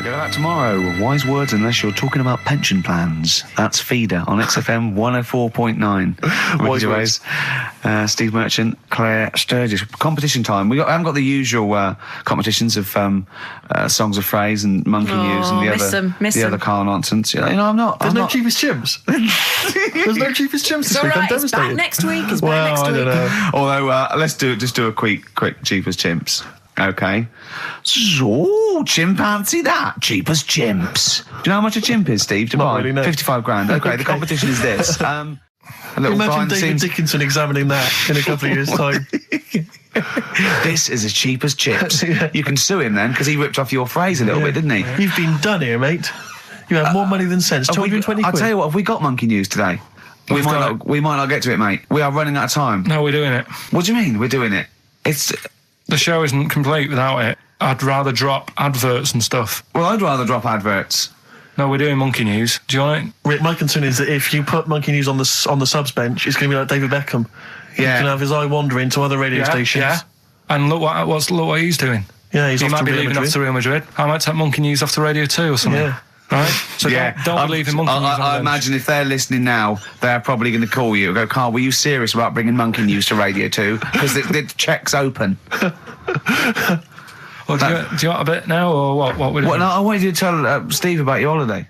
Get back tomorrow. Wise words unless you're talking about pension plans. That's Feeder on XFM 104.9. Wise Gervais, Steve Merchant, Claire Sturgis. Competition time. I haven't got the usual competitions of songs of phrase and monkey news and the other Carl nonsense. You know, I'm not. There's no cheapest chimps. There's no cheapest chimps this week. Right, I'm devastated. it's back next week. It's back next week. I don't know. Although let's do a quick cheapest chimps. Okay. So, chimpanzee that. Cheapest chimps. Do you know how much a chimp is, Steve, to buy? Really, no. 55 grand. Okay, the competition is this. A little Imagine David Dickinson examining that in a couple of years' time. This is as cheap as chips. You can sue him then, because he ripped off your phrase a little bit, didn't he? You've been done here, mate. You have more money than sense. 220 quid. I'll tell you what, have we got monkey news today? We might not get to it, mate. We are running out of time. No, we're doing it. What do you mean, we're doing it? The show isn't complete without it. I'd rather drop adverts and stuff. Well, I'd rather drop adverts. No, we're doing monkey news. Do you want it? Rick, my concern is that if you put monkey news on the subs bench, it's going to be like David Beckham. Yeah. He's going to have his eye wandering to other radio stations. Yeah. And look what he's doing. Yeah, he might be leaving off to Real Madrid. I might take monkey news off the Radio 2 or something. Yeah. Right? So don't believe in monkey news. I imagine if they're listening now, they're probably going to call you and go, Carl, were you serious about bringing monkey news to Radio 2? Because the check's open. Well, do you want a bit now, or what we're doing? Well, no, I wanted you to tell Steve about your holiday.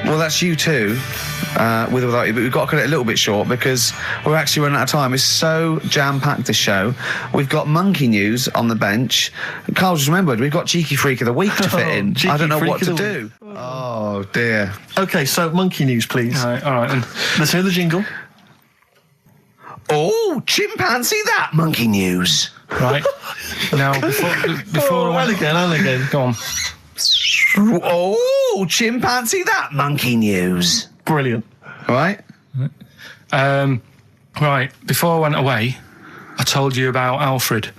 Well, that's you too, with or without you, but we've got to cut it a little bit short because we're actually running out of time. It's so jam-packed, this show. We've got monkey news on the bench. Carl just remembered, we've got Cheeky Freak of the Week to fit in. I don't know what to do. Oh, dear. OK, so monkey news, please. All right then. Let's hear the jingle. Oh, chimpanzee that, monkey news. Right. Now, before and again. Go on. Oh, chimpanzee that, monkey news. Brilliant. Right. Right. Before I went away, I told you about Alfred.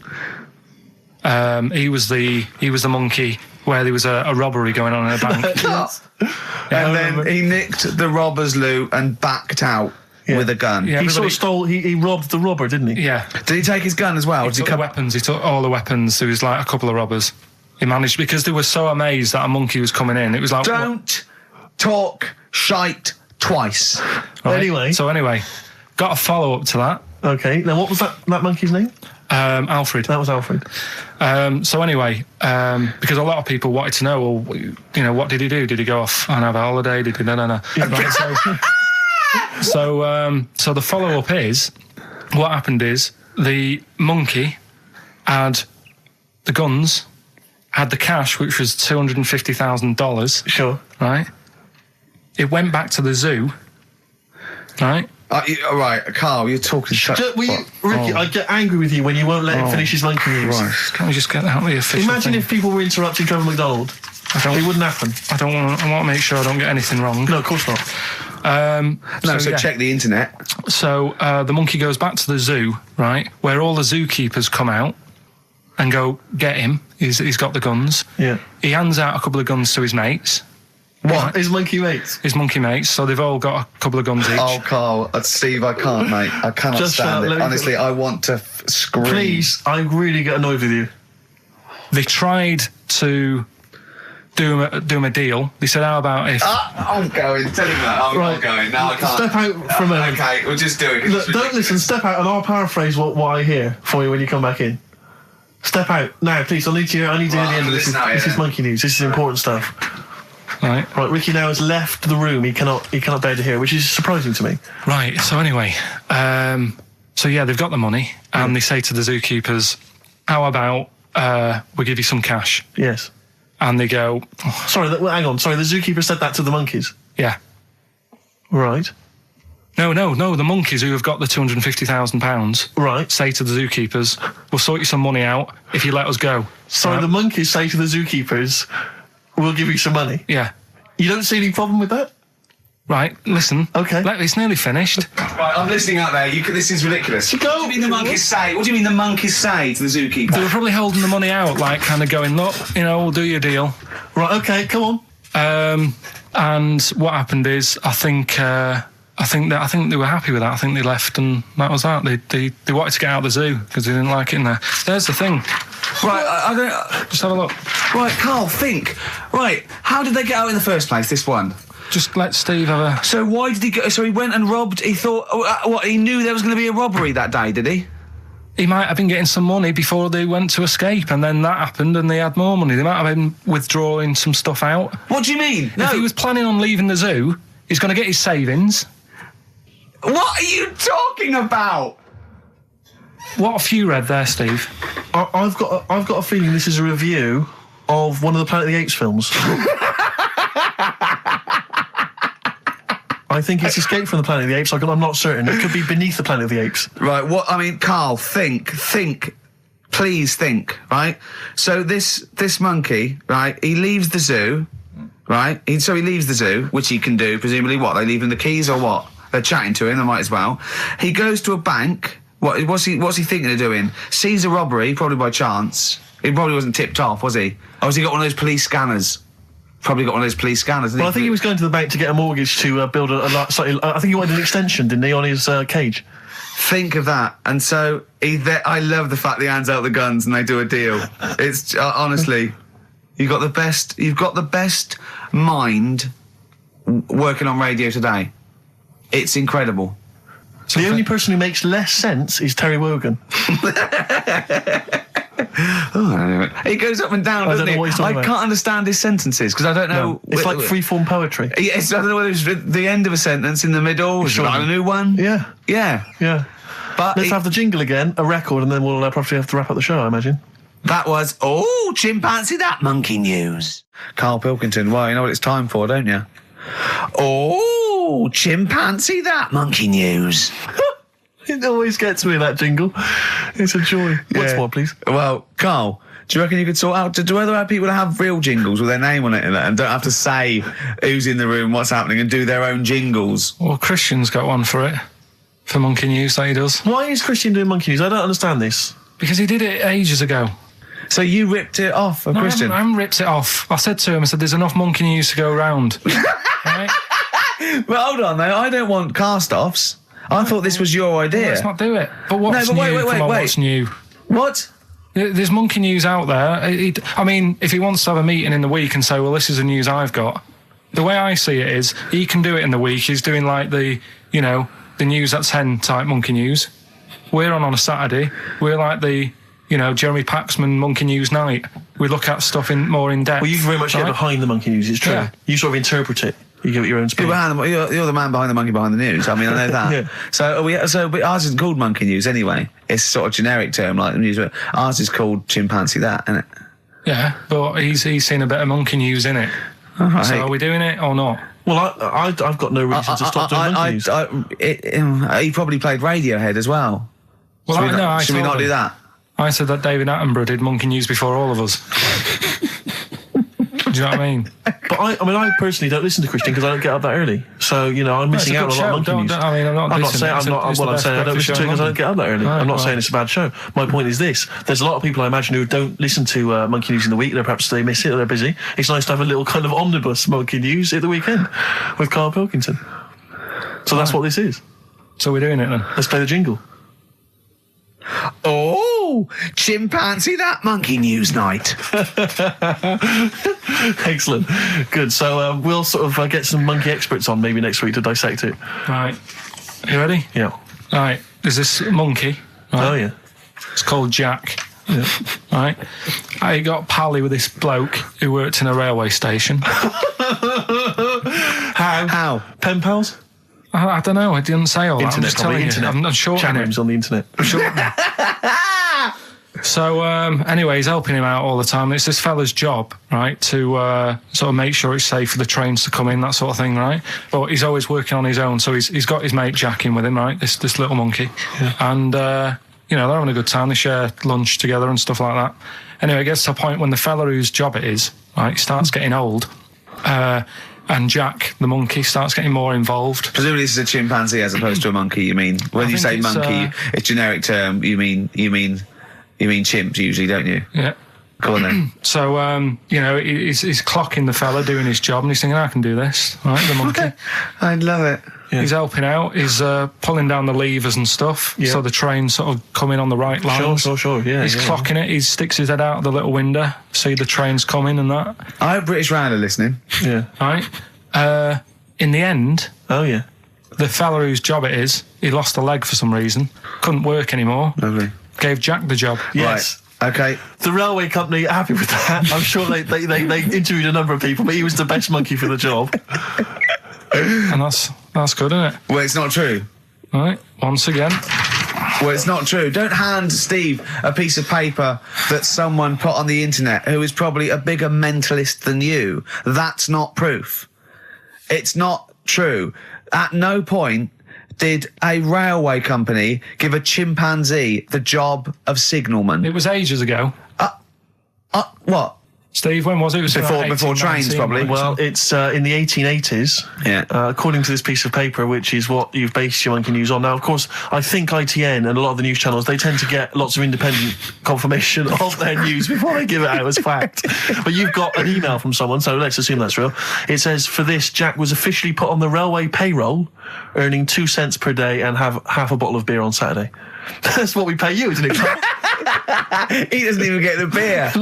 He was the monkey where there was a robbery going on in a bank. Yes. And then he nicked the robber's loot and backed out. Yeah. With a gun. Yeah, he sort of stole. He robbed the robber, didn't he? Yeah. Did he take his gun as well? He took the weapons. He took all the weapons. There was like a couple of robbers. He managed because they were so amazed that a monkey was coming in. It was like don't talk shite twice. Right? Anyway, got a follow up to that. Okay. Now, what was that monkey's name? Alfred. That was Alfred. So anyway, because a lot of people wanted to know, well, you know, what did he do? Did he go off and have a holiday? Did he? No. Right, So the follow-up is, what happened is the monkey had the guns, had the cash, which was $250,000. Sure. Right? It went back to the zoo. Right? All right, Carl, you're talking... Ricky, I get angry with you when you won't let him finish his monkey news. Right. Can't we just get out of the official Imagine thing? if people were interrupting Trevor McDonald. It wouldn't happen. I want to make sure I don't get anything wrong. No, of course not. Check the internet. So the monkey goes back to the zoo, right, where all the zookeepers come out and go, get him. He's got the guns. Yeah. He hands out a couple of guns to his mates. What? Right? His monkey mates? His monkey mates. So they've all got a couple of guns each. Oh, Carl, Steve, I can't, mate. I cannot just stand it. Honestly, I want to scream. Please, I really get annoyed with you. They tried to do him a deal. They said, how about if... I'm going. Tell him that. I'm going. No, I can't. Step out from a... Okay, we'll just do it. Look, don't listen. Step out and I'll paraphrase what I hear for you when you come back in. Step out. Now, please. I need to hear the end of this. This is monkey news. This is important stuff. Right. Ricky now has left the room. He cannot bear to hear, which is surprising to me. Right. So anyway, they've got the money and they say to the zookeepers, how about we give you some cash? Yes. And they go... Oh. Sorry, hang on. Sorry, the zookeeper said that to the monkeys? Yeah. Right. No, the monkeys who have got the £250,000 right. say to the zookeepers, we'll sort you some money out if you let us go. Sorry, the monkeys say to the zookeepers, we'll give you some money? Yeah. You don't see any problem with that? Right, listen. Okay. It's nearly finished. Right, I'm listening out there. This is ridiculous. What do you mean the monkeys say? What do you mean the monkeys say to the zookeeper? They were probably holding the money out, like kind of going, look, we'll do your deal. Right, okay, come on. And what happened is, I think they were happy with that. I think they left, and that was that. They wanted to get out of the zoo because they didn't like it in there. There's the thing. Right, I don't... Just have a look. Right, Carl, think. Right, how did they get out in the first place, this one? Just let Steve have a... So why did he go... So he went and robbed... He thought... What, he knew there was going to be a robbery that day, did he? He might have been getting some money before they went to escape, and then that happened and they had more money. They might have been withdrawing some stuff out. What do you mean? No. If he was planning on leaving the zoo, he's going to get his savings. What are you talking about? What have you read there, Steve? I've got a feeling this is a review of one of the Planet of the Apes films. I think it's Escape from the Planet of the Apes. I'm not certain. It could be Beneath the Planet of the Apes. Right, what... I mean, Carl, think. Please think, right? So this monkey, right, he leaves the zoo, right? So he leaves the zoo, which he can do, presumably what? They leave him the keys or what? They're chatting to him, they might as well. He goes to a bank. What's he thinking of doing? Sees a robbery, probably by chance. He probably wasn't tipped off, was he? Or has he got one of those police scanners? Probably got one of those police scanners. Well, I think he was going to the bank to get a mortgage to build slightly. I think he wanted an extension, didn't he, on his cage? Think of that. And so I love the fact that he hands out the guns and they do a deal. It's honestly, you've got the best mind working on radio today. It's incredible. The only person who makes less sense is Terry Wogan. He goes up and down, doesn't he? I can't understand his sentences because I don't know. No, it's like free-form poetry. Yes, I don't know whether it's the end of a sentence, in the middle, Sure. a new one. Yeah. But Let's have the jingle again, a record, and then we'll probably have to wrap up the show, I imagine. That was, chimpanzee that monkey news. Karl Pilkington, well, you know what it's time for, don't you? Chimpanzee that monkey news. It always gets me, that jingle. It's a joy. Once more, please. Well, Carl, do you reckon you could sort out to whether our people have real jingles with their name on it and don't have to say who's in the room, what's happening, and do their own jingles? Well, Christian's got one for it. For Monkey News, that he does. Why is Christian doing Monkey News? I don't understand this. Because he did it ages ago. So you ripped it off of Christian? I haven't ripped it off. I said to him, there's enough Monkey News to go around. Right? But hold on, though. I don't want cast-offs. I thought this was your idea. Well, let's not do it. But what's No, but new? wait. What's new? What? There's Monkey News out there. I mean, if he wants to have a meeting in the week and say, well, this is the news I've got, the way I see it is, he can do it in the week. He's doing like the news at 10 type Monkey News. We're on a Saturday. We're like the, Jeremy Paxman Monkey News night. We look at stuff more in depth. Well, you very much get behind the Monkey News, it's true. Yeah. You sort of interpret it. You give it your own spin. You're the man behind the monkey behind the news. I mean, I know that. Yeah. So ours isn't called Monkey News anyway. It's sort of generic term like the news. But ours is called Chimpanzee that, isn't it? Yeah, but he's seen a bit of Monkey News in it. Right. So are we doing it or not? Well, I've got no reason to stop doing Monkey News. He probably played Radiohead as well. Well, Should we not do that? I said that David Attenborough did Monkey News before all of us. Do you know what I mean? But I personally don't listen to Christian because I don't get up that early. So, I'm missing out on a lot of Monkey News. I'm not saying I don't listen to it because I don't get up that early. I'm not saying it's a bad show. My point is this. There's a lot of people I imagine who don't listen to Monkey News in the week. Perhaps they miss it or they're busy. It's nice to have a little kind of omnibus Monkey News at the weekend with Karl Pilkington. So that's what this is. So we're doing it then. Let's play the jingle. Chimpanzee that monkey news night. Excellent. Good. So we'll sort of get some monkey experts on maybe next week to dissect it. Right. You ready? Yeah. Right. There's this monkey. Right? Oh, yeah. It's called Jack. Yeah. Right. I got pally with this bloke who worked in a railway station. How? Pen pals? I don't know. I didn't say all that. Internet, I'm just telling you. I'm shortening Chat it. rooms on the internet. So anyway, he's helping him out all the time. It's this fella's job, right, to sort of make sure it's safe for the trains to come in, that sort of thing, right? But he's always working on his own, so he's got his mate Jack in with him, right? This little monkey, and they're having a good time. They share lunch together and stuff like that. Anyway, it gets to a point when the fella whose job it is, right, starts getting old. And Jack, the monkey, starts getting more involved. Presumably this is a chimpanzee as opposed to a monkey, you mean? When you say monkey, it's generic term, you mean chimps usually, don't you? Yeah. Go on then. So, he's clocking the fella doing his job and he's thinking, I can do this, right, the monkey. I love it. He's helping out. He's pulling down the levers and stuff, so the train's sort of coming on the right lines. Sure. Yeah, He's clocking it. He sticks his head out of the little window, see the trains coming and that. I hope British Rail are listening. Yeah. Right. In the end, the fella whose job it is, he lost a leg for some reason, couldn't work anymore. Lovely. Gave Jack the job. Yes. Right. Okay. The railway company are happy with that. I'm sure they interviewed a number of people, but he was the best monkey for the job. And that's good, isn't it? Well, it's not true. Right, once again. Well, it's not true. Don't hand Steve a piece of paper that someone put on the internet who is probably a bigger mentalist than you. That's not proof. It's not true. At no point did a railway company give a chimpanzee the job of signalman. It was ages ago. What? Steve, when was it? It was before trains, probably. Well, it's in the 1880s. Yeah. According to this piece of paper, which is what you've based your monkey news on. Now, of course, I think ITN and a lot of the news channels, they tend to get lots of independent confirmation of their news before they give it out as fact. But you've got an email from someone, so let's assume that's real. It says, for this, Jack was officially put on the railway payroll, earning 2 cents per day and have half a bottle of beer on Saturday. That's what we pay you, isn't it? He doesn't even get the beer.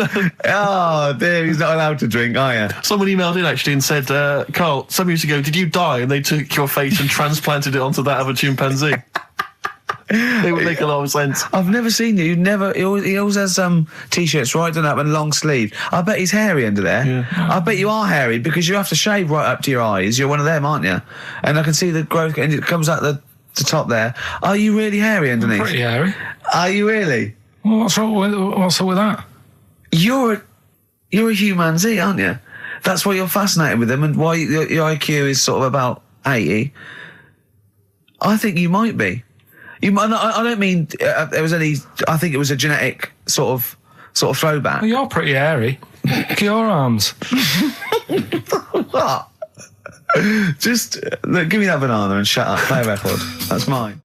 Oh, dear, he's not allowed to drink, are you? Someone emailed in, actually, and said, Carl, some years ago, did you die? And they took your face and transplanted it onto that of a chimpanzee. It would make a lot of sense. I've never seen you. He always has T-shirts right done up and long sleeve. I bet he's hairy under there. Yeah. I bet you are hairy because you have to shave right up to your eyes. You're one of them, aren't you? And I can see the growth, and it comes out the top there. Are you really hairy underneath? Pretty hairy. Are you really? Well, what's up with that? You're a humanzee, aren't you? That's why you're fascinated with them and why your IQ is sort of about 80. I think you might be. You might. I don't mean there was any. I think it was a genetic sort of throwback. Well, you're pretty hairy. Look at your arms. What? Just look, give me that banana and shut up. Play a record. That's mine.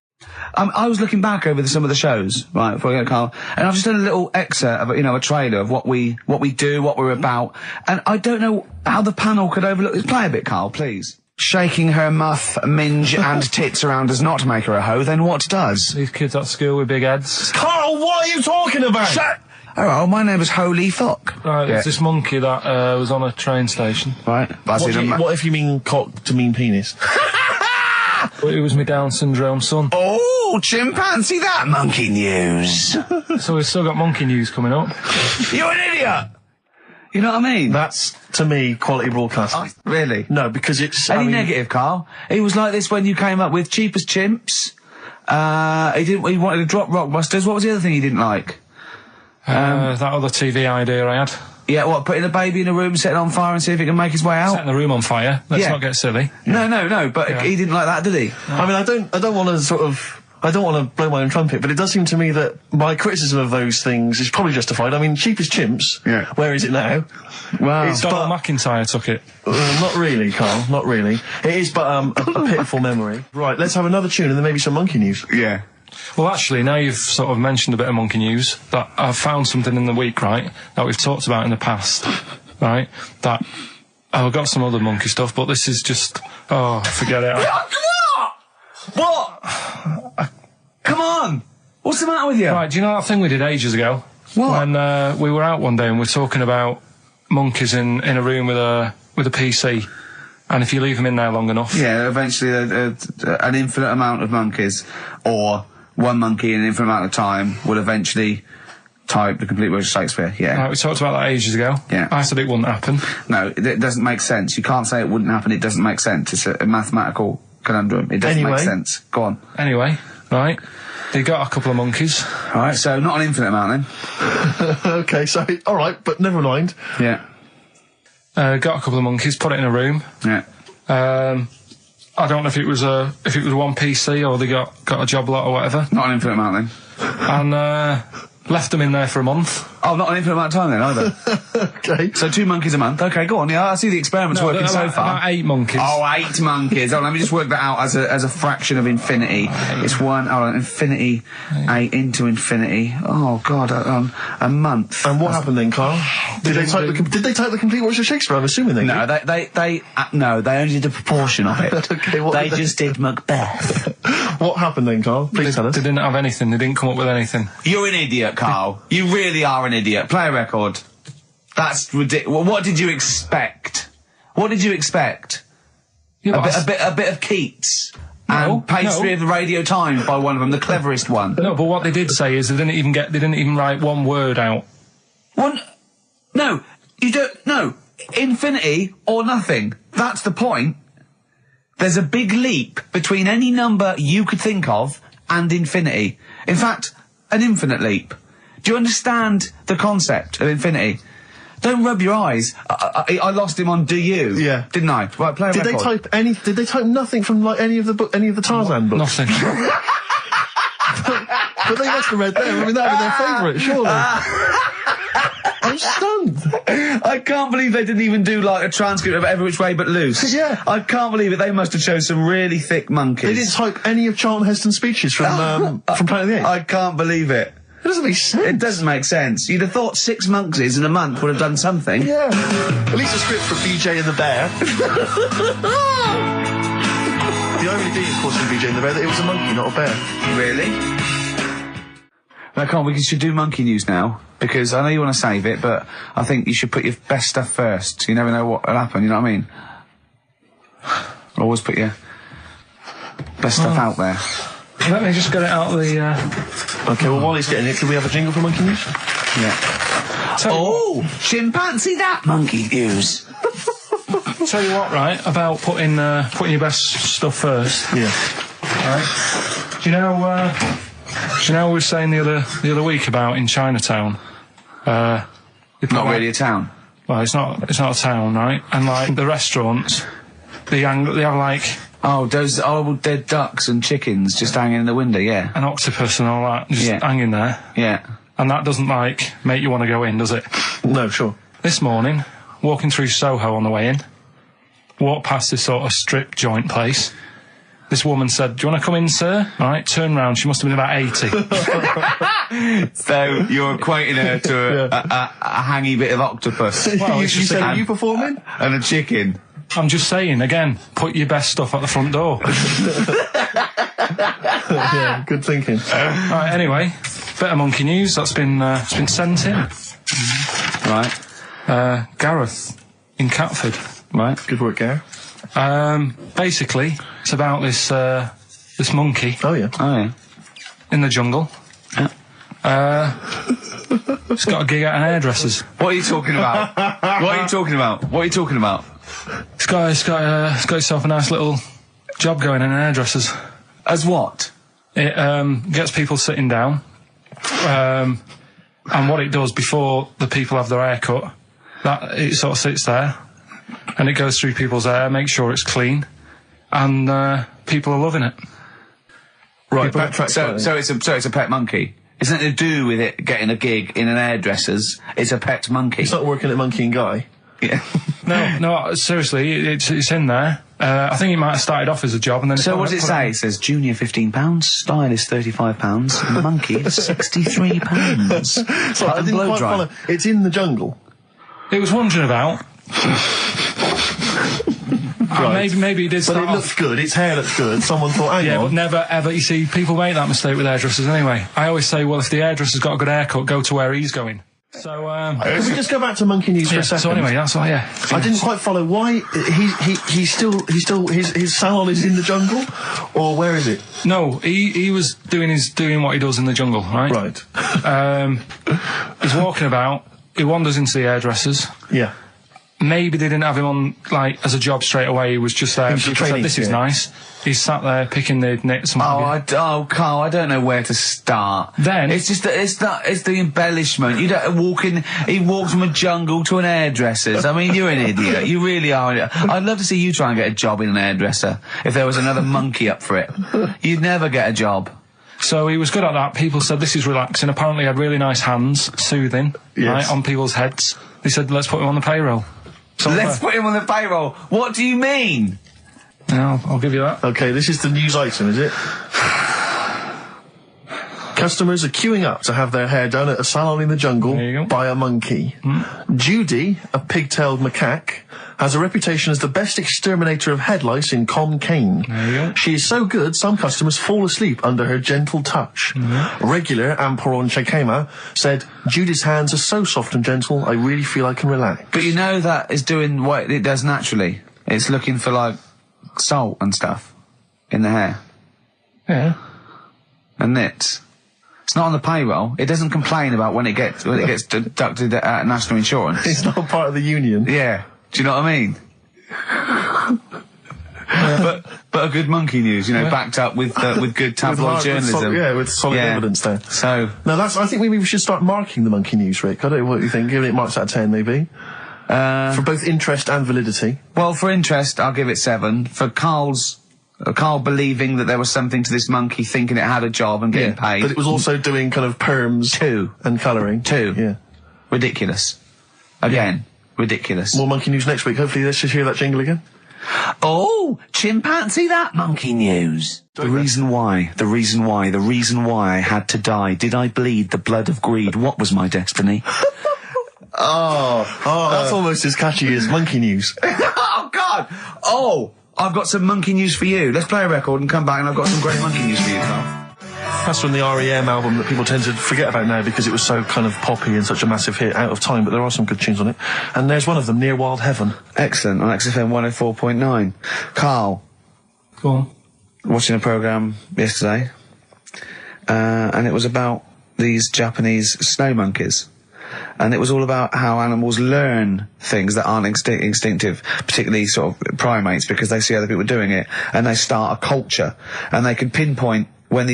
I was looking back over some of the shows, right, before I go, Carl, and I've just done a little excerpt of, a trailer of what we do, what we're about, and I don't know how the panel could overlook this. Play a bit, Carl, please. Shaking her muff, minge and tits around does not make her a hoe, then what does? These kids at school with big heads. Carl, what are you talking about? Shut! Oh, my name is Holy Fuck. Right, there's this monkey that was on a train station. Right. What if you mean cock to mean penis? It was my Down syndrome son. Oh, chimpanzee, that monkey news. So we've still got monkey news coming up. You're an idiot! You know what I mean? That's, to me, quality broadcasting. Really? No, because it's... Any negative, Carl? He was like this when you came up with Cheap as Chimps. He wanted to drop Rockbusters. What was the other thing he didn't like? That other TV idea I had. Yeah, what, putting a baby in a room, set it on fire and see if it can make his way out? Setting the room on fire. Let's not get silly. No, but he didn't like that, did he? I mean, I don't want to blow my own trumpet, but it does seem to me that my criticism of those things is probably justified. I mean, Cheap as Chimps, where is it now? Wow. Donald McIntyre took it. Not really, Carl, not really. It is but a pitiful memory. Right, let's have another tune and then maybe some monkey news. Yeah. Well, actually, now you've sort of mentioned a bit of monkey news, that I've found something in the week, right, that we've talked about in the past, right, that I've got some other monkey stuff, but this is just, forget it. What? Come on! What's the matter with you? Right, do you know that thing we did ages ago? What? When we were out one day and we were talking about monkeys in a room with a PC, and if you leave them in there long enough... Yeah, eventually an infinite amount of monkeys, or one monkey in an infinite amount of time, will eventually type the complete words of Shakespeare, yeah. Right, we talked about that ages ago. Yeah. I said it wouldn't happen. No, it doesn't make sense. You can't say it wouldn't happen, it doesn't make sense. It's a mathematical conundrum. It doesn't make sense. Go on. Anyway, right, they got a couple of monkeys. Alright, so not an infinite amount then. Okay, so, alright, but never mind. Yeah. Got a couple of monkeys, put it in a room. Yeah. I don't know if it was one PC or they got a job lot or whatever. Not an infinite amount then. And left them in there for a month. Oh, not an infinite amount of time then, either. Okay. So 2 monkeys a month. Okay, go on. Yeah, I see the experiment's working so far. About 8 monkeys. Oh, 8 monkeys. Oh, let me just work that out as a fraction of infinity. It's infinity, 8 into infinity. Oh, God, a month. And what happened then, Carl? Did they type the complete works of Shakespeare? I'm assuming they No, did. they only did a proportion of it. Okay, they just did Macbeth. What happened then, Carl? Please tell us. They didn't have anything. They didn't come up with anything. You're an idiot, Carl. You really are an idiot. Play a record. That's ridiculous. What did you expect? What did you expect? Yeah, A bit of Keats. And Pastry of the Radio Times by one of them, the cleverest one. No, but what they did say is they didn't even write one word out. No, you don't. No, infinity or nothing. That's the point. There's a big leap between any number you could think of and infinity. In fact, an infinite leap. Do you understand the concept of infinity? Don't rub your eyes. I lost him on Do You? Yeah. Didn't I? Right, play a record. Did they type nothing from like any of the Tarzan books? Nothing. But they must have read them. I mean, that would be their favourite, surely. I'm stunned. I can't believe they didn't even do like a transcript of Every Which Way But Loose. Yeah. I can't believe it. They must have chosen some really thick monkeys. They didn't type any of Charlton Heston's speeches from Planet of the Apes. I can't believe it. It doesn't make sense. It doesn't make sense. You'd have thought 6 monkeys in a month would have done something. Yeah. At least a script for BJ and the Bear. The irony being, of course, in BJ and the Bear, that it was a monkey, not a bear. Really? No, come on, we should do monkey news now, because I know you want to save it, but I think you should put your best stuff first. You never know what will happen, you know what I mean? Always put your best stuff out there. Let me just get it out of the... Okay, well, while he's getting it, can we have a jingle for monkey news? Yeah. Chimpanzee that monkey news. Tell you what, right, about putting your best stuff first. Yeah. Right. Do you know we were saying the other week about in Chinatown? Not really a town. Well, it's not a town, right? And like the restaurants, they have like those horrible dead ducks and chickens just hanging in the window. Yeah. an octopus and all that just hanging there. Yeah. And that doesn't like make you want to go in, does it? No, sure. This morning, walking through Soho on the way in, walked past this sort of strip joint place. This woman said, "Do you want to come in, sir?" All right, turn round. She must have been about 80. So you're equating her to a hangy bit of octopus. Well, you said, are you performing? And a chicken. I'm just saying, again, put your best stuff at the front door. Yeah, good thinking. Right, anyway, bit of monkey news that's been sent in. Right. Gareth in Catford. Right. Good work, Gary. Basically, it's about this monkey Oh, yeah. Oh, yeah. in the jungle. Yeah. It's got a gig at an hairdresser's. What are you talking about? What are you talking about? What are you talking about? It's got itself a nice little job going in an hairdresser's. As what? It gets people sitting down, and what it does before the people have their hair cut, that it sort of sits there, and it goes through people's hair, makes sure it's clean, and people are loving it. Right, backtrack. So it's a pet monkey. It's nothing to do with it getting a gig in an hairdresser's. It's a pet monkey. It's not working at Monkey and Guy. Yeah. No, seriously, it's in there. I think it might have started off as a job, and then. So what does it say? It says junior £15, stylist £35, and the monkey £63. Sorry, I didn't quite follow. It's in the jungle. It was wandering about. Right. Maybe it did start But it looks good, its hair looks good. Someone thought, hang Yeah, on. but never ever. You see, people make that mistake with hairdressers anyway. I always say, well, if the hairdresser's got a good haircut, go to where he's going. So, Can we just go back to monkey news for a second? So anyway, that's why. Yeah, I didn't quite follow why he's still his salon is in the jungle, or where is it? No, he was doing what he does in the jungle, right? Right. He's walking about. He wanders into the hairdressers. Yeah. Maybe they didn't have him on as a job straight away. He was just there. He was People training, said, "This is nice." He's sat there picking the knits. And Carl, I don't know where to start. Then it's just it's the embellishment. You don't walk in. He walks from a jungle to an hairdresser's. I mean, you're an idiot. You really are. I'd love to see you try and get a job in an hairdresser. If there was another monkey up for it, you'd never get a job. So he was good at that. People said this is relaxing. Apparently he had really nice hands, soothing, right, on people's heads. They said, let's put him on the payroll. So Let's put him on the payroll. What do you mean? Yeah, I'll give you that. Okay, this is the news item, is it? Customers are queuing up to have their hair done at a salon in the jungle There you go. by a monkey. Judy, a pig-tailed macaque, has a reputation as the best exterminator of head lice in Concane. There you go. She is so good, some customers fall asleep under her gentle touch. Regular Amporon Chekema said, Judy's hands are so soft and gentle, I really feel I can relax. But you know that is doing what it does naturally. It's looking for, like, salt and stuff in the hair. Yeah. And nits. It's not on the payroll. It doesn't complain about when it gets deducted at national insurance. It's not part of the union. Yeah. Do you know what I mean? but a good monkey news, backed up with good tabloid journalism. With solid evidence there. So no, I think maybe we should start marking the monkey news, Rick. I don't know what you think. Giving it marks out of 10, maybe. For both interest and validity. Well, for interest, I'll give it 7. For Karl believing that there was something to this monkey, thinking it had a job and getting paid. But it was also doing kind of perms 2 and colouring. 2. Yeah. Ridiculous. Again, ridiculous. More monkey news next week. Hopefully let's just hear that jingle again. Oh, chimpanzee that monkey news. The reason why I had to die. Did I bleed the blood of greed? What was my destiny? That's almost as catchy as monkey news. Oh, God! Oh, I've got some monkey news for you. Let's play a record and come back, and I've got some great monkey news for you, Carl. That's from the REM album that people tend to forget about now because it was so kind of poppy and such a massive hit, Out of Time, but there are some good tunes on it. And there's one of them, Near Wild Heaven. Excellent, on XFM 104.9. Carl. Go on. Watching a programme yesterday, and it was about these Japanese snow monkeys. And it was all about how animals learn things that aren't instinctive, particularly sort of primates, because they see other people doing it, and they start a culture. And they can pinpoint when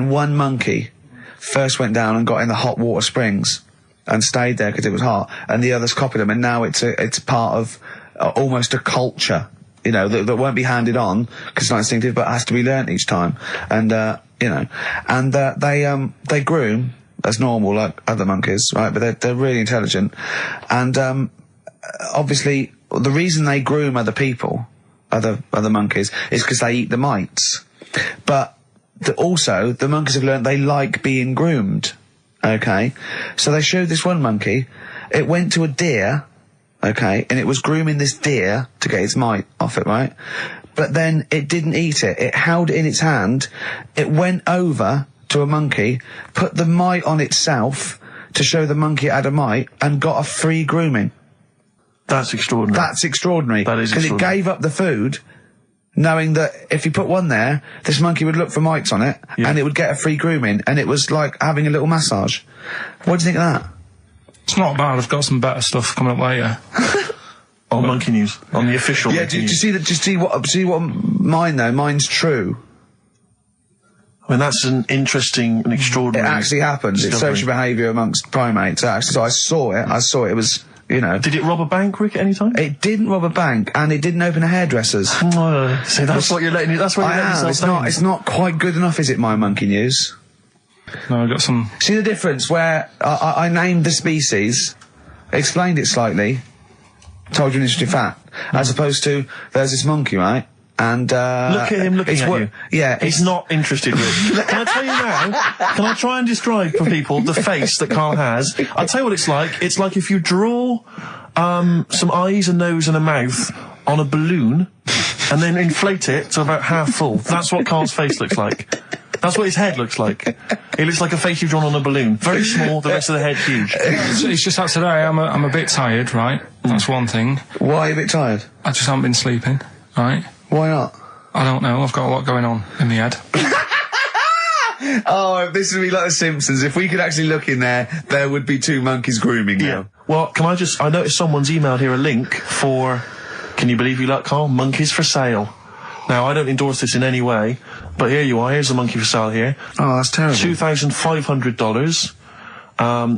one monkey first went down and got in the hot water springs and stayed there because it was hot, and the others copied them, and now it's part of almost a culture, that won't be handed on because it's not instinctive, but has to be learnt each time. And, they groom as normal, like other monkeys, right? But they're really intelligent. And, obviously, the reason they groom other people, other monkeys, is because they eat the mites. But also, the monkeys have learned they like being groomed, okay? So they showed this one monkey, it went to a deer, okay, and it was grooming this deer to get its mite off it, right? But then it didn't eat it. It held it in its hand, it went over to a monkey, put the mite on itself to show the monkey it had a mite, and got a free grooming. That's extraordinary. That's extraordinary. That is extraordinary. Because it gave up the food, knowing that if you put one there, this monkey would look for mites on it, and it would get a free grooming, and it was like having a little massage. What do you think of that? It's not bad. I've got some better stuff coming up later. On monkey news, on the official. Yeah, do you see that? Just see what mine though. Mine's true. I mean, that's an interesting and extraordinary. It actually happened. It's social behaviour amongst primates. Actually, so I saw it. It was, Did it rob a bank, Rick, at any time? It didn't rob a bank, and it didn't open a hairdresser's. See, that's what you're letting. That's what you're letting yourself down. It's not quite good enough, is it? My monkey news. No, I got some. See the difference where I named the species, explained it slightly, told you an interesting fact, as opposed to there's this monkey, right? And look at him looking at you. Yeah, he's not interested, Rick. Can I tell you now? Can I try and describe for people the face that Karl has? I'll tell you what it's like. It's like if you draw some eyes, a nose, and a mouth on a balloon, and then inflate it to about half full. That's what Karl's face looks like. That's what his head looks like. It looks like a face you've drawn on a balloon. Very small, the rest of the head huge. It's just that today I'm a bit tired, right? That's one thing. Why are you a bit tired? I just haven't been sleeping, right? Why not? I don't know. I've got a lot going on in the head. Oh, this would be like The Simpsons. If we could actually look in there, there would be 2 monkeys grooming now. Yeah. Well, I noticed someone's emailed here a link for, can you believe you luck, Karl? Monkeys for sale. Now, I don't endorse this in any way, but here you are. Here's a monkey for sale here. Oh, that's terrible. $2,500.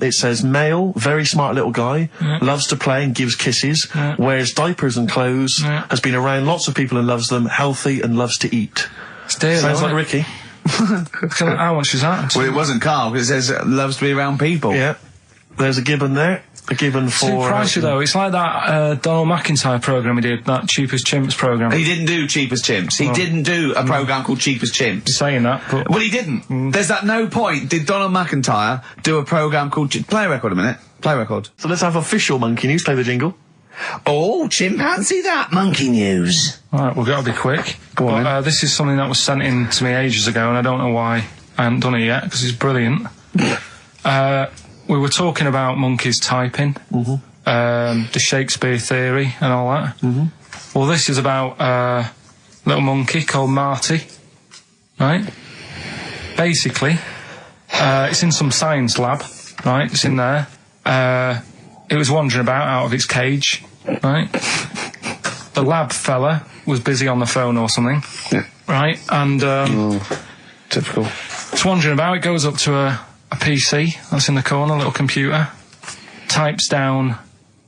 It says male, very smart little guy, loves to play and gives kisses, wears diapers and clothes, has been around lots of people and loves them, healthy and loves to eat. Still, sounds like Ricky. How much is that? Well, it wasn't Carl, because it says loves to be around people. Yeah. There's a gibbon there. A gibbon for... Too pricey, though. It's like that Donald McIntyre programme he did, that Cheapest Chimps programme. He didn't do Cheapest Chimps. He didn't do a programme called Cheapest Chimps. Saying that, but... Well, he didn't. There's at no point did Donald McIntyre do a programme called... Play a record a minute. Play a record. So let's have official Monkey News. Play the jingle. Oh, chimpanzee that Monkey News. Alright, we've got to be quick. Go on, then. This is something that was sent in to me ages ago, and I don't know why I haven't done it yet, because it's brilliant. We were talking about monkeys typing, the Shakespeare theory and all that. Well, this is about a little monkey called Marty, right? Basically, it's in some science lab, right? It's in there. It was wandering about out of its cage, right? The lab fella was busy on the phone or something, right? And typical. It's wandering about. It goes up to a PC that's in the corner, a little computer, types down,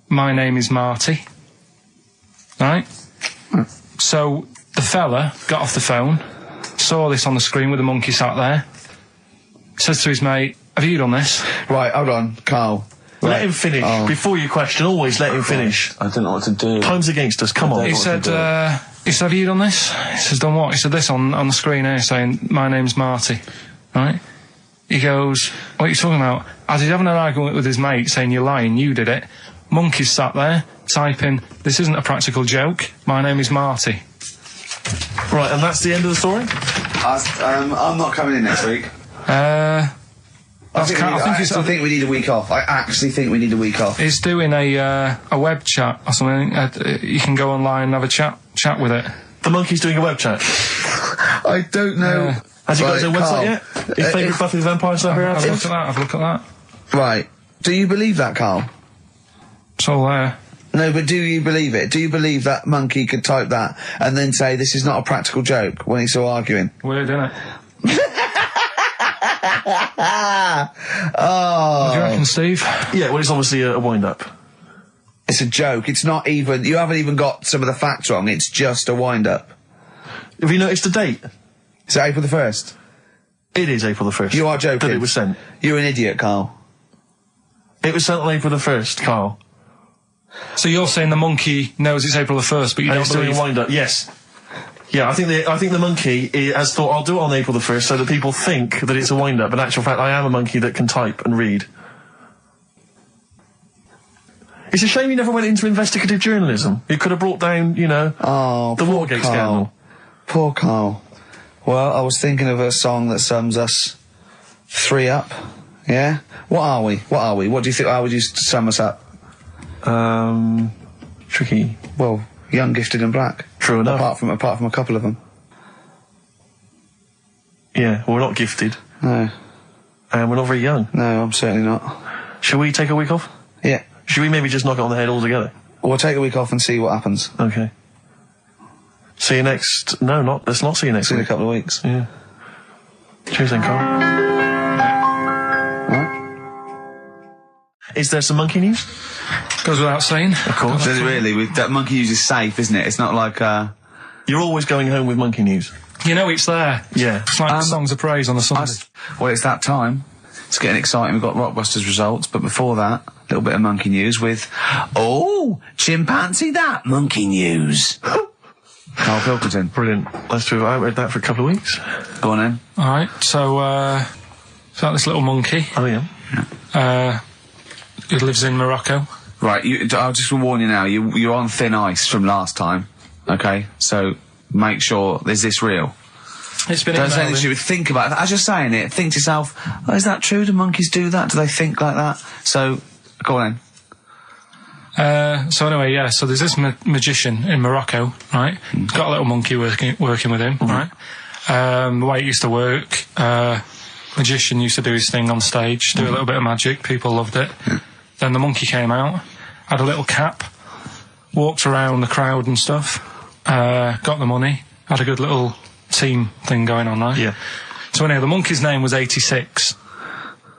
"My name is Marty," right? So the fella got off the phone, saw this on the screen with the monkey sat there, says to his mate, "Have you done this?" Right, hold on, Carl. Let him finish. Before you question, always let him finish. I don't know what to do. Time's against us, come on. He said, "Have you done this?" He says, "Done what?" He said, "This on the screen here saying, 'My name's Marty,' right?" He goes, "What are you talking about?" As he's having an argument with his mate saying, "You're lying, you did it," monkey's sat there typing, "This isn't a practical joke, my name is Marty." Right, and that's the end of the story? I'm not coming in next week. I think we need a week off. I actually think we need a week off. He's doing a web chat or something. You can go online and have a chat with it. The monkey's doing a web chat? I don't know. Has he got his own website yet? His favourite Buffy the Vampire Slayer? Have a look at that. Right. Do you believe that, Carl? It's all there. No, but do you believe it? Do you believe that monkey could type that and then say this is not a practical joke when he's still arguing? Weird, isn't it? Oh. What do you reckon, Steve? Yeah, well, it's obviously a wind-up. It's a joke. It's not even... You haven't even got some of the facts wrong. It's just a wind-up. Have you noticed the date? Is it April the 1st? It is April the 1st. You are joking. That it was sent. You're an idiot, Carl. It was sent on April the 1st, Carl. So you're saying the monkey knows it's April the 1st, but you don't doing believe... a wind-up, yes. Yeah, I think the monkey has thought, I'll do it on April the 1st so that people think that it's a wind-up. In actual fact, I am a monkey that can type and read. It's a shame you never went into investigative journalism. You could have brought down, the Watergate scandal. Poor Carl. Well, I was thinking of a song that sums us three up. Yeah? What are we? What do you think? How would you sum us up? Tricky. Well, young, gifted and black. True enough. Apart from a couple of them. Yeah, we're not gifted. No. And we're not very young. No, I'm certainly not. Shall we take a week off? Yeah. Should we maybe just knock it on the head altogether? We'll take a week off and see what happens. Okay. See you next... No, let's not see you next week. See you in a couple of weeks. Yeah. Cheers then, Carl. Is there some monkey news? Goes without saying. Of course. Does it really? That monkey news is safe, isn't it? It's not like... You're always going home with monkey news. You know it's there. Yeah. It's like songs of praise on the Sunday. Well, it's that time. It's getting exciting. We've got Rockbusters results, but before that, a little bit of monkey news with... Oh, chimpanzee that monkey news. Karl Pilkington. Brilliant. Let's do it. I haven't read that for a couple of weeks. Go on then. Alright, so it's like this little monkey. Oh, yeah. Who lives in Morocco. Right, I'll just warn you now, you're on thin ice from last time, okay? So make sure, is this real? It's been Don't say anything you would think about it. As you're saying it, think to yourself, oh, is that true? Do monkeys do that? Do they think like that? So, go on then. So anyway, yeah, so there's this magician in Morocco, right? He's got a little monkey working with him, right? The way it used to work, magician used to do his thing on stage, do a little bit of magic, people loved it. Then the monkey came out, had a little cap, walked around the crowd and stuff, got the money, had a good little team thing going on, right? Yeah. So anyway, the monkey's name was 86.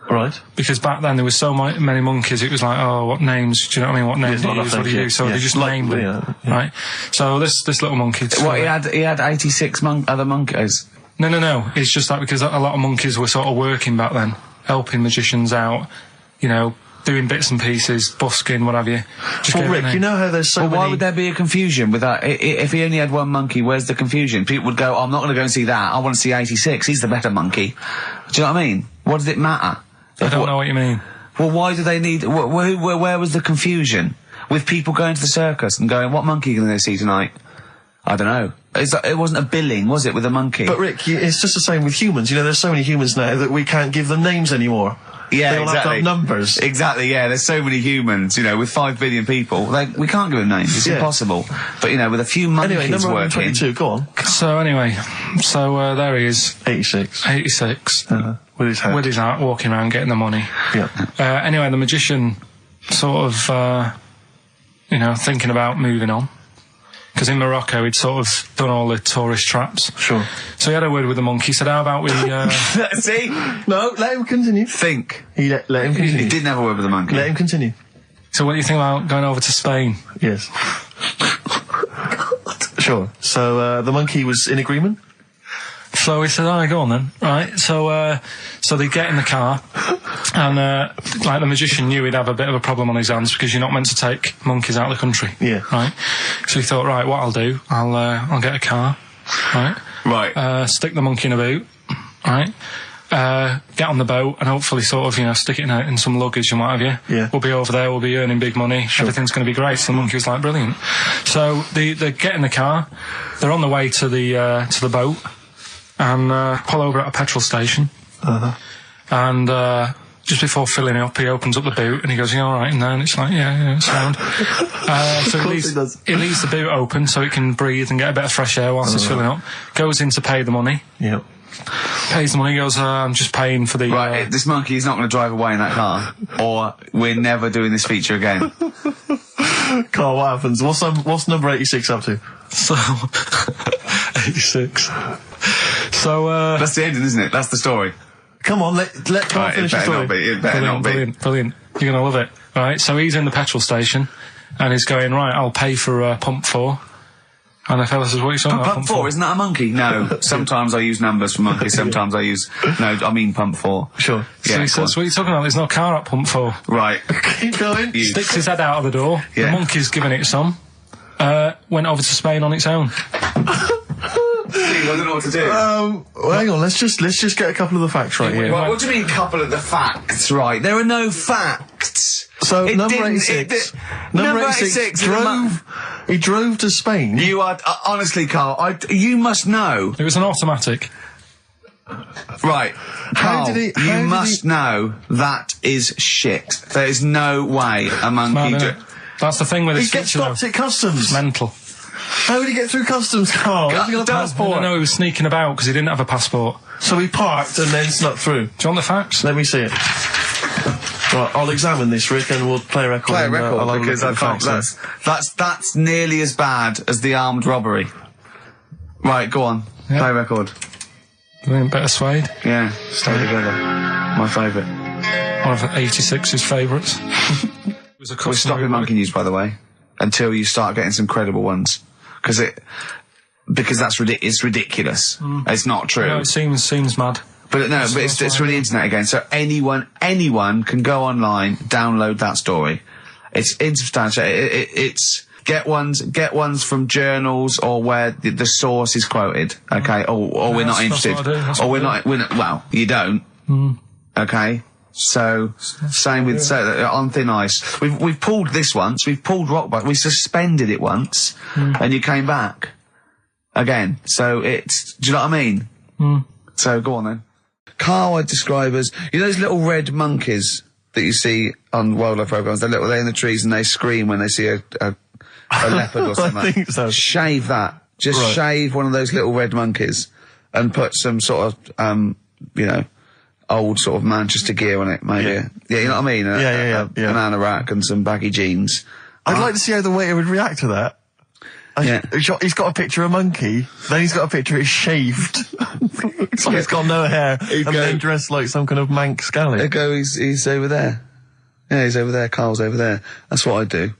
Right. Because back then there was so many monkeys, it was like, oh, what names, do you know what I mean? What names do you use? What do you do? So they just named them, right? So this little monkey... What, he had 86 other monkeys? No. It's just that because a lot of monkeys were sort of working back then, helping magicians out, you know, doing bits and pieces, busking, what have you. Well, Rick, you know how there's so many... Why would there be a confusion with that? If he only had one monkey, where's the confusion? People would go, I'm not going to go and see that. I want to see 86. He's the better monkey. Do you know what I mean? What does it matter? I don't know what you mean. Well, why do they need... Where was the confusion? With people going to the circus and going, what monkey are you going to go see tonight? I don't know. It wasn't a billing, was it, with a monkey? But Rick, it's just the same with humans. You know, there's so many humans now that we can't give them names anymore. Yeah, they all have to have numbers. Exactly, yeah. There's so many humans, you know, with 5 billion people. We can't give them names. It's impossible. But, you know, with a few monkeys anyway, number working... 22, go on. So, anyway, there he is. 86. 86. With his hat. With his hat, walking around, getting the money. Yeah. Anyway, the magician sort of, you know, thinking about moving on. Because in Morocco, he'd sort of done all the tourist traps. Sure. So he had a word with the monkey, said, how about we... See? No, let him continue. Think. He let him continue. He didn't have a word with the monkey. Let him continue. So what do you think about going over to Spain? Yes. Sure. So, the monkey was in agreement? So he said, all right, go on then. Right, so they get in the car, and, like, the magician knew he'd have a bit of a problem on his hands because you're not meant to take monkeys out of the country. Yeah. Right? So he thought, right, what I'll do, I'll get a car, right? Right. Stick the monkey in a boot, right? Get on the boat and hopefully sort of, you know, stick it in some luggage and what have you. Yeah. We'll be over there, we'll be earning big money, everything's going to be great. So the monkey was like, brilliant. So they get in the car, they're on the way to the boat, and pull over at a petrol station. And just before filling it up, he opens up the boot and he goes, you all right in there? And it's like, yeah, it's sound. So he leaves the boot open so it can breathe and get a bit of fresh air whilst it's filling up. Goes in to pay the money. Yep. Pays the money, goes, I'm just paying for the... Right, this monkey is not going to drive away in that car, or we're never doing this feature again. Carl, what happens? What's number 86 up to? So... 86. So, That's the ending, isn't it? That's the story. Come on, let Carl finish the story. It better not be. Brilliant. You're going to love it. Right, so he's in the petrol station, and he's going, right, I'll pay for pump 4. And the fella says, what are you talking about? Pump 4, isn't that a monkey? No. Sometimes I use numbers for monkeys, sometimes I use... No, I mean pump 4. Sure. So Yeah, he says, what are you talking about? There's no car at pump 4. Right. Keep going. Sticks his head out of the door. Yeah. The monkey's giving it some. Went over to Spain on its own. I don't know what to do. Well, hang on, let's just get a couple of the facts right here. Right, what do you mean, couple of the facts, right? There are no facts. So, number 86. Number 86 he drove to Spain. You are, honestly, Carl, you must know. It was an automatic. Right. Carl, you must know that is shit. There is no way a monkey... That's the thing with He gets stopped at customs. It's mental. How did he get through customs, Carl? Has he got a passport? No, he was sneaking about because he didn't have a passport. So he parked and then snuck through. Do you want the facts? Let me see it. Right, I'll examine this, Rick, and we'll play a record. Play a record, because I can't... That's nearly as bad as the armed robbery. Right, go on. Yeah. Play a record. Better Suede. Yeah, stay together. My favourite. One of 86's favourites. We're stopping monkey news, by the way, until you start getting some credible ones, because that's it's ridiculous. It's not true. No, it seems mad. But no, but it's from the internet again. So anyone can go online, download that story. It's insubstantial. It's get ones from journals or where the source is quoted. Okay, or we're not interested. Or we're not. Well, you don't. Okay. So, same with on thin ice. We've pulled this once. We've pulled rock back. We suspended it once, and you came back again. So do you know what I mean? So go on then. Carl, I describe as those little red monkeys that you see on wildlife programs. They're in the trees and they scream when they see a leopard or something. I think so. Shave that. Just shave one of those little red monkeys and put some sort of old sort of Manchester gear on it, maybe. Yeah, you know what I mean? A banana rack and some baggy jeans. I'd like to see how the waiter would react to that. He's got a picture of a monkey, then he's got a picture of shaved. It's like he's got no hair, then dressed like some kind of Manx scally. He's over there. Yeah, he's over there. Carl's over there. That's what I'd do.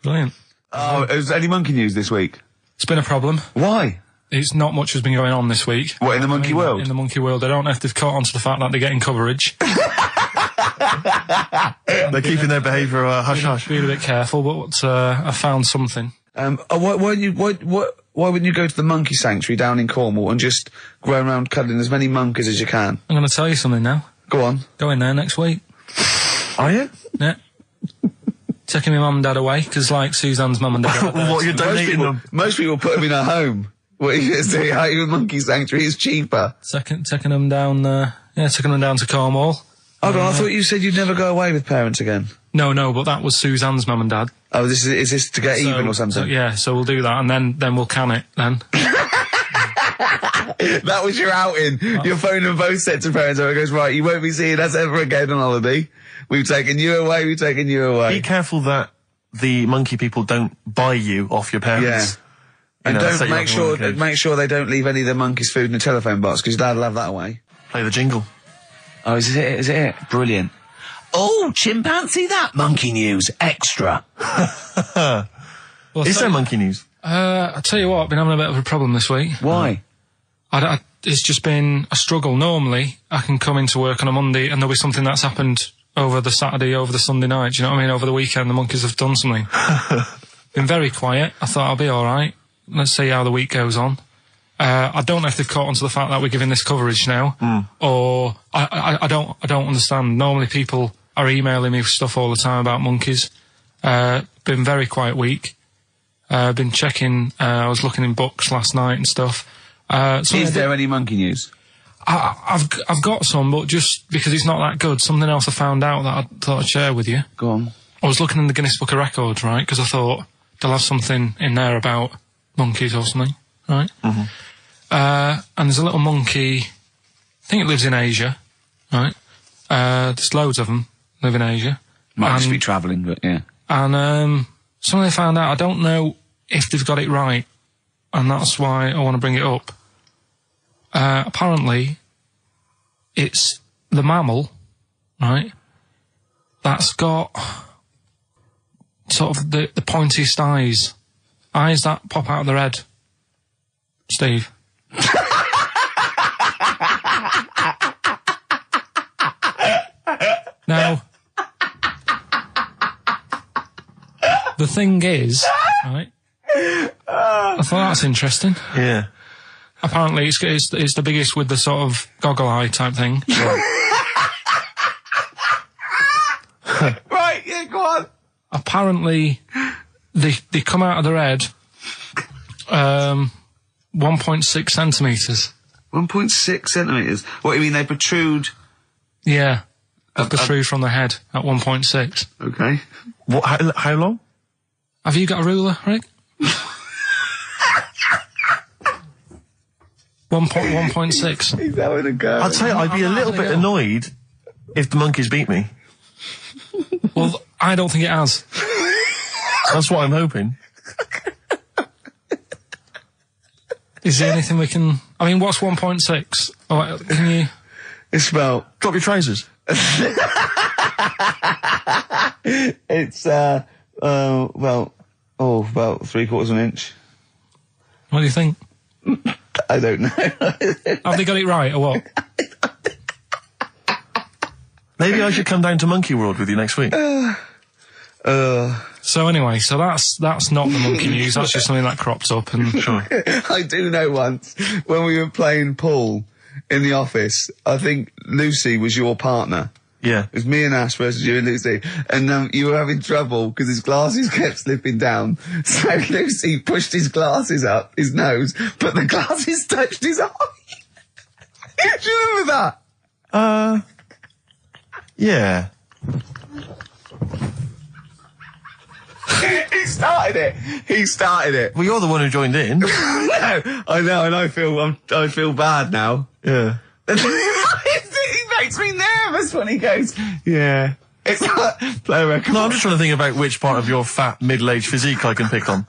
Brilliant. Oh, is there any monkey news this week? It's been a problem. Why? it's not much has been going on this week. What, in the monkey world? In the monkey world. I don't know if they've caught on to the fact that they're getting coverage. They're keeping their behaviour hush-hush. Be a bit careful, but I found something. Why wouldn't you go to the monkey sanctuary down in Cornwall and just go around cuddling as many monkeys as you can? I'm going to tell you something now. Go on. Go in there next week. Are you? Yeah. Taking my mum and dad away, because like Suzanne's mum and dad. What, you're donating them? Most people put them in a home. What are you going to say? How your monkey sanctuary is cheaper? Taking them down, taking them down to Cornwall. Hold on, I thought you said you'd never go away with parents again. No, but that was Suzanne's mum and dad. Oh, is this to get even or something? So we'll do that, and then we'll can it, then. That was your outing. Your phone and both sets of parents over. It goes, right, you won't be seeing us ever again on holiday. We've taken you away, Be careful that the monkey people don't buy you off your parents. Yeah. And don't make sure they don't leave any of the monkeys' food in the telephone box, because your dad will have that away. Play the jingle. Oh, is it it? Brilliant. Oh, chimpanzee that monkey news extra. Is there monkey news? I'll tell you what, I've been having a bit of a problem this week. Why? It's just been a struggle. Normally, I can come into work on a Monday and there'll be something that's happened over the Saturday, over the Sunday night. Do you know what I mean? Over the weekend, the monkeys have done something. Been very quiet. I thought I'll be all right. Let's see how the week goes on. I don't know if they've caught on to the fact that we're giving this coverage now, or I don't understand. Normally, people are emailing me stuff all the time about monkeys. Been very quiet week. Been checking. I was looking in books last night and stuff. Is there any monkey news? I've got some, but just because it's not that good, something else I found out that I thought I'd share with you. Go on. I was looking in the Guinness Book of Records, right, because I thought they'll have something in there about monkeys or something, right? Mm-hmm. And there's a little monkey, I think it lives in Asia, right? There's loads of them live in Asia. Might just be travelling, but yeah. And something I found out, I don't know if they've got it right, and that's why I want to bring it up. Apparently, it's the mammal, right, that's got sort of the pointiest eyes that pop out of their head. Steve. Now, the thing is, right, I thought that's interesting. Yeah. Apparently, it's the biggest with the sort of goggle eye type thing. Right, yeah, go on. Apparently, they come out of their head 1.6 centimetres. 1.6 centimetres? What, you mean they protrude? Yeah, they protrude from the head at 1.6. Okay. What? How long? Have you got a ruler, Rick? 1.6. He's having a go. I'd say I'd be a little bit annoyed if the monkeys beat me. Well, I don't think it has. That's what I'm hoping. Is there anything we can... I mean, what's 1.6? Oh, can you... It's about... Drop your trousers. It's, about 3/4 of an inch. What do you think? I don't know. Have they got it right, or what? Maybe I should come down to Monkey World with you next week. So anyway, that's not the monkey news. That's just something that cropped up. And Sure. I do know once, when we were playing pool in the office, I think Lucy was your partner. Yeah. It was me and Ash versus you and Lucy. And you were having trouble because his glasses kept slipping down. So Lucy pushed his glasses up his nose, but the glasses touched his eye. Do you remember that? Yeah. He started it. Well, you're the one who joined in. No, I know, and I feel bad now. Yeah. He makes me nervous when he goes, yeah. It's like, play a record. No, I'm just trying to think about which part of your fat, middle-aged physique I can pick on.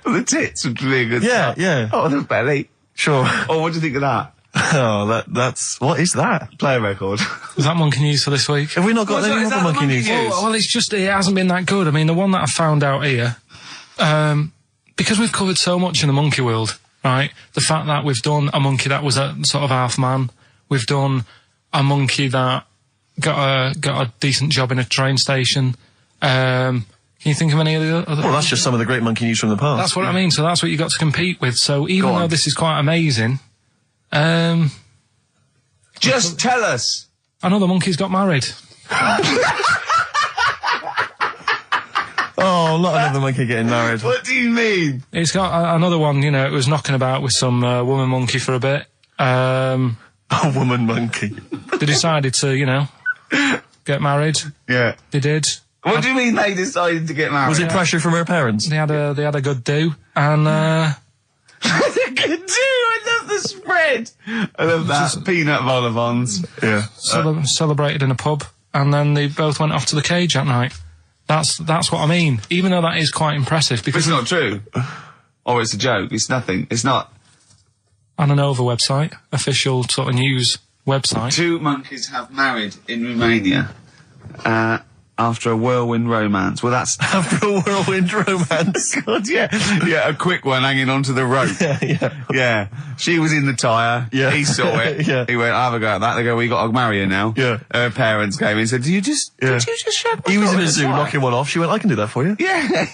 The tits would be a good Yeah, start. yeah. Oh, the belly. Sure. Oh, what do you think of that? Oh, that's... What is that? Play a record. is that monkey news for this week? Have we not got any other monkey news? Well, it's just, it hasn't been that good. I mean, the one that I found out here, because we've covered so much in the monkey world, right? The fact that we've done a monkey that was a sort of half man, we've done a monkey that got a decent job in a train station. Can you think of any of the other? Well, that's just some of the great monkey news from the past. That's what I mean. So that's what you got to compete with. So even though this is quite amazing, just tell us. Another monkey's got married. Oh, not another monkey getting married. What do you mean? It's got another one. You know, it was knocking about with some woman monkey for a bit. A woman monkey. They decided to, you know, get married. Yeah. They did. What do you mean they decided to get married? Was it pressure from her parents? They had a good do, and Good do. I love the spread. I love that. Peanut vol-au-vents. Yeah. Celebrated in a pub, and then they both went off to the cage that night. That's what I mean. Even though that is quite impressive, because It's not true. Or it's a joke. It's nothing. It's not. on an Nova website, official sort of news website. 2 monkeys have married in Romania after a whirlwind romance. Well, that's... After a whirlwind romance. God, yeah. Yeah, a quick one hanging onto the rope. Yeah. She was in the tyre. Yeah. He saw it. Yeah. He went, have a go at that. They go, we got to marry her now. Yeah. Her parents came in and said, did you just shove my He was in daughter a zoo tyre?" knocking one off. She went, I can do that for you. Yeah.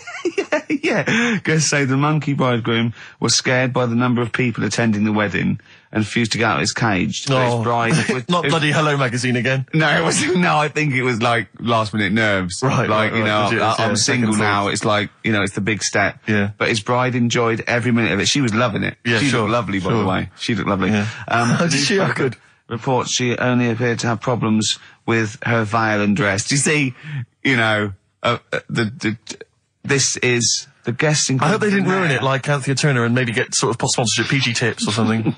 Yeah. Guests say the monkey bridegroom was scared by the number of people attending the wedding and refused to get out of his cage. So his bride... Not bloody Hello Magazine again. No, it was no. I think it was like last minute nerves. Right, like right, you know, legit, I'm yeah, single second now. thought. It's like you know, it's the big step. Yeah. But his bride enjoyed every minute of it. She was loving it. Yeah, she sure, looked lovely, by the sure. way. She looked lovely. Yeah. Did she? Oh, good. Reports she only appeared to have problems with her veil and dress. Do you see? You know, this is. The guests I hope they didn't ruin it like Anthea Turner and maybe get sort of sponsorship PG tips or something.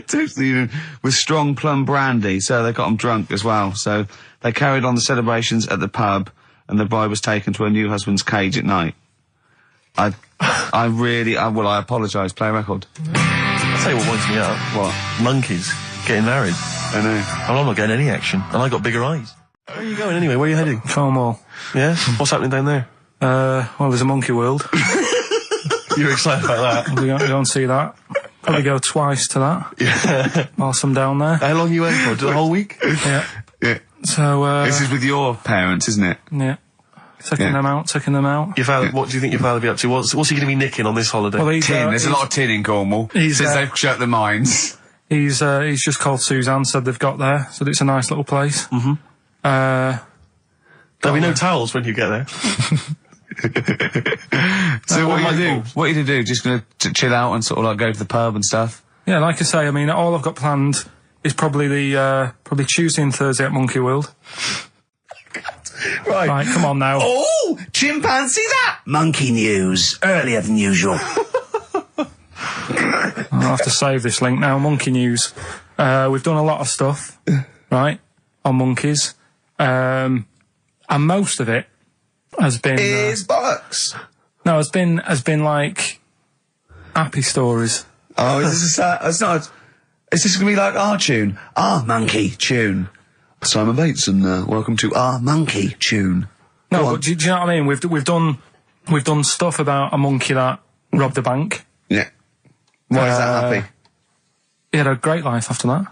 Totally, with strong plum brandy, so they got them drunk as well. So they carried on the celebrations at the pub, and the bride was taken to her new husband's cage at night. I apologise. Play a record. I'll tell you what winds me up. What? Monkeys getting married. I know. And I'm not getting any action. And I got bigger eyes. Where are you going anyway? Where are you heading? Cornwall. Yeah? What's happening down there? Well, there's a monkey world. You're excited about that? We don't see that. Probably go twice to that. Yeah. Whilst I'm down there. How long you went for? The whole week? Yeah. Yeah. So, This is with your parents, isn't it? yeah. Taking them out. Your father, what do you think your father will be up to? What's he going to be nicking on this holiday? Well, he's, Tin. There's a lot of tin in Cornwall. He's, since they've shut the mines. He's just called Suzanne, said they've got there. Said it's a nice little place. There'll be no towels when you get there. So what are you do? What are you to do? Just going to chill out and sort of like go to the pub and stuff? Yeah, like I say, I mean, all I've got planned is probably probably Tuesday and Thursday at Monkey World. Right, come on now. Oh, chimpanzee that! Monkey news, earlier than usual. I'll have to save this link now. Monkey news. We've done a lot of stuff, right, on monkeys. And most of it has been... Is bollocks. No, has been like happy stories. Oh, is this it's not... Is this going to be like our tune? Our monkey tune. Simon Bates and welcome to our monkey tune. No, but do you know what I mean? We've done stuff about a monkey that robbed a bank. Yeah. Why is that happy? He had a great life after that.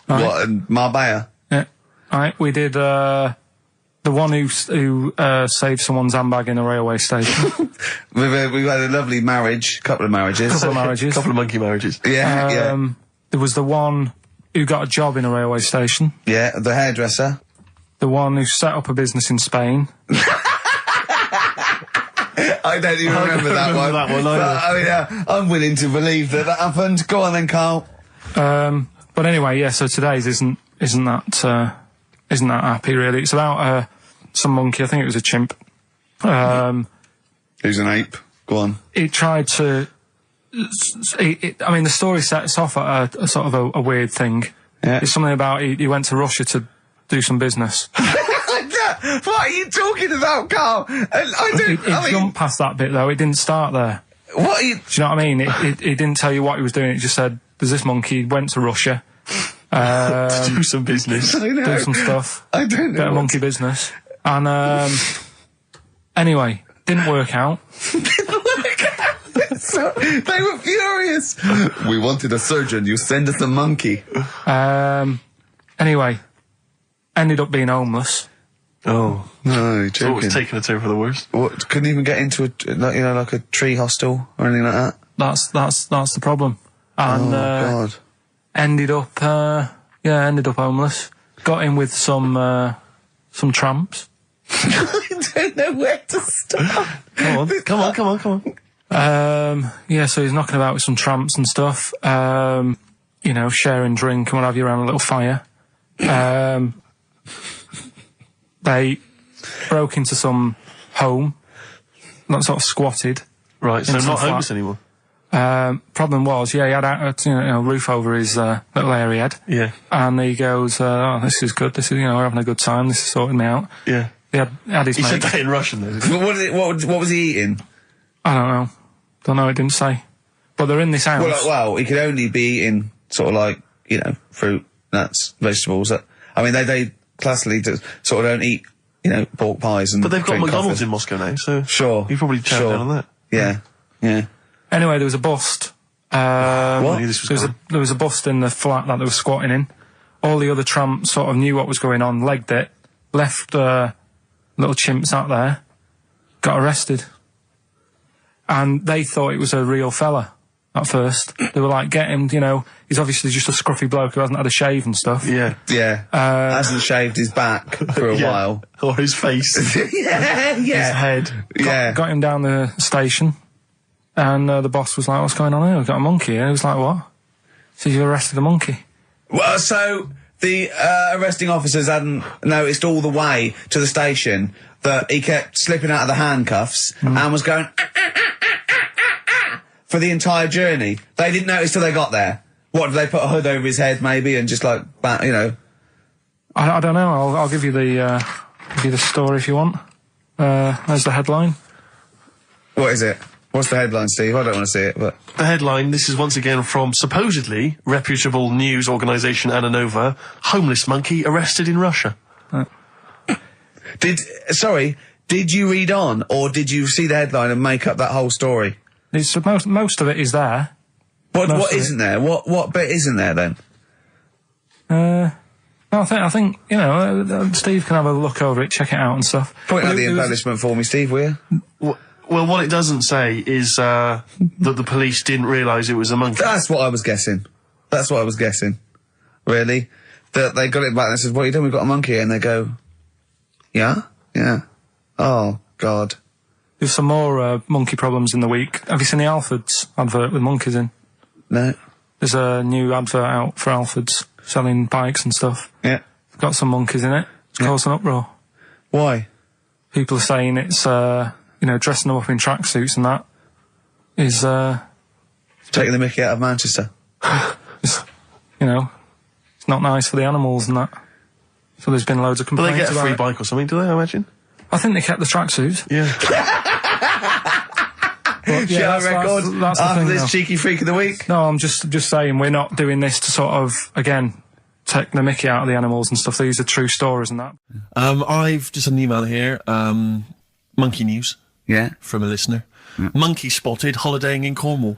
Right. What, in Marbella? Yeah. Right, we did the one who saved someone's handbag in a railway station. We've had a lovely marriage, couple of marriages. Couple of marriages. Couple of monkey marriages. Yeah, yeah. There was the one who got a job in a railway station. Yeah, the hairdresser. The one who set up a business in Spain. I don't even remember that one. That one either. I'm willing to believe that happened. Go on then, Carl. But anyway, yeah. So today's isn't that happy really. It's about some monkey. I think it was a chimp. Who's an ape? Go on. He tried to. I mean, the story sets off at a sort of a weird thing. Yeah. It's something about he went to Russia to do some business. What are you talking about, Carl? It jumped past that bit though. It didn't start there. What are you... Do you know what I mean? It didn't tell you what he was doing. It just said, "There's this monkey went to Russia, to do some business, I know. do some stuff, I don't know. bit of monkey business." And anyway, didn't work out. It's So, they were furious. We wanted a surgeon. You send us a monkey. Anyway, ended up being homeless. Oh. No, you're It's always joking. taking a turn for the worst. What, couldn't even get into like a tree hostel or anything like that? That's the problem. And God. ended up homeless. Got in with some tramps. I don't know where to start. Come on. So he's knocking about with some tramps and stuff. Sharing drink and what have you around a little fire. They broke into some home, not sort of squatted. Right, so in some not flat. homeless anymore. Problem was, he had a roof over his little area head. Yeah. And he goes, this is good. This is, we're having a good time. This is sorting me out. Yeah. He had his He mate. said that in Russian, though, didn't he? What was he eating? I don't know. It didn't say. But they're in this house. Well, he could only be eating sort of like, fruit, nuts, vegetables. I mean, they classically sort of don't eat, pork pies and. But they've got drink McDonald's coffee. in Moscow now, so. Sure. You probably chow down on that. Yeah. Anyway, there was a bust. What? I knew this was There was a bust in the flat that they were squatting in. All the other tramps sort of knew what was going on, legged it, left little chimps out there, got arrested. And they thought it was a real fella at first. They were like, get him, he's obviously just a scruffy bloke who hasn't had a shave and stuff. Yeah. Yeah. Hasn't shaved his back for a while. Or his face. Yeah. His head. Got him down the station, and the boss was like, what's going on here? We've got a monkey here. He was like, what? So you arrested a monkey? Well, so the arresting officers hadn't noticed all the way to the station that he kept slipping out of the handcuffs and was going for the entire journey. They didn't notice till they got there. What, did they put a hood over his head maybe and just like, I don't know. I'll give you the story if you want. There's the headline. What is it? What's the headline, Steve? I don't want to see it, but... The headline, this is once again from supposedly reputable news organisation Ananova, homeless monkey arrested in Russia. Did you read on, or did you see the headline and make up that whole story? It's most of it is there. What isn't there? What bit isn't there then? I think Steve can have a look over it, check it out and stuff. Point out the embellishment for me, Steve, will you? Well, what it doesn't say is that the police didn't realise it was a monkey. That's what I was guessing. Really? That they got it back and they said, what are you doing? We've got a monkey here. And they go, yeah? Yeah. Oh, God. There's some more monkey problems in the week. Have you seen the Alfords advert with monkeys in? No. There's a new advert out for Alfords selling bikes and stuff. Yeah. It's got some monkeys in it. It's caused an uproar. Why? People are saying it's, dressing them up in tracksuits and that is, Taking the mickey out of Manchester. it's not nice for the animals and that. So there's been loads of But complaints they get a about free it. bike or something, do they, I imagine? I think they kept the tracksuits. Yeah. But, Shall I that's record the after thing, this though. cheeky freak of the week? No, I'm just saying we're not doing this to sort of, again, take the mickey out of the animals and stuff. These are true stories and that. I've just had an email here, monkey news. Yeah. From a listener. Monkey spotted holidaying in Cornwall.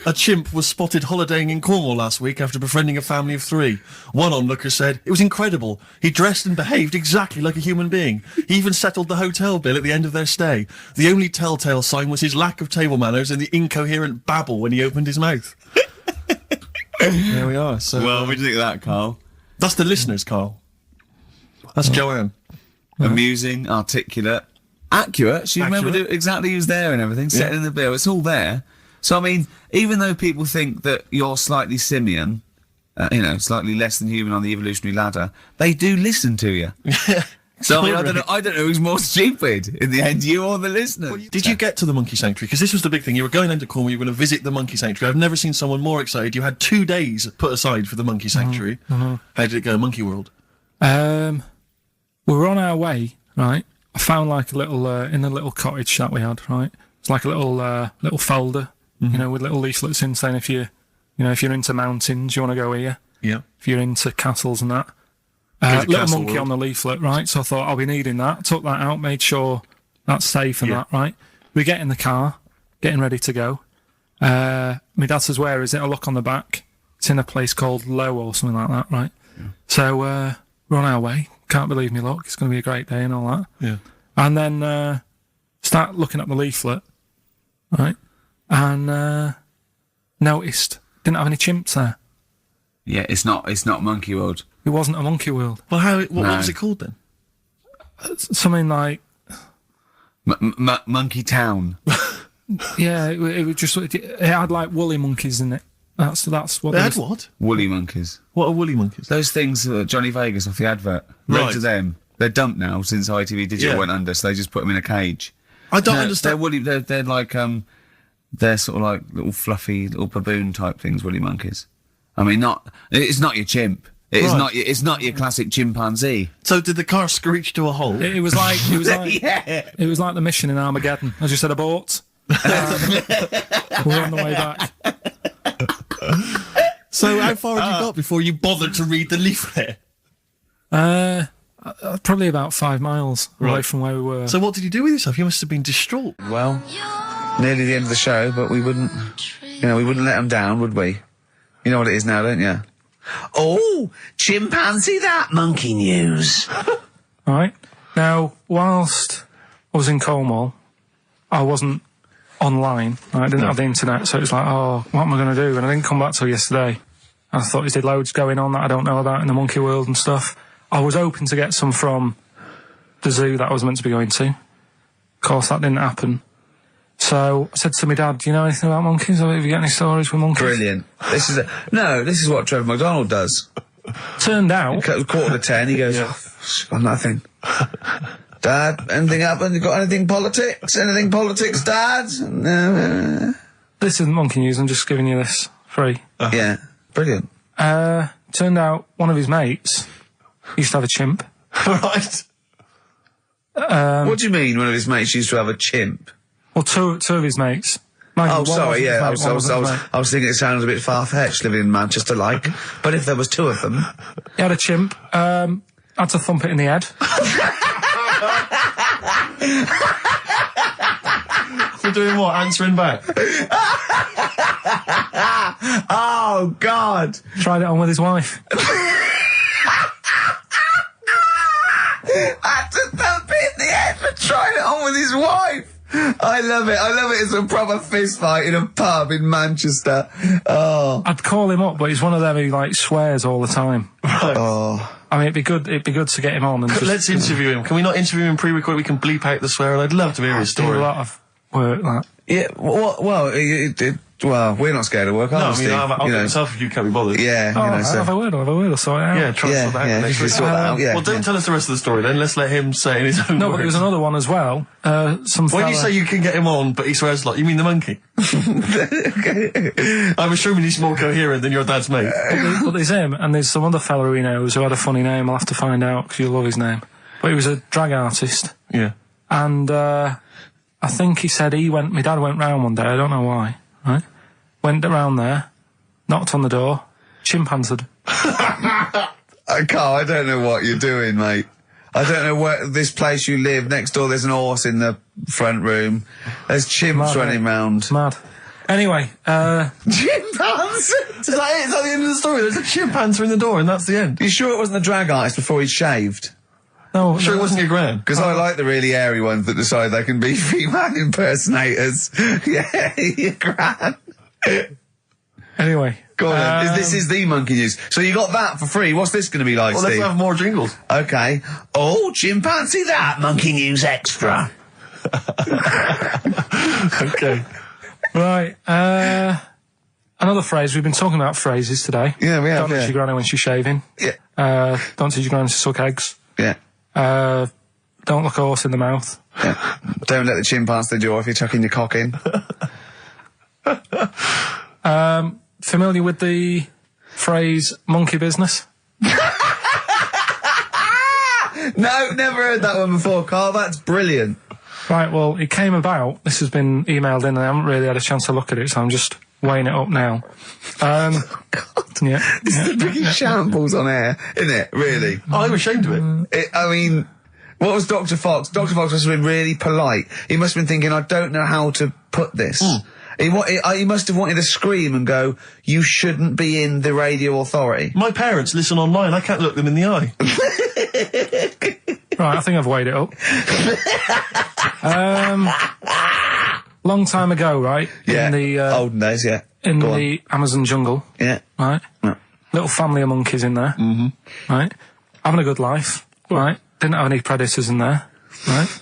A chimp was spotted holidaying in Cornwall last week after befriending a family of 3. One onlooker said, it was incredible. He dressed and behaved exactly like a human being. He even settled the hotel bill at the end of their stay. The only telltale sign was his lack of table manners and the incoherent babble when he opened his mouth. There we are. So, Well, what do you think of that, Carl? that's the listeners, Carl. That's Joanne. Amusing, articulate, accurate. She remembered Accurate. it exactly who's there and everything, setting the bill. It's all there. So, I mean, even though people think that you're slightly simian, slightly less than human on the evolutionary ladder, they do listen to you. So, I mean, I don't know who's more stupid in the end, you or the listener. Did you get to the monkey sanctuary? Because this was the big thing. You were going into Cornwall, you were going to visit the monkey sanctuary. I've never seen someone more excited. You had 2 days put aside for the monkey sanctuary. How did it go, Monkey World? We were on our way, right? I found like a little, in a little cottage that we had, right? It's like a little folder, with little leaflets in saying if you're into mountains, you want to go here. Yeah. If you're into castles and that. to Little Castle monkey World. on the leaflet, right? So I thought I'll be needing that. Took that out, made sure that's safe and Yeah. that, right? We get in the car, getting ready to go. My dad says, "Where is it?" I look on the back. It's in a place called Low or something like that, right? Yeah. So we're on our way. Can't believe me luck. It's going to be a great day and all that. Yeah. And then start looking at the leaflet, right? And noticed didn't have any chimps there. Yeah, it's not Monkey World. It wasn't a Monkey World. Well, what was it called then? Something like Monkey Town. yeah, it was just it had like woolly monkeys in it. That's what they had. What? Woolly monkeys. What are woolly monkeys? Those things Johnny Vegas off the advert. Right. Loads of them. They're dumped now since ITV Digital went under, so they just put them in a cage. I don't understand. They're woolly. They're like they're sort of like little fluffy little baboon type things. Woolly monkeys. I mean, it's not your chimp. It's not your classic chimpanzee. So did the car screech to a halt? It was like yeah. it was like the mission in Armageddon. I just said abort. We're on the way back. So how far had you got before you bothered to read the leaflet? Probably about 5 miles away from where we were. So what did you do with yourself? You must have been distraught. Well, nearly the end of the show, but we wouldn't let them down, would we? You know what it is now, don't you? Oh, chimpanzee that monkey news. Right. Now, whilst I was in Cornwall, I wasn't online. I didn't have the internet, so it was like, oh, what am I going to do? And I didn't come back till yesterday. I thought there's loads going on that I don't know about in the monkey world and stuff. I was hoping to get some from the zoo that I was meant to be going to. Of course, that didn't happen. So I said to my dad, "Do you know anything about monkeys? Or have you got any stories with monkeys?" Brilliant. This is what Trevor McDonald does. Turned out, 9:45, he goes, "Got nothing." Dad, anything happened? You got anything politics? Anything politics, Dad? No. This isn't monkey news. I'm just giving you this free. Yeah, brilliant. Turned out one of his mates used to have a chimp. Right. What do you mean? One of his mates used to have a chimp? Well, two of his mates. Oh, sorry, yeah. I was thinking it sounds a bit far-fetched living in Manchester, like. But if there was two of them... He had a chimp. Had to thump it in the head. For doing what? Answering back? Oh, God. Tried it on with his wife. Had to thump it in the head for trying it on with his wife. I love it. It's a proper fist fight in a pub in Manchester. Oh. I'd call him up, but he's one of them who like swears all the time. Right. Oh. I mean, it'd be good to get him on and just... Let's interview him. Can we not interview him pre-record? We can bleep out the swear. I'd love to hear his story. Do a lot of work, that. Yeah, well, we're not scared of work, are we, Steve? I'll get myself if you can't be bothered. Yeah, I'll have a word, I'll sort it out. Yeah, try to sort that out next week. Sort that out, yeah. Well, don't tell us the rest of the story then. Let's let him say in his own No, words. but there was another one as well. When you say you can get him on, but he swears a lot, you mean the monkey? Okay. I'm assuming he's more coherent than your dad's mate. But there's him, and there's some other fella he knows who had a funny name. I'll have to find out, because you'll love his name. But he was a drag artist. Yeah. And I think he said my dad went round one day, I don't know why, right? Went around there, knocked on the door, chimpanzeed. Carl, I don't know what you're doing, mate. I don't know where this place you live. Next door, there's an horse in the front room. There's chimps running round. Mad. Anyway, chimpanzee. Is that it? Is that the end of the story? There's a chimpanzee in the door, and that's the end. You sure it wasn't the drag artist before he shaved? no, I'm sure it wasn't your gran. Because I like the really airy ones that decide they can be female impersonators. Yeah, your gran. Anyway. Go on then. This is the monkey news. So you got that for free. What's this going to be like, Well, Steve? let's have more jingles. Okay. Oh, chimpanzee that. Monkey news extra. Okay. Right, another phrase. We've been talking about phrases today. Yeah, we have, Don't touch your granny when she's shaving. Yeah. Don't teach your granny to suck eggs. Yeah. Don't look a horse in the mouth. Yeah. Don't let the chimp pass the jaw if you're tucking your cock in. Familiar with the phrase monkey business? No, never heard that one before, Carl. That's brilliant. Right, well, it came about. This has been emailed in and I haven't really had a chance to look at it, so I'm just weighing it up now. God. Yeah. It's the biggest shambles on air, isn't it? Really? I'm ashamed of it. I mean, What was Dr. Fox? Dr. Fox must have been really polite. He must have been thinking, I don't know how to put this. He must have wanted to scream and go, you shouldn't be in the radio authority. My parents listen online. I can't look them in the eye. Right, I think I've weighed it up. Long time ago, right? Yeah. In the olden days, yeah. in Go the Amazon jungle, Yeah. right? Yeah. Little family of monkeys in there, right? Having a good life, right? Didn't have any predators in there, right?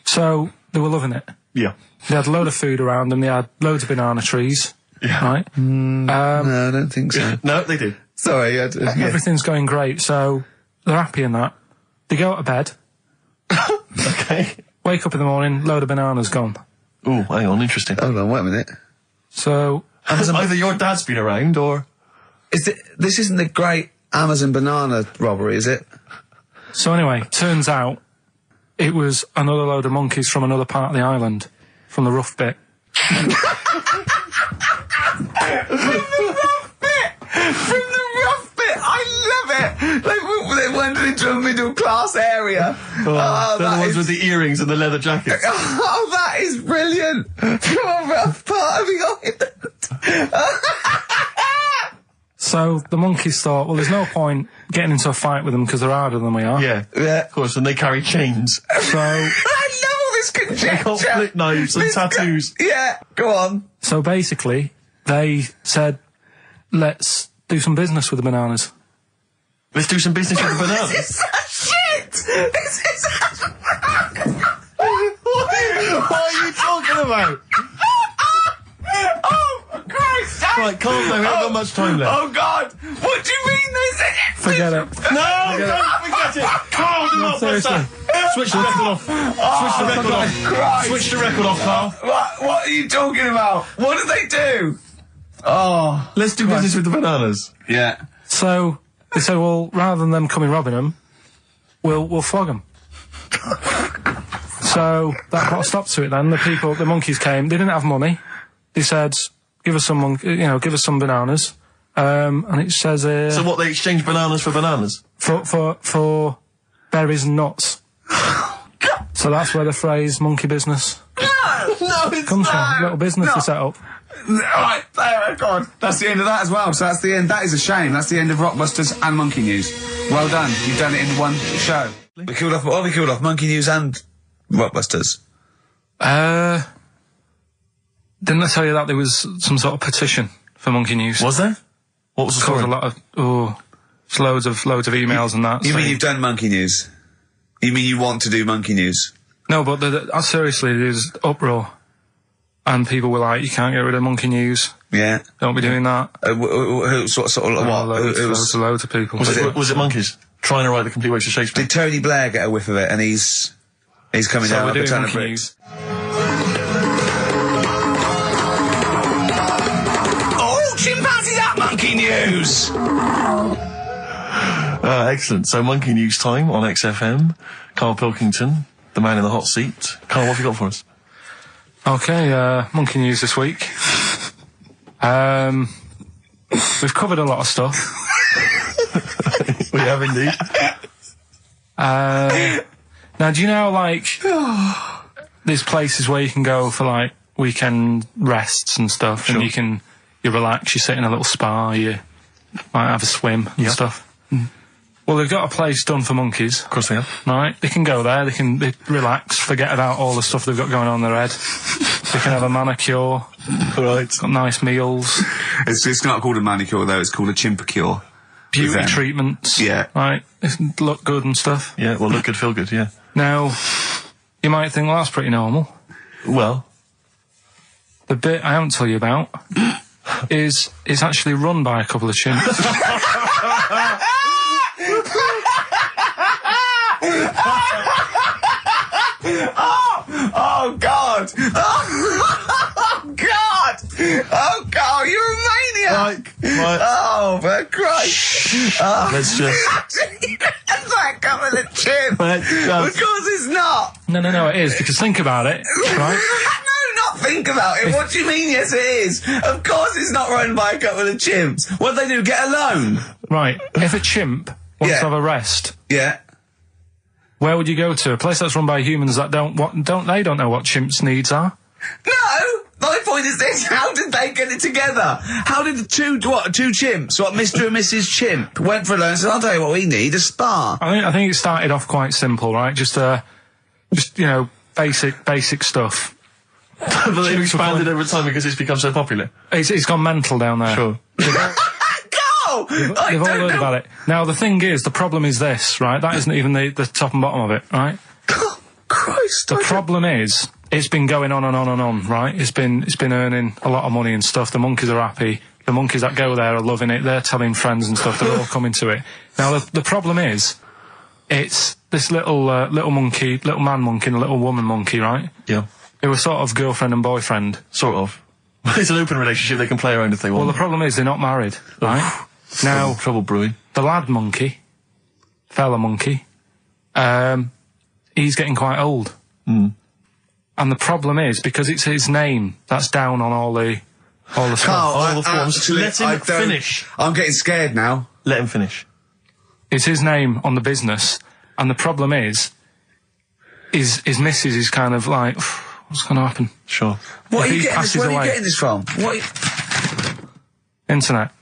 So they were loving it. Yeah. They had a load of food around them. They had loads of banana trees, right? No, I don't think so. No, they do. Sorry, yeah. Everything's going great, so they're happy in that. They go out of bed, Okay. wake up in the morning, load of bananas gone. Oh, hang on, interesting. Hold on, wait a minute. So Either your dad's been around or... This isn't the great Amazon banana robbery, is it? anyway, turns out it was another load of monkeys from another part of the island, from the rough bit. From the rough bit! I love it! They went into a middle class area. they're the ones with the earrings and the leather jackets. Oh, that is brilliant! From a rough part of the island. So the monkeys thought, well, there's no point getting into a fight with them because they're harder than we are. Yeah, Yeah. of course, and they carry chains. So I love all this conjecture. They got flip knives and tattoos. Yeah, go on. So basically, they said, let's do some business with the bananas. Let's do some business with the This bananas. is such shit! This is such... What are you talking about? Oh, Christ! Right, calm down, we haven't got much time left. Oh, God! What do you mean this? Forget it. No, don't forget it! Carl, do not press that! Switch the record off. Switch the record off. Christ! Switch the record off, Carl. What are you talking about? What do they do? Oh. Let's do business with the bananas. Yeah. So they said, well, rather than them coming robbing them, we'll flog them. So that put a stop to it then. The monkeys came. They didn't have money. They said, give us some bananas. And it says So what, they exchange bananas for bananas? for berries and nuts. So that's where the phrase monkey business No, it's comes from. Little business to set up. Right, there, God. That's the end of that as well. So that's the end. That is a shame. That's the end of Rockbusters and Monkey News. Well done. You've done it in one show. We killed off Monkey News and Rockbusters. Didn't I tell you that there was some sort of petition for Monkey News? Was there? What was the Caused story? a lot of it's loads of emails and that. You saying- mean you've done Monkey News? You mean you want to do Monkey News? No, but seriously, there's uproar, and people were like, "You can't get rid of Monkey News. Yeah. Don't be doing that." Loads Loads of people. Was it monkeys? Trying to write the complete works of Shakespeare? Did Tony Blair get a whiff of it? And he's coming So down we're like a doing ton of Monkey bricks. Oh, chimpanzee, that Monkey News! Excellent. So Monkey News time on XFM. Karl Pilkington, the man in the hot seat. Karl, what have you got for us? Okay, Monkey News this week. We've covered a lot of stuff. We have indeed. Now, do you know, like, there's places where you can go for, like, weekend rests and stuff, Sure. and you relax, you sit in a little spa, you might have a swim and stuff. Well, they've got a place done for monkeys. Of course they have. Right, they can go there, they relax, forget about all the stuff they've got going on in their head. They can have a manicure, Right. got nice meals, It's not called a manicure, though. It's called a chimpacure. beauty them. treatments. Yeah. Right, they look good and stuff. Yeah, well, look good, feel good, yeah. Now, you might think, well, that's pretty normal. Well, The bit I haven't told you about is it's actually run by a couple of chimps. Oh, God! Oh, God! Oh, God, you're a maniac! right. Oh, for Christ! Oh. Let's just... That's like coming a chimp! Let's Of just... course it's not! No, it is, because think about it, right? No, not think about it. What do you mean, yes, it is? Of course it's not run by a couple of chimps. What do they do, get a loan? Right, if a chimp wants Yeah. to have a rest, Yeah. Where would you go to? A place that's run by humans that don't know what chimps' needs are? No! My point is this, how did they get it together? How did the two chimps, Mr. and Mrs. Chimp, went for a lunch and said, I'll tell you what we need, a spa. I think it started off quite simple, right? Just basic stuff. But they've expanded over time because it's become so popular. It's gone mental down there. Sure. Go! They've all heard about it. Now, the thing is, the problem is this, right? That isn't even the top and bottom of it, right? God, Christ. The problem is, it's been going on and on and on, right? It's been earning a lot of money and stuff. The monkeys are happy. The monkeys that go there are loving it. They're telling friends and stuff. They're all coming to it. Now, the problem is, it's this little monkey, little man monkey and a little woman monkey, right? Yeah. They were sort of girlfriend and boyfriend. Sort of. It's an open relationship. They can play around if they want. Well, the problem is they're not married, right? Now, trouble brewing. The lad monkey, fella monkey, he's getting quite old. Mm. And the problem is, because it's his name that's down on all the stuff. Carl, all the forms. actually, Let him finish. I'm getting scared now. Let him finish. It's his name on the business, and the problem is his missus is kind of like, what's going to happen? Sure. Where If are he you passes getting away. this from? Internet.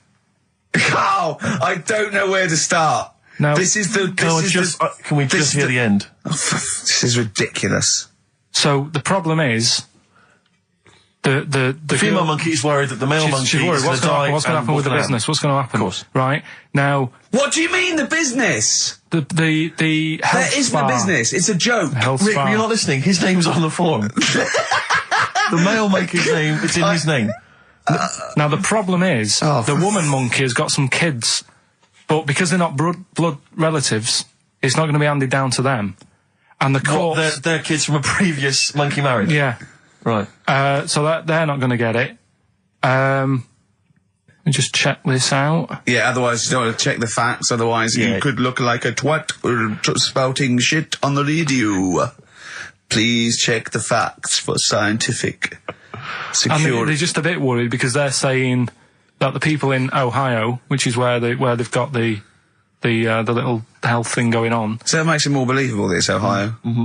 Carl, I don't know where to start. No. Can we just hear the end? This is ridiculous. So the problem is, the female girl- monkey is worried that the male monkey she's worried. is What's going going to happen with the business? What's going to happen? Of course. Right now, What do you mean, the business? the health There isn't a spa- business. It's a joke. Health Rick, spa. you're not listening. His name's on the form. The male monkey's name, it's in his name. Now the problem is, Oh, the woman monkey has got some kids, but because they're not blood relatives, it's not going to be handed down to them. And the court, They're kids from a previous monkey marriage. yeah, Right. so that they're not going to get it. Let me just check this out. Yeah, otherwise you don't want to check the facts, otherwise Yeah. you could look like a twat spouting shit on the radio. Please check the facts for scientific And security. they're just a bit worried because they're saying that the people in Ohio, which is where they've got the little health thing going on. So that makes it more believable that it's Ohio. Mm-hmm.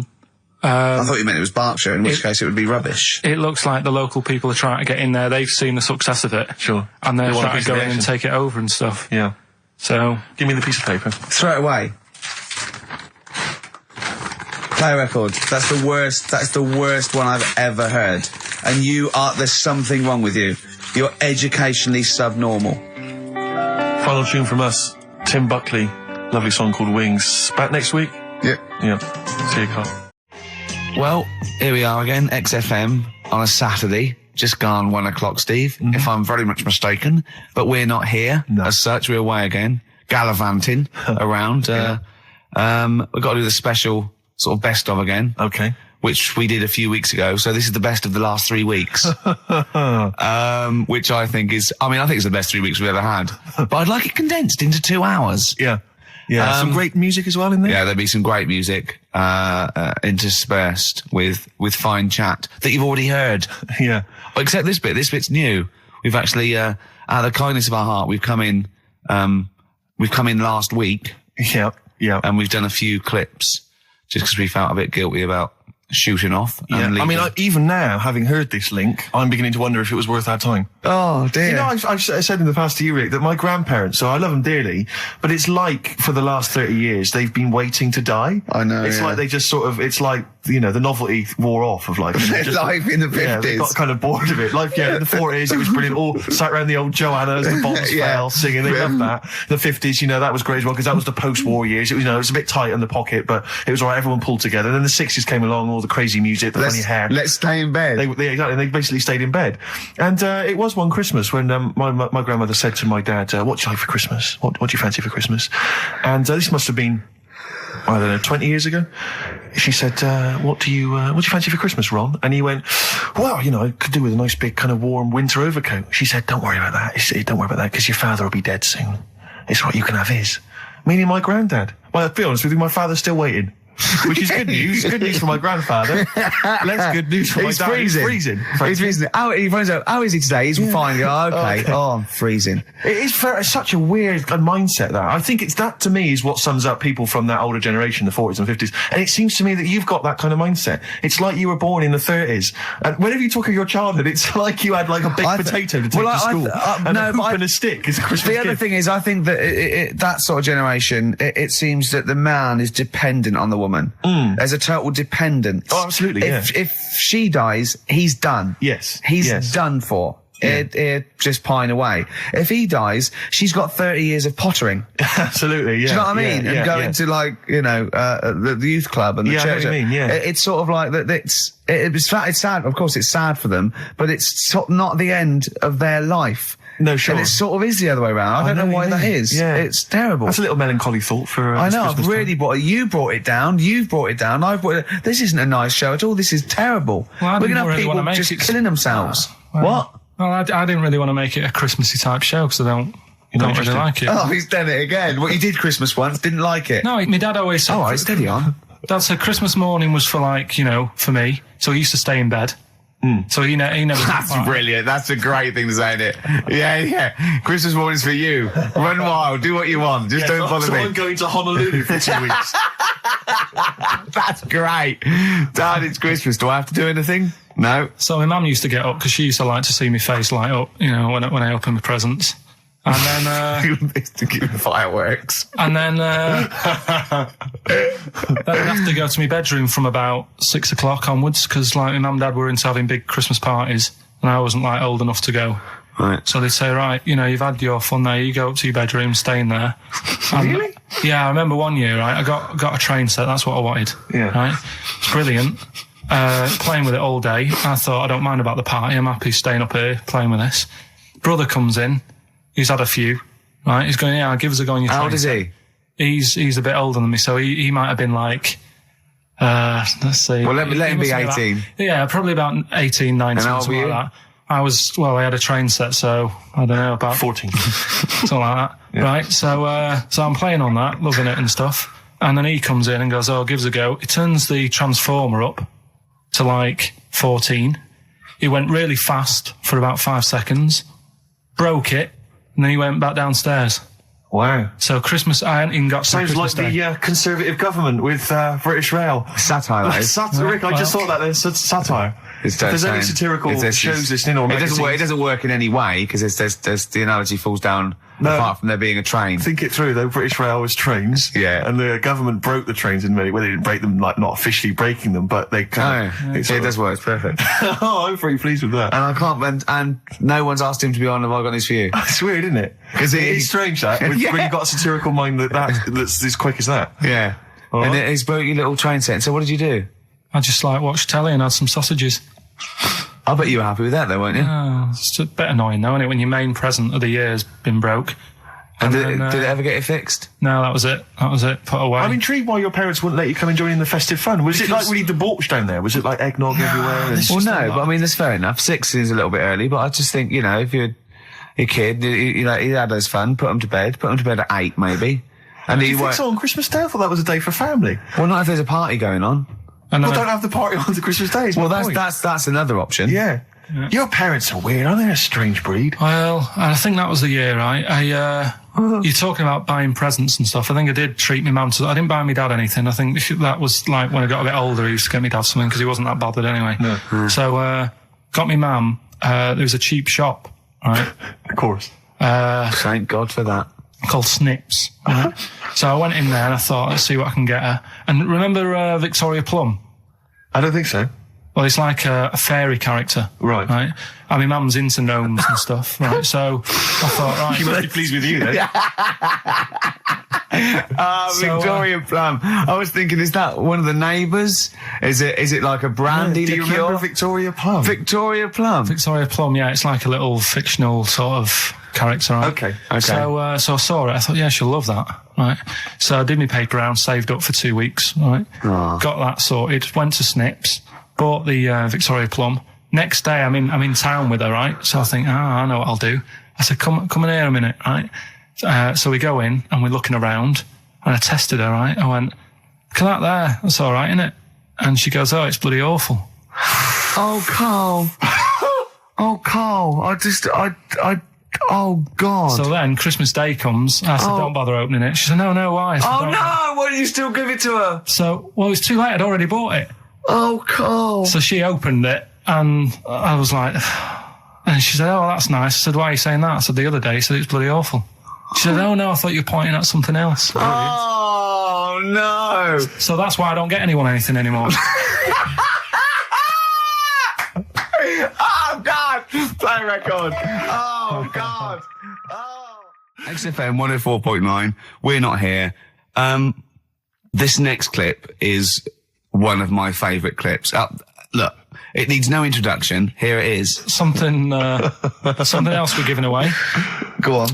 I thought you meant it was Berkshire, in which case it would be rubbish. It looks like the local people are trying to get in there. They've seen the success of it. Sure. And they're They want a trying piece to of go the in and action. take it over and stuff. Yeah. So, Give me the piece of paper. Throw it away. Play a record. That's the worst one I've ever heard. And there's something wrong with you. You're educationally subnormal. Final tune from us. Tim Buckley. Lovely song called Wings. Back next week? Yep. Yeah. See you, Carl. Well, here we are again, XFM on a Saturday, just gone 1 o'clock, Steve, if I'm very much mistaken. But we're not here as such. We're away again, gallivanting around. We've got to do the special sort of best of again. Okay. Which we did a few weeks ago. So this is the best of the last 3 weeks. Which I think it's the best 3 weeks we've ever had. But I'd like it condensed into 2 hours. Yeah. Yeah. Some great music as well in there. Yeah, there'll be some great music, interspersed with fine chat that you've already heard. Yeah. Except this bit. This bit's new. We've actually, out of the kindness of our heart, we've come in last week. Yeah. Yeah. And we've done a few clips just because we felt a bit guilty about shooting off. Yeah. And I mean, leaving. even now, having heard this link, I'm beginning to wonder if it was worth our time. Oh dear. You know, I've said in the past to you, Rick, that my grandparents, so I love them dearly, but it's like for the last 30 years, they've been waiting to die. I know, It's yeah. like they just sort of, it's like, you know, the novelty wore off of life. Life in the 50s. Yeah, they got kind of bored of it. Life, yeah, in the 40s, it was brilliant. All sat around the old Joannas, the bombs Yeah. fell, singing. They loved that. The 50s, you know, that was great as well, because that was the post-war years. It was, you know, it was a bit tight in the pocket, but it was all right. Everyone pulled together. Then the 60s came along, all the crazy music, the funny hair. Let's stay in bed. Exactly. They basically stayed in bed. And it was one Christmas when my grandmother said to my dad, what do you like for Christmas? What do you fancy for Christmas? And this must have been, I don't know, 20 years ago. She said, what do you fancy for Christmas, Ron? And he went, well, you know, I could do with a nice big kind of warm winter overcoat. She said, don't worry about that. Don't worry about that, because your father will be dead soon. It's right, you can have his. Meaning my granddad. Well, to be honest with you, my father's still waiting which is good news. Good news for my grandfather. Less good news for my dad. Freezing. He's freezing. He finds out, how is he today? He's fine. Oh, okay. Oh, I'm freezing. It is such a weird mindset, that. I think that, to me, is what sums up people from that older generation, the 40s and 50s. And it seems to me that you've got that kind of mindset. It's like you were born in the 30s. And whenever you talk of your childhood, it's like you had like a baked potato to take to school. And a hoop and a stick is a Christmas gift. The other thing is, I think that that sort of generation, it seems that the man is dependent on the woman. There's a total dependence. Oh, absolutely, If she dies, he's done. Yes. He's done for. It just pine away. If he dies, she's got 30 years of pottering. Absolutely, yeah. Do you know what I mean? Yeah, and going to, like, you know, the youth club and the church. I know what you mean, yeah. It's sort of like that. It's sad. Of course, it's sad for them, but it's not the end of their life. No, sure. And it sort of is the other way around. I don't know why that is. Yeah. It's terrible. That's a little melancholy thought for I know, Christmas I've really you brought it down, you've brought it down, I've brought it down. This isn't a nice show at all, this is terrible. Well, we're going to have people just killing themselves. What? Well, I didn't really want to make it a Christmassy type show because I don't really like it. Oh, he's done it again. Well, you did Christmas once, didn't like it. No, my dad always said... All right, steady on. Dad said Christmas morning was for, like, you know, for me. So he used to stay in bed. So he never... That's brilliant. That's a great thing to say, isn't it? Yeah. Christmas morning's for you. Run wild. Do what you want. Just don't bother me. I'm going to Honolulu for 2 weeks. That's great. Dad, it's Christmas. Do I have to do anything? No. So my mum used to get up because she used to like to see my face light up, you know, when I open my presents. And then... to give fireworks. And then I'd have to go to my bedroom from about 6 o'clock onwards because, like, my mum and dad were into having big Christmas parties and I wasn't, like, old enough to go. Right. So they'd say, right, you know, you've had your fun there, you go up to your bedroom, stay in there. Really? Yeah, I remember one year, right, I got a train set, that's what I wanted. Yeah. Right? It's brilliant. Playing with it all day. I thought, I don't mind about the party, I'm happy staying up here playing with this. Brother comes in, he's had a few, right? He's going, yeah, give us a go on your train. How old is he? He's a bit older than me, so he might have been like, let's see. Well, let him be 18. Probably about 18, 19, And how old something were like you? that. I had a train set, so I don't know, about 14. something like that. Yeah. Right, so I'm playing on that, loving it and stuff. And then he comes in and goes, oh, gives a go. He turns the transformer up to like 14. He went really fast for about 5 seconds, broke it, and then he went back downstairs. Wow. So Christmas, I hadn't even got to Sounds Christmas like Day. the Conservative government with British Rail. Satire, that is. Rick, I just thought that there's satire. If there's any satirical shows listening or magazines. It doesn't work in any way because there's the analogy falls down apart from there being a train. Think it through though. British Rail was trains. Yeah. And the government broke the trains in many. Well, they didn't break them, like not officially breaking them, but they kind of. It does work. It's perfect. Oh, I'm pretty pleased with that. And I can't. And no one's asked him to be on. Have I got news for you? It's weird, isn't it? Because it's strange that when you've got a satirical mind that's as quick as that. Yeah. All and right. he's broke your little train set. So what did you do? I just like watched telly and had some sausages. I bet you were happy with that though, weren't you? Oh, it's a bit annoying though, isn't it, when your main present of the year has been broke. And did it ever get it fixed? No, that was it. Put away. I'm intrigued why your parents wouldn't let you come and join in the festive fun. Was it like really debauched down there? Was it like eggnog everywhere? Well, no, but I mean, that's fair enough. 6 is a little bit early, but I just think, you know, if you're a kid, you know, he had his fun, put him to bed at 8 maybe. And Do you think so on Christmas Day? I thought that was a day for family. Well, not if there's a party going on. And Well, don't have the party on the Christmas Day. Well, that's another option. Yeah. Your parents are weird, aren't they? A strange breed. Well, I think that was the year, right? You're talking about buying presents and stuff. I think I did treat my mum to... I didn't buy my dad anything. I think that was like when I got a bit older, he used to get me dad something because he wasn't that bothered anyway. No. So, got me mum. There was a cheap shop, right? Of course. Thank God for that. Called Snips. Right? So I went in there and I thought, let's see what I can get her. And remember Victoria Plum? I don't think so. Well, it's like a fairy character. Right. Right. I mean, mum's into gnomes and stuff, right? So I thought, right. She must be pleased with you then. Victoria Plum. I was thinking, is that one of the neighbours? Is it like a brandy Do you liqueur? remember Victoria Plum? Victoria Plum. Victoria Plum, yeah, it's like a little fictional sort of character, right? Okay. So I saw it, I thought, yeah, she'll love that, right? So I did my paper round, saved up for 2 weeks, right? Oh. Got that sorted, went to Snips, bought the Victoria Plum. Next day, I'm in town with her, right? So I think, I know what I'll do. I said, come in here a minute, right? So we go in and we're looking around and I tested her, right? I went, look at that there. That's all right, isn't it? And she goes, oh, it's bloody awful. Oh, Carl. Oh, Carl. Oh, God. So then Christmas Day comes. I said, don't bother opening it. She said, no, why? I said, Oh, "Don't." no. Why did you still give it to her? So, well, it's too late. I'd already bought it. Oh, Carl. So she opened it, and I was like, and she said, oh, that's nice. I said, why are you saying that? I said, the other day, she said, it's bloody awful. She said, oh, no, I thought you were pointing at something else. Oh, no. So that's why I don't get anyone anything anymore. Oh, God. Play record. Oh, God. Oh. XFM 104.9. We're not here. This next clip is one of my favourite clips. Look, it needs no introduction. Here it is. Something else we're giving away. Go on.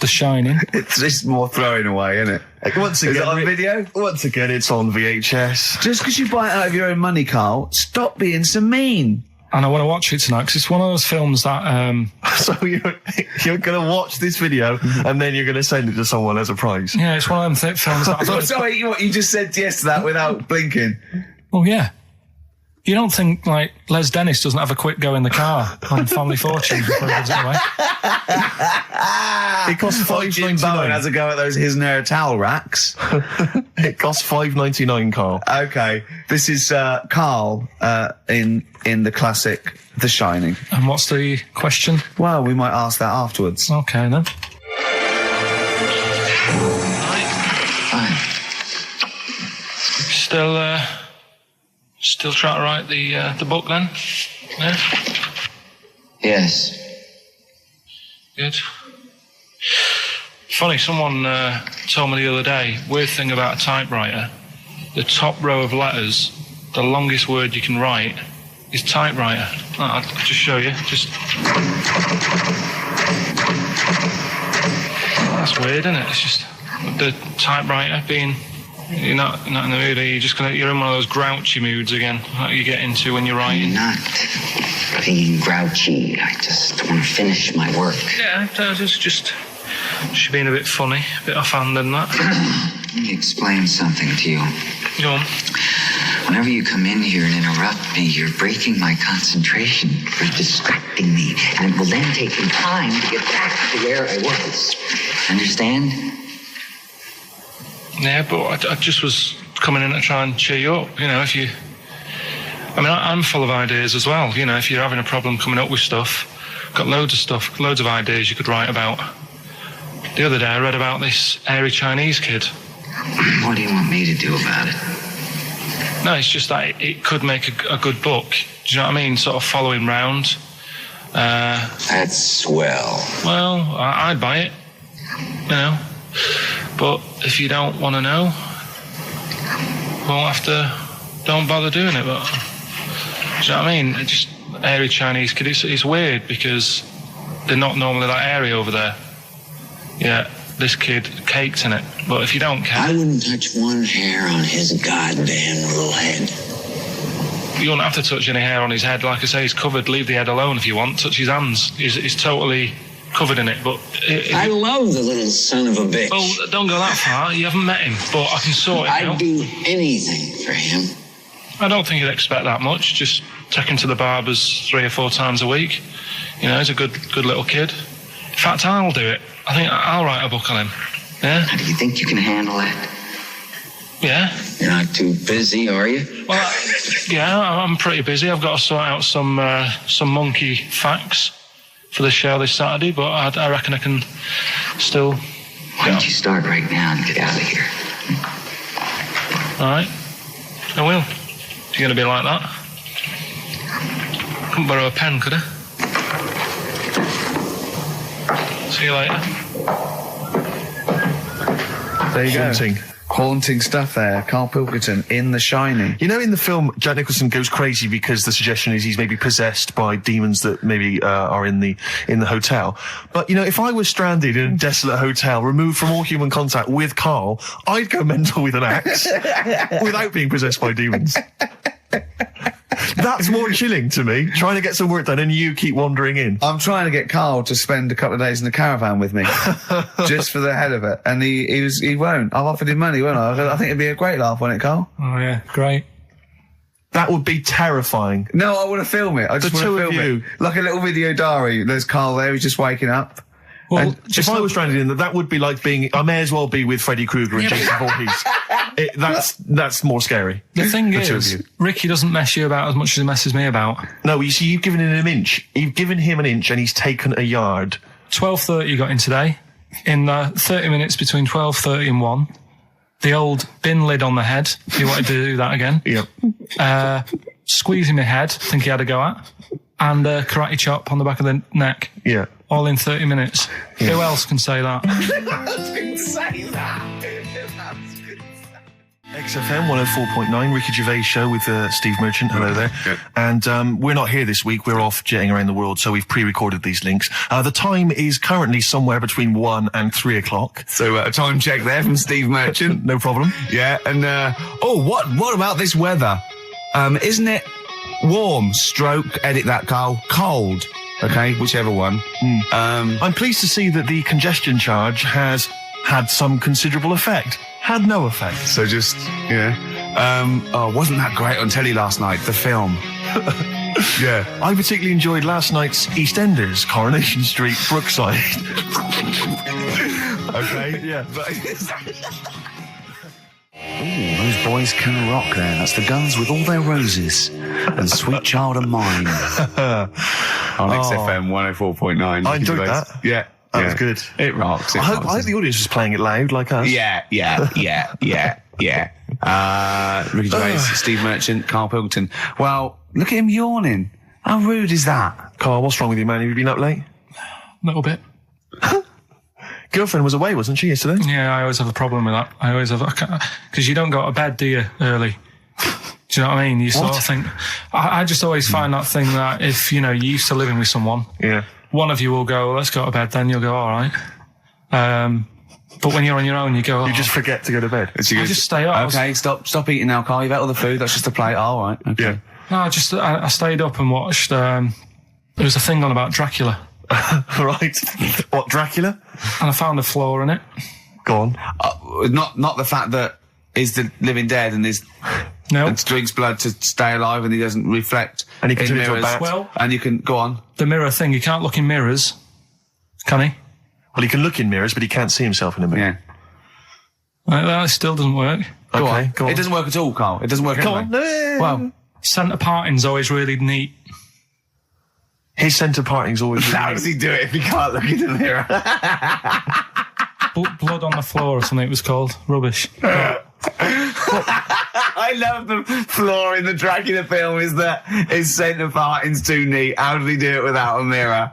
The Shining. It's just more throwing away, isn't it? Once again, Is it on video? Once again, it's on VHS. Just because you buy it out of your own money, Carl, stop being so mean. And I want to watch it tonight because it's one of those films that... So you're going to watch this video and then you're going to send it to someone as a prize. Yeah, it's one of them thick films that... Sorry, what, you just said yes to that without blinking. Well, yeah. You don't think, like, Les Dennis doesn't have a quick go in the car on Family Fortune before he gives it away? It costs Jim Bowen has $5.99. a go at those his and her towel racks. It costs $5.99, Carl. Okay, this is Carl in the classic The Shining. And what's the question? Well, we might ask that afterwards. Okay, then. Still trying to write the book, then? Yeah? Yes. Good. Funny, someone told me the other day, weird thing about a typewriter, the top row of letters, the longest word you can write is typewriter. I'll just show you. That's weird, isn't it? It's just the typewriter being... You're not in the mood, are you? You're in one of those grouchy moods again, like you get into when you're writing. I'm not being grouchy. I just want to finish my work. Yeah, just being a bit funny, a bit offhand and that. Let me explain something to you. Go on. Whenever you come in here and interrupt me, you're breaking my concentration. You're distracting me. And it will then take me time to get back to where I was. Understand? Yeah, but I just was coming in to try and cheer you up. You know, I'm full of ideas as well. You know, if you're having a problem coming up with stuff, got loads of ideas you could write about. The other day I read about this airy Chinese kid. What do you want me to do about it? No, it's just that it could make a good book. Do you know what I mean? Sort of following round. That's swell. Well, I'd buy it. You know. But if you don't want to know, don't bother doing it. But do you know what I mean? It's just airy Chinese kid. It's weird because they're not normally that airy over there. Yeah, this kid caked in it. But if you don't care, I wouldn't touch one hair on his goddamn little head. You don't have to touch any hair on his head. Like I say, he's covered. Leave the head alone if you want. Touch his hands. He's totally covered in it. But I love the little son of a bitch. Well, don't go that far. You haven't met him, but I can sort it out. I'd do anything for him. I don't think you'd expect that much. Just take him to the barbers 3 or 4 times a week. You know, he's a good little kid. In fact, I'll do it. I think I'll write a book on him. Yeah? How do you think you can handle that? Yeah. You're not too busy, are you? Well, yeah, I'm pretty busy. I've got to sort out some monkey facts for the show this Saturday, but I reckon I can still... Why don't you start right now and get out of here? All right. I will. If you're going to be like that. Couldn't borrow a pen, could I? See you later. There you Haunting. go. Haunting stuff there. Karl Pilkington in The Shining. You know, in the film, Jack Nicholson goes crazy because the suggestion is he's maybe possessed by demons that maybe are in the hotel. But, you know, if I was stranded in a desolate hotel, removed from all human contact with Karl, I'd go mental with an axe without being possessed by demons. That's more chilling to me. Trying to get some work done and you keep wandering in. I'm trying to get Karl to spend a couple of days in the caravan with me, just for the hell of it, and he won't. I've offered him money, won't I? I think it'd be a great laugh, wouldn't it, Karl? Oh yeah, great. That would be terrifying. No, I want to film it. I just The want two to of film you. it. Like a little video diary. There's Karl there, he's just waking up. Well, And If I was stranded in that would be like being. I may as well be with Freddy Krueger and Jason Voorhees. That's more scary. the thing The two of is, you. Ricky doesn't mess you about as much as he messes me about. No, you see, you've given him an inch. You've given him an inch, and he's taken a yard. 12:30 you got in today. In 30 minutes between 12:30 and 1, the old bin lid on the head. He wanted to do that again. Yeah. Squeezing my head, think he had a go at, and karate chop on the back of the neck. Yeah. All in 30 minutes. Who else can say that? XFM 104.9, Ricky Gervais show with Steve Merchant. Hello there. Yeah. And we're not here this week. We're off jetting around the world, so we've pre-recorded these links. The time is currently somewhere between 1 and 3 o'clock. So a time check there from Steve Merchant. No problem. Yeah, and what about this weather? Isn't it warm? Stroke, edit that, Karl. Cold. Okay, whichever one. I'm pleased to see that the congestion charge has had some considerable effect. Had no effect. So just wasn't that great on telly last night? The film. Yeah. I particularly enjoyed last night's EastEnders, Coronation Street, Brookside. Okay. Yeah. Ooh, those boys can rock there. That's the Guns with All Their Roses and Sweet Child of Mine. On XFM 104.9. I enjoyed that. Yeah. That was good. It rocks. I hope the audience is playing it loud like us. Yeah. Ricky Gervais, Steve Merchant, Karl Pilkington. Well, look at him yawning. How rude is that? Carl, what's wrong with you, man? Have you been up late? A little bit. Girlfriend was away, wasn't she, yesterday? Yeah, I always have a problem with that. I always have, because you don't go to bed, do you, early? Do you know what I mean? You sort of think, I just always find that thing that if, you're used to living with someone, Yeah. one of you will go, let's go to bed, then you'll go, all right. But when you're on your own, you go, You just forget to go to bed. I just stay up. Okay, stop eating now, Karl. You've ate all the food. That's just a plate. All right. Okay. Yeah. No, I stayed up and watched, there was a thing on about Dracula, Right. What, Dracula? and I found a flaw in it. Go on. Not the fact that he's the living dead and No. and drinks blood to stay alive and he doesn't reflect. And he can in turn into a mirrors. bat. Well- and you can go on. The mirror thing, you can't look in mirrors, can he? Well, he can look in mirrors, but he can't see himself in a mirror. Yeah. That still doesn't work. Go Okay, on. go on. It doesn't work at all, Karl. It doesn't work. Go anyway. on. Well, Centre parting's always really neat. His centre parting's always... how does he do it if he can't look in the mirror? Blood on the floor or something it was called. Rubbish. I love the flaw in the Dracula film is that his centre parting's too neat. How did he do it without a mirror?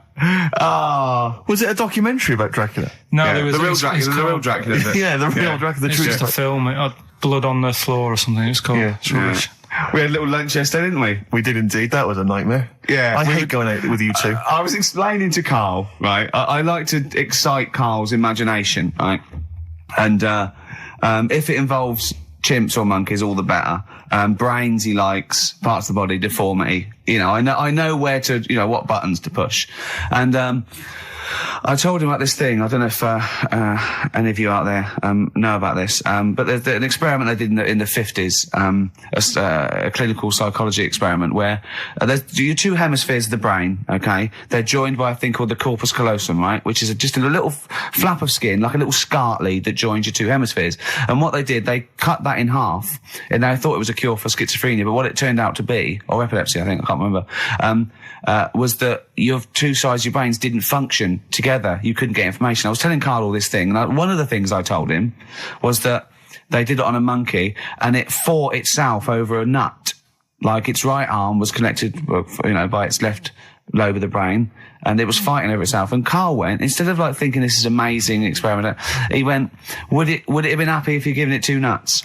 Oh. Was it a documentary about Dracula? No, Yeah, there was the real it's Dracula. The real called- Dracula. Bit. Yeah, the real Dracula, the It's true just a stuff. film. It had blood on the floor or something. It's called. Yeah. It's rubbish. We had a little lunch yesterday, didn't we? We did indeed. That was a nightmare. Yeah. I We hate were- going out with you two. I was explaining to Karl, right? I like to excite Karl's imagination, right? And if it involves chimps or monkeys, all the better. Brains he likes, parts of the body, deformity. I know where to, what buttons to push. And I told him about this thing. I don't know if any of you out there know about this, but there's an experiment they did in the 50s, a clinical psychology experiment where there's your two hemispheres of the brain, okay? They're joined by a thing called the corpus callosum, right? Which is just a little flap of skin, like a little scarlet lead that joins your two hemispheres. And what they did, they cut that in half, and they thought it was a cure for schizophrenia, but what it turned out to be, or epilepsy, I think, I can't remember, was that your two sides of your brains didn't function together. You couldn't get information. I was telling Karl all this thing, and one of the things I told him was that they did it on a monkey, and it fought itself over a nut. Like its right arm was connected, by its left lobe of the brain, and it was fighting over itself. And Karl went, instead of thinking this is amazing experiment, he went, would it have been happy if you'd given it two nuts?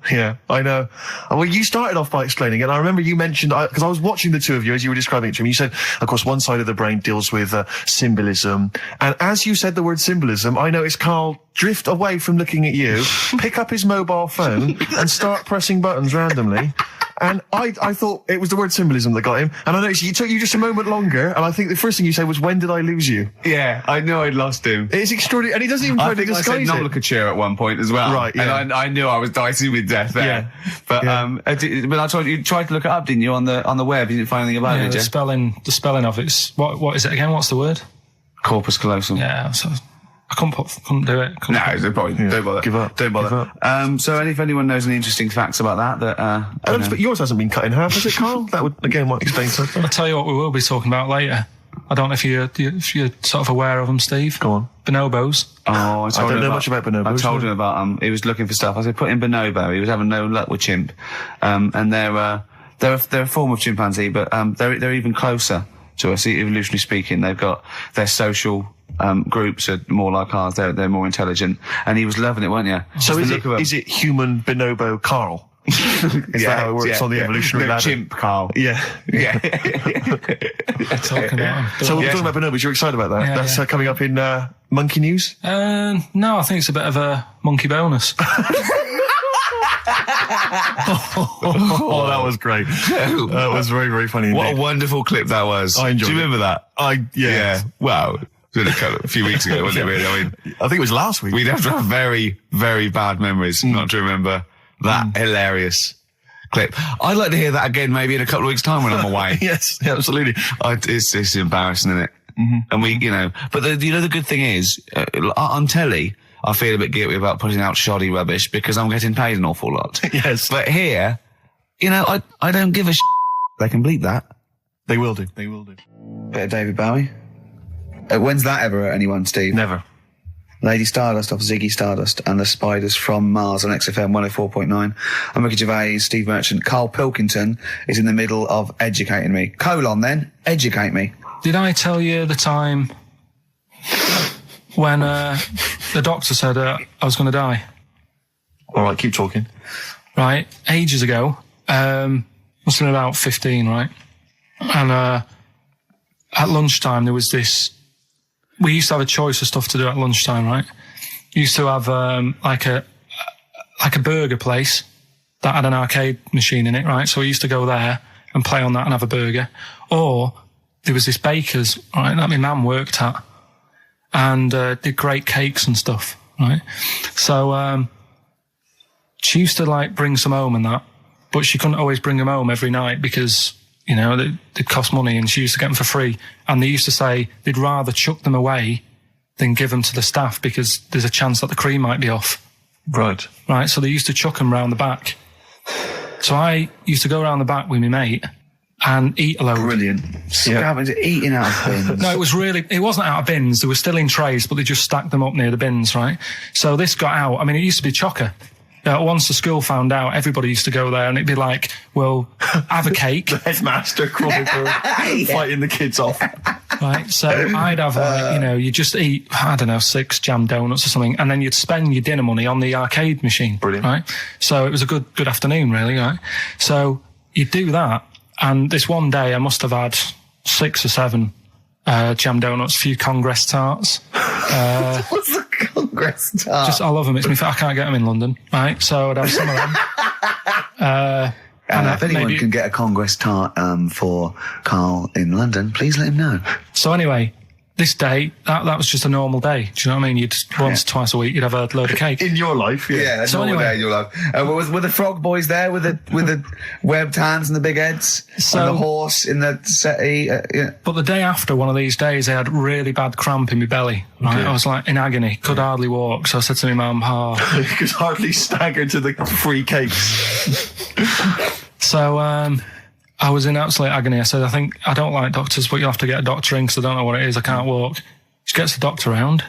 Yeah, I know. Well, you started off by explaining it, and I remember you mentioned, because I was watching the two of you as you were describing it to me, you said, of course, one side of the brain deals with symbolism, and as you said the word symbolism, I noticed Karl drift away from looking at you, pick up his mobile phone, and start pressing buttons randomly. And I thought it was the word symbolism that got him. And I noticed it took you just a moment longer. And I think the first thing you said was, "When did I lose you?" Yeah, I knew I'd lost him. It's extraordinary. And he doesn't even try to disguise I said it. nomenclature at one point as well. Right, yeah. And I knew I was dicing with death there. Yeah. But, Yeah. but I told you tried to look it up, didn't you, on the web? You didn't find anything about it, did the you? spelling of it's what is it again? What's the word? Corpus callosum. Yeah, so I couldn't do it. No, it's a point. Yeah. Don't bother. Give up. Don't bother. Give up. So if anyone knows any interesting facts about that, But yours hasn't been cut in half, has it, Carl? That would, again, might explain something. I'll tell you what we will be talking about later. I don't know if you're sort of aware of them, Steve. Go on. Bonobos. Oh, I don't know much about bonobos. I told him about he was looking for stuff. I said, put in bonobo. He was having no luck with chimp. And they're a form of chimpanzee, but they're even closer to us, evolutionarily speaking. They've got their social groups are more like ours. They're more intelligent. And he was loving it, weren't you? So is it human bonobo Carl? Is that how it works on the evolutionary ladder? Chimp, Carl. Yeah. Yeah. Talking about them. So we're talking about bonobos. You're excited about that? Yeah, That's yeah. Coming up in Monkey News? No, I think it's a bit of a monkey bonus. Oh, that was great. That was very, very funny What indeed. a wonderful clip that was. I enjoyed Do you it. remember that? Yeah. Wow. It was a few weeks ago, wasn't it, really? I mean, I think it was last week. we'd have to have very, very bad memories not to remember that hilarious clip. I'd like to hear that again maybe in a couple of weeks' time when I'm away. Yes, absolutely. It's embarrassing, isn't it? Mm-hmm. And but the good thing is, on telly, I feel a bit guilty about putting out shoddy rubbish because I'm getting paid an awful lot. Yes. But here, I don't give a They can bleep that. They will do. They will do. Bit of David Bowie. When's that ever hurt anyone, Steve? Never. Lady Stardust off Ziggy Stardust and the Spiders from Mars on XFM 104.9. I'm Ricky Gervais, Steve Merchant. Karl Pilkington is in the middle of educating me. Educate me. Did I tell you the time when the doctor said I was going to die? All right, keep talking. Right, ages ago, must have been about 15, right? And at lunchtime there was this. We used to have a choice of stuff to do at lunchtime, right? We used to have like a burger place that had an arcade machine in it, right? So we used to go there and play on that and have a burger. Or there was this baker's, right, that my mum worked at, and did great cakes and stuff, right? So she used to bring some home and that, but she couldn't always bring them home every night because they cost money, and she used to get them for free. And they used to say they'd rather chuck them away than give them to the staff because there's a chance that the cream might be off. Right. Right, so they used to chuck them round the back. So I used to go around the back with my mate and eat a load. Brilliant. Eating out of bins. No, it wasn't out of bins. They were still in trays, but they just stacked them up near the bins, right? So this got out. I mean, it used to be chocker. Once the school found out, everybody used to go there and it'd be like, well, have a cake. Headmaster Chronicle fighting the kids off. Right, so I'd have you just eat, I don't know, 6 jam donuts or something, and then you'd spend your dinner money on the arcade machine. Brilliant. Right? So it was a good afternoon, really, right? So you'd do that, and this one day I must have had 6 or 7 jam donuts, a few Congress tarts. What's the Congress tart? I love them. I can't get them in London, right? So I'd have some of them. If anyone can get a Congress tart for Karl in London, please let him know. So anyway, this day, that was just a normal day. Do you know what I mean? Twice a week, you'd have a load of cake. In your life, yeah. Yeah, that's So normal anyway- day in your life. Were the frog boys there with the webbed hands and the big heads? So- and the horse in the settee? Yeah. But the day after one of these days, I had really bad cramp in my belly. Right? I was in agony, could hardly walk. So I said to my mum, You could hardly stagger to the free cakes. So I was in absolute agony. I said, I don't like doctors, but you'll have to get a doctor in because I don't know what it is. I can't walk. She gets the doctor round.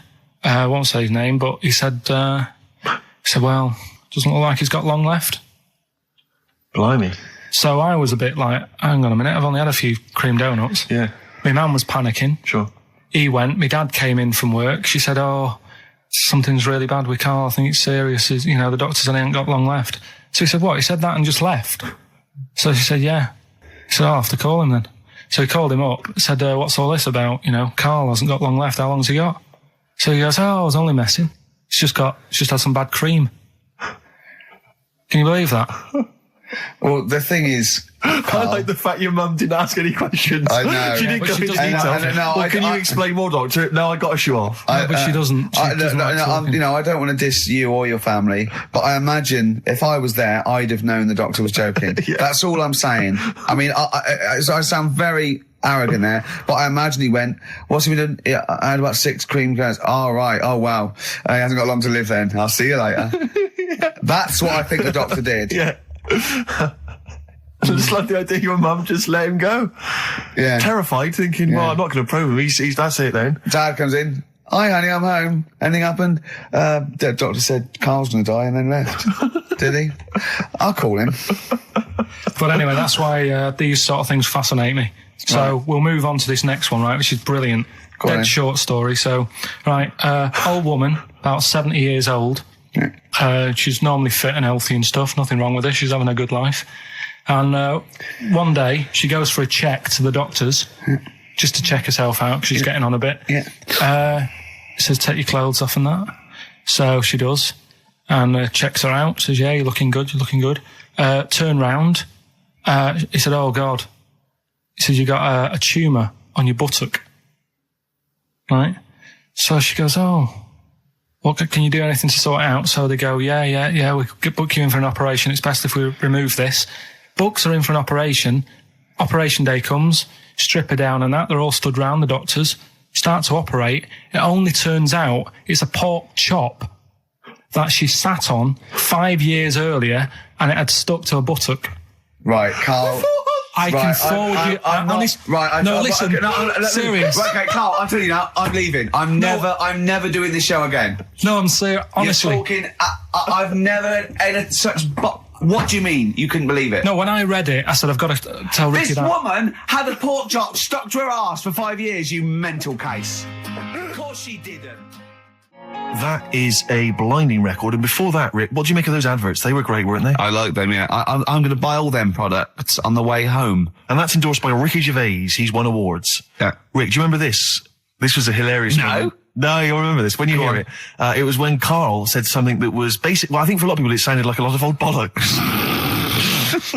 I won't say his name, but he said, well, doesn't look like he's got long left. Blimey. So I was a bit like, hang on a minute, I've only had a few cream donuts. Yeah. My mum was panicking. Sure. He went. My dad came in from work. She said, something's really bad with Karl. I think it's serious. The doctor said he ain't got long left. So he said, what? He said that and just left. So she said, yeah. He said, I'll have to call him then. So he called him up, said, what's all this about? Karl hasn't got long left. How long's he got? So he goes, I was only messing. She's just had some bad cream. Can you believe that? Well, the thing is, I like the fact your mum didn't ask any questions. I know. She didn't But go she into doesn't- detail. No, Can you explain more, Doctor? No, I got a shoe off. But she doesn't. She doesn't like talking. you know, I don't want to diss you or your family, but I imagine if I was there, I'd have known the doctor was joking. That's all I'm saying. I mean, I sound very arrogant there, but I imagine he went, what's he been doing? Yeah, I had about 6 cream cones. Oh, right. Oh, wow. He hasn't got long to live then. I'll see you later. That's what I think the doctor did. Yeah. I just like the idea your mum just let him go. Yeah. Terrified, thinking, well, Yeah. I'm not going to probe him. He's that's it then. Dad comes in. Hi, honey, I'm home. Anything happened? The doctor said Carl's going to die and then left. Did he? I'll call him. But anyway, that's why these sort of things fascinate me. So we'll move on to this next one, right, which is brilliant. Go on then. Dead short story. So, right, old woman, about 70 years old. Yeah. She's normally fit and healthy and stuff. Nothing wrong with her. She's having a good life. And one day, she goes for a check to the doctor's, just to check herself out, 'cause she's getting on a bit. Yeah. He says, take your clothes off and that. So she does. And checks her out. Says, yeah, you're looking good, you're looking good. Turn round. He said, oh, God. He says, you got a tumour on your buttock. Right? So she goes, oh, well, can you do anything to sort it out? So they go, yeah, we could book you in for an operation. It's best if we remove this. Books are in for an operation. Operation day comes, strip her down and that. They're all stood round, the doctors. Start to operate. It only turns out it's a pork chop that she sat on 5 years earlier and it had stuck to her buttock. Right, Carl. I can forward you. Serious. Right, okay, Carl, I'm telling you now, I'm leaving. I'm never doing this show again. No, I'm serious. Honestly. You're talking, I've never had such, what do you mean? You couldn't believe it? No, when I read it, I said, I've got to tell Ricky This that. woman had a pork chop stuck to her arse for 5 years, you mental case. Of course she didn't. That is a blinding record. And before that, Rick, what do you make of those adverts? They were great, weren't they? I like them, yeah. I'm going to buy all them products on the way home. And that's endorsed by Ricky Gervais. He's won awards. Yeah. Rick, do you remember this? This was a hilarious moment. No, you'll remember this when you hear it. It was when Karl said something that was basic. Well, I think for a lot of people it sounded like a lot of old bollocks.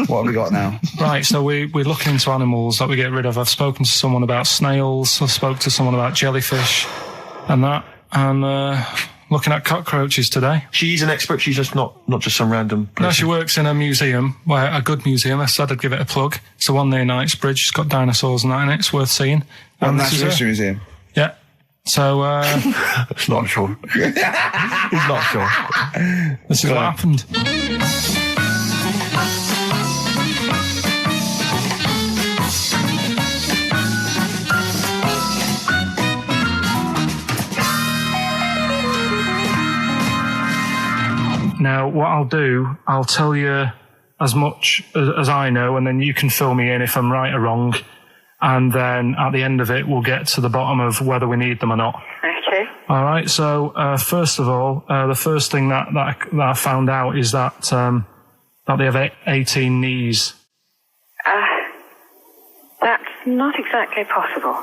What have we got now? Right, so we're looking into animals that we get rid of. I've spoken to someone about snails. I've spoken to someone about jellyfish and that. And looking at cockroaches today. She's an expert. She's just not just some random person. No, she works in a museum, a good museum. I said I'd give it a plug. It's the one near Knightsbridge. It's got dinosaurs and that in it. It's worth seeing. And this is Natural her. History Museum. Yeah. So, Not sure. He's not sure. this is what happened. Now, what I'll do, I'll tell you as much as I know, and then you can fill me in if I'm right or wrong. And then at the end of it, we'll get to the bottom of whether we need them or not. Okay. All right. So, first of all, the first thing that I found out is that they have 18 knees. That's not exactly possible.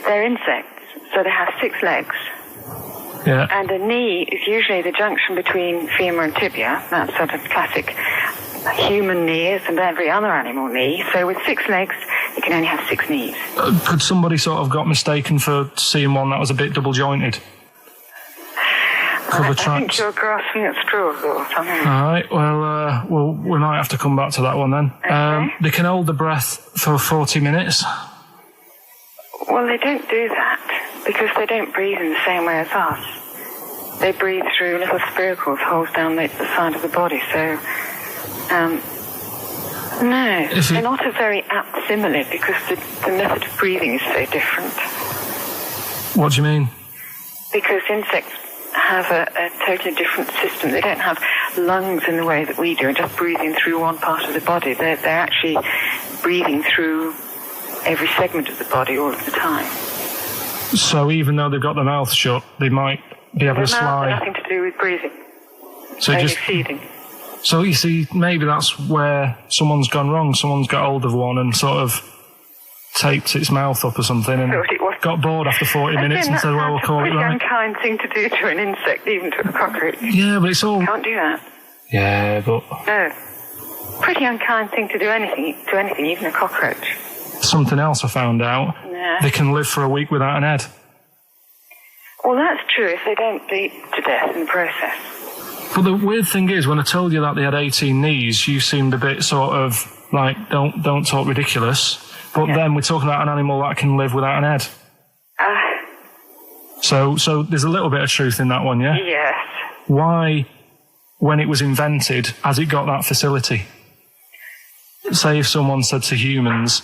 They're insects, so they have 6 legs. Yeah. And a knee is usually the junction between femur and tibia. That's sort of classic human knees and every other animal knee. So with 6 legs, you can only have 6 knees. Could somebody sort of got mistaken for seeing one that was a bit double jointed? I think you're grasping at straws or something. All right. Well, we might have to come back to that one then. Okay. They can hold the breath for 40 minutes. Well, they don't do that because they don't breathe in the same way as us. They breathe through little spiracles, holes down the side of the body. So, no, they're not a very apt simile because the method of breathing is so different. What do you mean? Because insects have a totally different system. They don't have lungs in the way that we do and just breathing through one part of the body. They're actually breathing through every segment of the body all of the time. So even though they've got their mouth shut, they might be able to Their mouth has slide. nothing to do with breathing. So Only just feeding. so you see, maybe that's where someone's gone wrong. Someone's got hold of one and sort of taped its mouth up or something. And Thought it was got bored after 40 minutes and said, well, we'll call it right. It's a pretty unkind thing to do to an insect, even to a cockroach. Yeah, but it's all... Can't do that. Yeah, but... No. Pretty unkind thing to do to anything, even a cockroach. Something else I found out. Yeah. They can live for a week without an head. Well, that's true if they don't bleed to death in the process. But the weird thing is, when I told you that they had 18 knees, you seemed a bit sort of like, don't talk ridiculous. But then we're talking about an animal that can live without an head. So there's a little bit of truth in that one, yeah? Yes. Why, when it was invented, has it got that facility? Say if someone said to humans,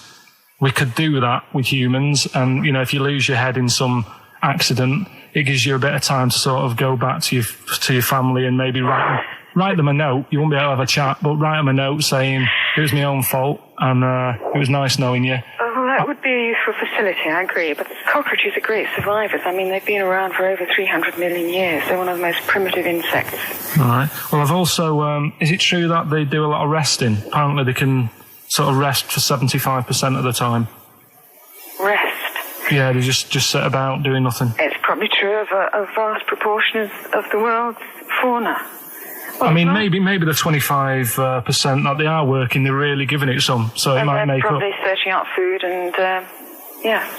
we could do that with humans, and, you know, if you lose your head in some accident, it gives you a bit of time to sort of go back to your family and maybe write them a note. You won't be able to have a chat, but write them a note saying, it was my own fault, and it was nice knowing you. Well, that would be a useful facility, I agree, but cockroaches are great survivors. I mean, they've been around for over 300 million years. They're one of the most primitive insects. All right. Well, I've also... is it true that they do a lot of resting? Apparently they can sort of rest for 75% of the time. Rest? Yeah, they just sit about doing nothing. It's probably true of a vast proportion of the world's fauna. Well, I mean, maybe the 25% that they are working, they're really giving it some, so it might make up. They're probably searching out food, and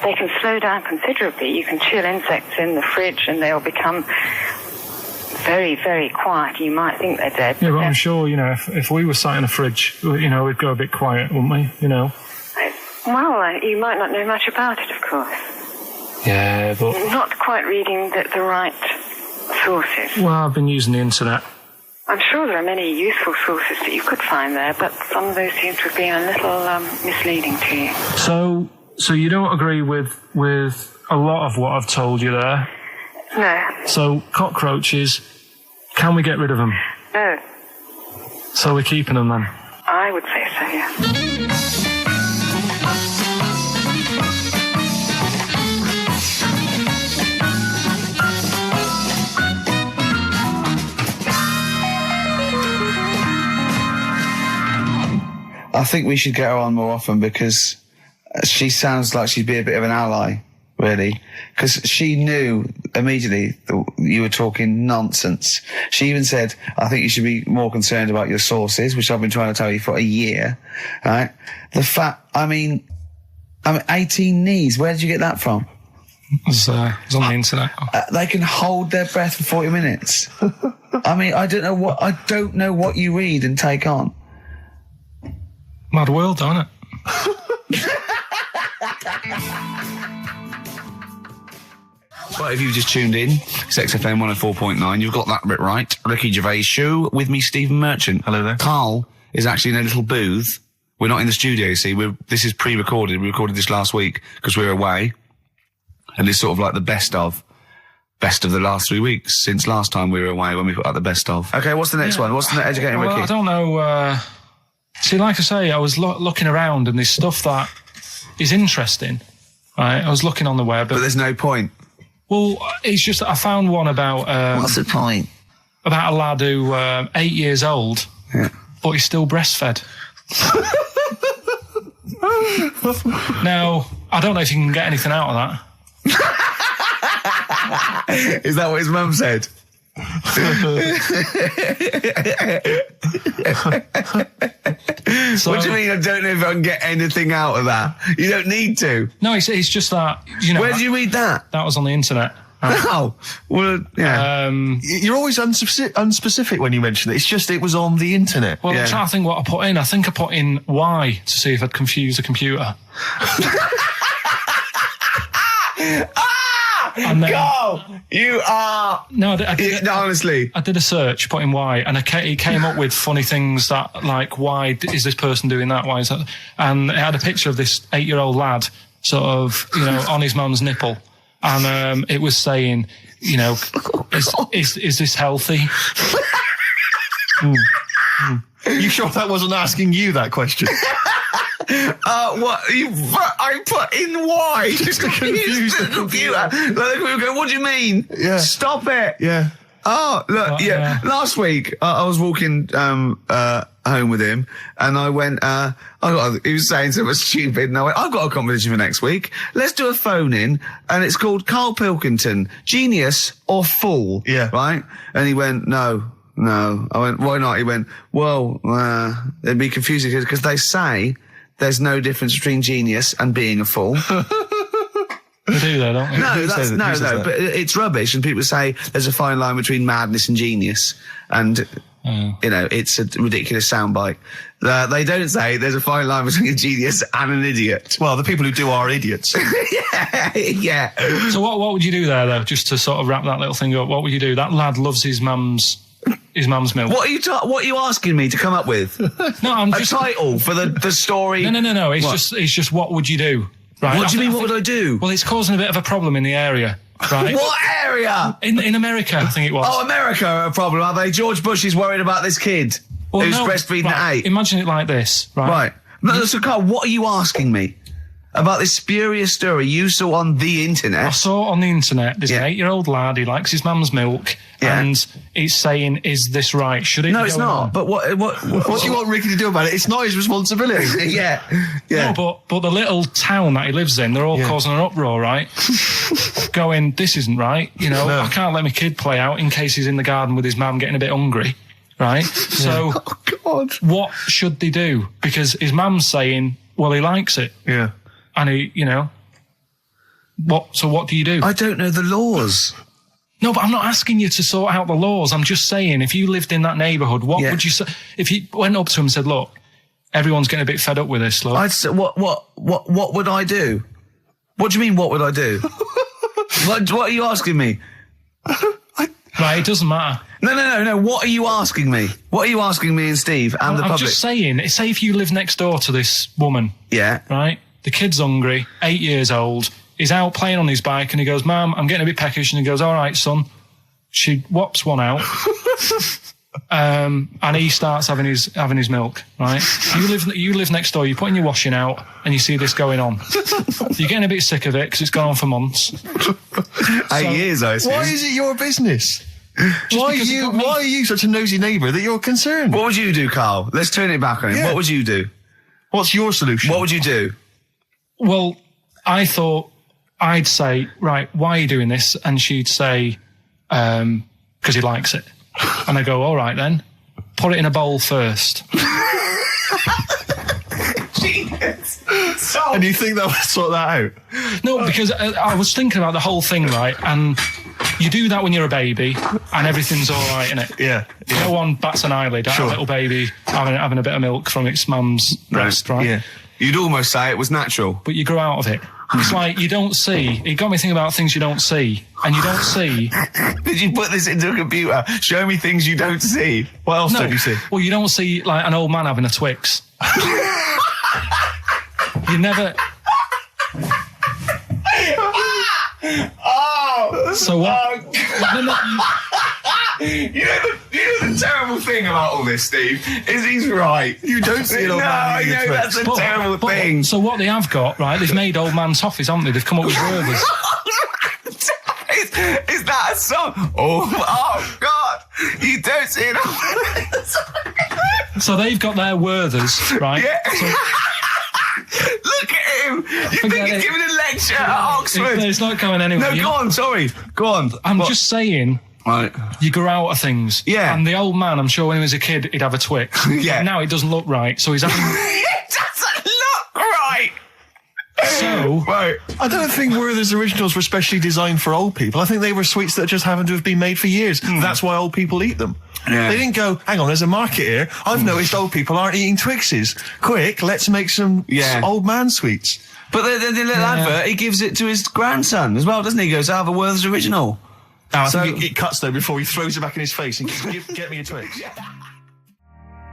they can slow down considerably. You can chill insects in the fridge, and they'll become very, very quiet. You might think they're dead. Yeah, but I'm sure, you know, if we were sat in a fridge, you know, we'd go a bit quiet, wouldn't we? You know. Well, you might not know much about it, of course. Yeah, but... You're not quite reading the right sources. Well, I've been using the internet. I'm sure there are many useful sources that you could find there, but some of those seem to have been a little misleading to you. So you don't agree with a lot of what I've told you there? No. So cockroaches, can we get rid of them? No. So we're keeping them then? I would say so, yeah. I think we should get her on more often because she sounds like she'd be a bit of an ally, really. Because she knew immediately that you were talking nonsense. She even said, I think you should be more concerned about your sources, which I've been trying to tell you for a year, right? The fact, I mean, 18 knees, where did you get that from? It was on the internet. They can hold their breath for 40 minutes. I mean, I don't know what you read and take on. Mad world, don't it? Well, if you've just tuned in, it's XFM 104.9. You've got that bit right. Ricky Gervais show with me, Stephen Merchant. Hello there. Karl is actually in a little booth. We're not in the studio, you see. This is pre-recorded. We recorded this last week because we were away. And it's sort of like the best of the last 3 weeks since last time we were away when we put out the best of. Okay, what's the next one? What's the educating Ricky? I don't know. See, like I say, I was looking around and there's stuff that is interesting. Right? I was looking on the web. But there's no point. Well, it's just I found one about... what's the point? About a lad who 8 years old, but he's still breastfed. Now, I don't know if you can get anything out of that. Is that what his mum said? What do you mean I don't know if I can get anything out of that? You don't need to. No, it's just that, you know... Where did you read that? That was on the internet. Oh, well, yeah. You're always unspecific when you mention it. It's just it was on the internet. Well, I'm trying to think what I put in. I think I put in Y to see if I'd confuse a computer. And then, go! You are... No, I did, honestly. I did a search, put in why, and it came up with funny things that, like, why is this person doing that? Why is that? And it had a picture of this 8-year-old lad, sort of, you know, on his mum's nipple. And it was saying, you know, is this healthy? You sure that wasn't asking you that question? What? I put in why? Just to confuse the computer. What do you mean? Yeah. Stop it. Yeah. Oh, look, Last week, I was walking home home with him, and I went, he was saying something stupid, and I went, I've got a competition for next week. Let's do a phone-in, and it's called Karl Pilkington, Genius or Fool. Yeah. Right? And he went, no. I went, why not? He went, well, it'd be confusing because they say there's no difference between genius and being a fool. They do though, don't they? No, but it's rubbish, and people say there's a fine line between madness and genius, and it's a ridiculous soundbite. They don't say there's a fine line between a genius and an idiot. Well, the people who do are idiots. yeah. So what would you do there though? Just to sort of wrap that little thing up, what would you do? That lad loves his mum's milk. What are you asking me to come up with? No, I'm just a title for the story. No. It's just what would you do? Right. What do you mean? What would I do? Well, it's causing a bit of a problem in the area, right? What area? In America, I think it was. Oh, America are a problem, are they? George Bush is worried about this kid who's breastfeeding at 8. Imagine it like this, right? Right. No, so, Carl, what are you asking me about this spurious story you saw on the internet? I saw it on the internet. There's an 8-year-old lad. He likes his mum's milk, and he's saying, "Is this right? Should it?" No, be it's going not. on? But what do you want Ricky to do about it? It's not his responsibility. yeah. No, but the little town that he lives in, they're all causing an uproar, right? Going, this isn't right. I can't let my kid play out in case he's in the garden with his mum getting a bit hungry, right? So, Oh God, what should they do? Because his mum's saying, well, he likes it. Yeah. And he, what do you do? I don't know the laws. No, but I'm not asking you to sort out the laws. I'm just saying, if you lived in that neighbourhood, what would you say? If you went up to him and said, look, everyone's getting a bit fed up with this, look. I'd say, what would I do? What do you mean, what would I do? what are you asking me? Right, it doesn't matter. No. What are you asking me? What are you asking me and Steve and the I'm public? just saying, say if you live next door to this woman. Yeah. Right? The kid's hungry, 8 years old. He's out playing on his bike and he goes, Mum, I'm getting a bit peckish. And he goes, all right, son. She whops one out. And he starts having his milk, right? You live next door, you're putting your washing out and you see this going on. You're getting a bit sick of it because it's gone on for months. 8 years, I assume. Why is it your business? Why are you such a nosy neighbour that you're concerned? What would you do, Carl? Let's turn it back on him. Yeah. What would you do? What's your solution? What would you do? Well, I thought I'd say, right, why are you doing this? And she'd say, because he likes it. And I go, all right then, put it in a bowl first. And you think that would sort that out? No, because I was thinking about the whole thing, right? And you do that when you're a baby and everything's all right, innit? Yeah. No one bats an eyelid at a little baby having a bit of milk from its mum's breast, right? Yeah. You'd almost say it was natural. But you grow out of it. It's like you don't see. It got me thinking about things you don't see. And you don't see. Did you put this into a computer? Show me things you don't see. What else don't you see? Well, you don't see like an old man having a Twix. You never. Oh! So what? You know the terrible thing about all this, Steve, is he's right. You don't see an old man eating a Twix. That's a terrible thing. So what they have got, right, they've made old man toffees, haven't they? They've come up with Gervais. Is that a song? Oh God! You don't see it. So they've got their Werthers, right? Yeah. So, look at him. You think Forget he's it. giving a lecture at Oxford? It's not going anywhere. No, go on. Sorry. Go on. I'm just saying. Right. You grow out of things. Yeah. And the old man, I'm sure when he was a kid, he'd have a Twix. Yeah. But now it doesn't look right, so he's having... It doesn't look right. So... Right. I don't think Werther's originals were specially designed for old people. I think they were sweets that just happened to have been made for years. That's why old people eat them. Yeah. They didn't go, hang on, there's a market here. I've noticed old people aren't eating Twixes. Quick, let's make some old man sweets. But the little advert, he gives it to his grandson as well, doesn't he? He goes, I have a Werther's original. I think it cuts though before he throws it back in his face and goes, get me a Twix.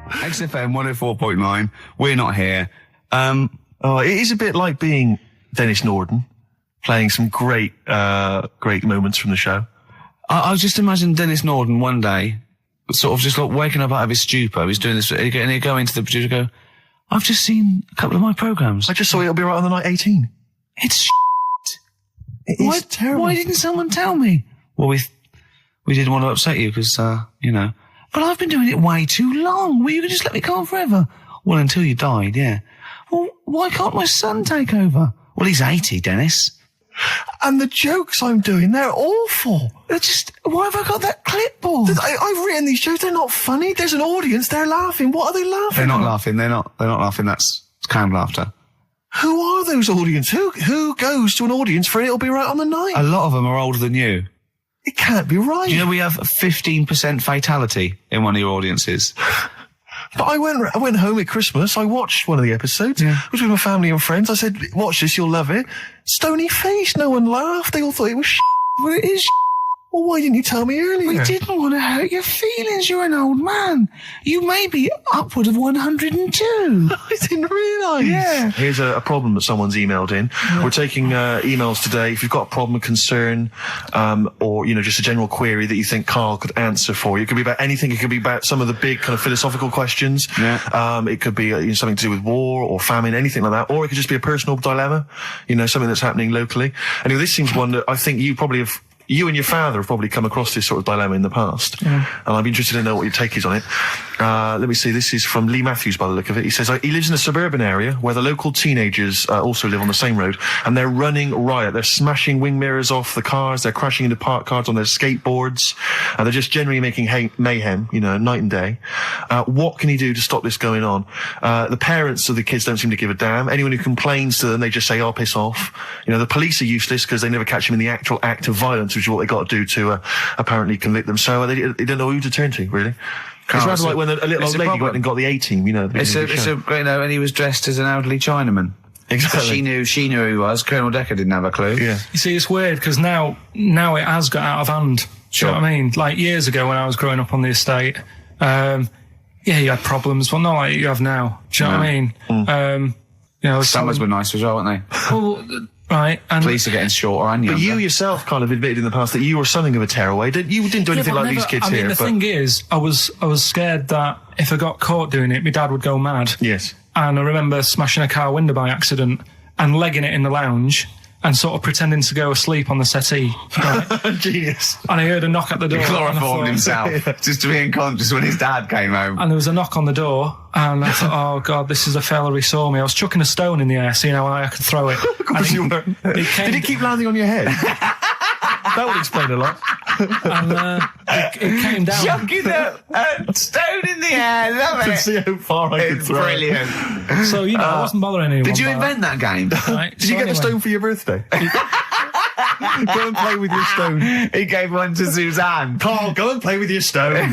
XFM 104.9. We're not here. It is a bit like being Dennis Norden, playing some great moments from the show. I just imagine Dennis Norden one day, sort of just like waking up out of his stupor. He's doing this, and he'd go into the producer and go, I've just seen a couple of my programmes. I just saw It'll Be Right on the Night 18. It's It is terrible. Why didn't someone tell me? Well, we didn't want to upset you because, But I've been doing it way too long. Well, you can just let me go on forever. Well, until you died, yeah. Well, why can't my son take over? Well, he's 80, Dennis. And the jokes I'm doing, they're awful. They're just, why have I got that clipboard? I've written these jokes, they're not funny. There's an audience, they're laughing. What are they laughing They're not at? laughing, they're not laughing, that's canned laughter. Who are those audience? Who goes to an audience for It'll Be Right on the Night? A lot of them are older than you. It can't be right. Do you know we have 15% fatality in one of your audiences? But I went home at Christmas, I watched one of the episodes, Yeah. it was with my family and friends, I said, watch this, you'll love it. Stony face, no one laughed, they all thought it was Well, it is. Well, why didn't you tell me earlier? We didn't want to hurt your feelings. You're an old man. You may be upward of 102. I didn't realise. Yeah. Here's a problem that someone's emailed in. We're taking emails today. If you've got a problem, a concern, or, just a general query that you think Karl could answer for you. It could be about anything. It could be about some of the big kind of philosophical questions. Yeah. It could be something to do with war or famine, anything like that. Or it could just be a personal dilemma, something that's happening locally. Anyway, this seems one that I think you and your father have probably come across this sort of dilemma in the past. And I'd be interested to know what your take is on it. Let me see. This is from Lee Matthews by the look of it. He says, he lives in a suburban area where the local teenagers also live on the same road, and they're running riot. They're smashing wing mirrors off the cars. They're crashing into parked cars on their skateboards. And they're just generally making mayhem, night and day. What can he do to stop this going on? The parents of the kids don't seem to give a damn. Anyone who complains to them, they just say, oh, piss off. The police are useless because they never catch them in the actual act of violence, which is what they got to do to apparently convict them. So they don't know who to turn to, really. It's rather like when a little old lady went and got the A-team, and he was dressed as an elderly Chinaman. Exactly. She knew who he was. Colonel Decker didn't have a clue. Yeah. You see, it's weird because now it has got out of hand. Do you know what I mean? Like years ago when I was growing up on the estate, you had problems, but not like you have now. Do you know what I mean? Summers were nice as well, weren't they? Well, right. And Police are getting shorter and younger. But you yourself kind of admitted in the past that you were something of a tearaway. You didn't do anything like these kids here. The thing is, I was scared that if I got caught doing it, my dad would go mad. Yes. And I remember smashing a car window by accident and legging it in the lounge and sort of pretending to go asleep on the settee. Right? Genius. And I heard a knock at the door. He chloroformed himself just to be unconscious when his dad came home. And there was a knock on the door, and I thought, oh God, this is a fella who saw me. I was chucking a stone in the air, seeing how high I could throw it. Did it keep landing on your head? That would explain a lot. And it came down. Chucking a stone in the air, love To it. see how far I could It's throw brilliant. So, I wasn't bothering anyone. Did you by invent that game? that, right? Did you get the stone for your birthday? Go and play with your stone. He gave one to Suzanne. Karl, go and play with your stone.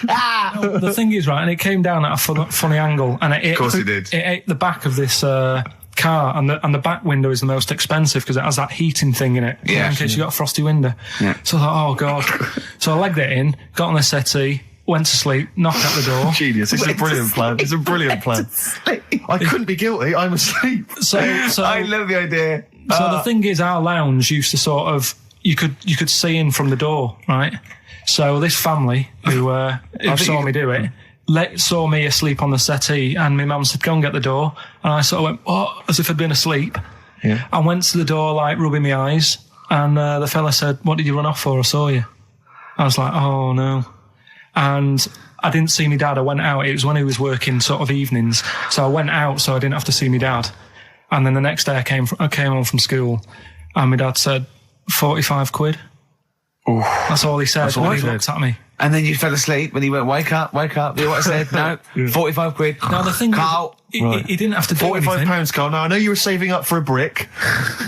The thing is, right, and it came down at a funny angle, and Of course it did. It ate the back of this car, and the back window is the most expensive because it has that heating thing in it. Yeah. In case you got a frosty window. Yeah. So I thought, oh God. So I legged it in, got on the settee, went to sleep, knocked at the door. Genius. It's a brilliant plan. It's a brilliant plan. I couldn't be guilty. I'm asleep. So I love the idea. So the thing is, our lounge used to sort of you could see in from the door, right? So this family who saw me do it saw me asleep on the settee, and my mum said, "Go and get the door." And I sort of went, "Oh," as if I'd been asleep. Yeah. I went to the door, like rubbing my eyes, and the fella said, "What did you run off for? I saw you." I was like, "Oh no," and I didn't see my dad. I went out. It was when he was working sort of evenings, so I went out so I didn't have to see my dad. And then the next day I came home from school, and my dad said, 45 quid. Ooh. That's all he said. That's all When he he said. looked at me. And then you fell asleep when he went, wake up. You know what I said? No, 45 quid. Now the thing Karl. is, he didn't have to do anything. £45, Karl. Now, I know you were saving up for a brick,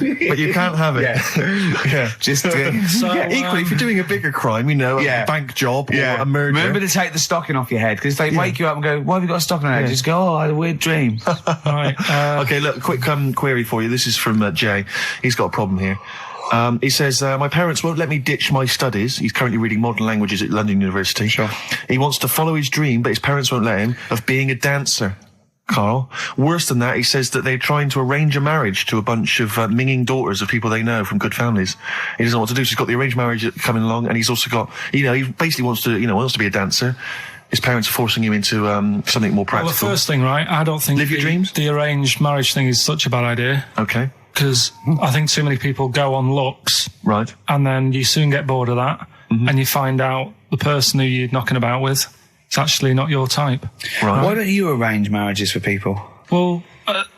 but you can't have it. Yeah. Just So, Equally, if you're doing a bigger crime, a bank job or a murder. Remember to take the stocking off your head, because if they wake you up and go, why have you got a stocking on your head? Just go, oh, I had a weird dream. Right. Okay, look, quick query for you. This is from Jay. He's got a problem here. He says, my parents won't let me ditch my studies. He's currently reading modern languages at London University. Sure. He wants to follow his dream, but his parents won't let him, of being a dancer. Karl. Worse than that, he says that they're trying to arrange a marriage to a bunch of minging daughters of people they know from good families. He doesn't know what to do, so he's got the arranged marriage coming along, and he's also got, he basically wants to be a dancer. His parents are forcing him into something more practical. Well, the first thing, right, I don't think Live your dreams? The arranged marriage thing is such a bad idea. Okay. Because I think too many people go on looks. Right. And then you soon get bored of that. and you find out the person who you're knocking about with is actually not your type. Right. Why don't you arrange marriages for people? Well,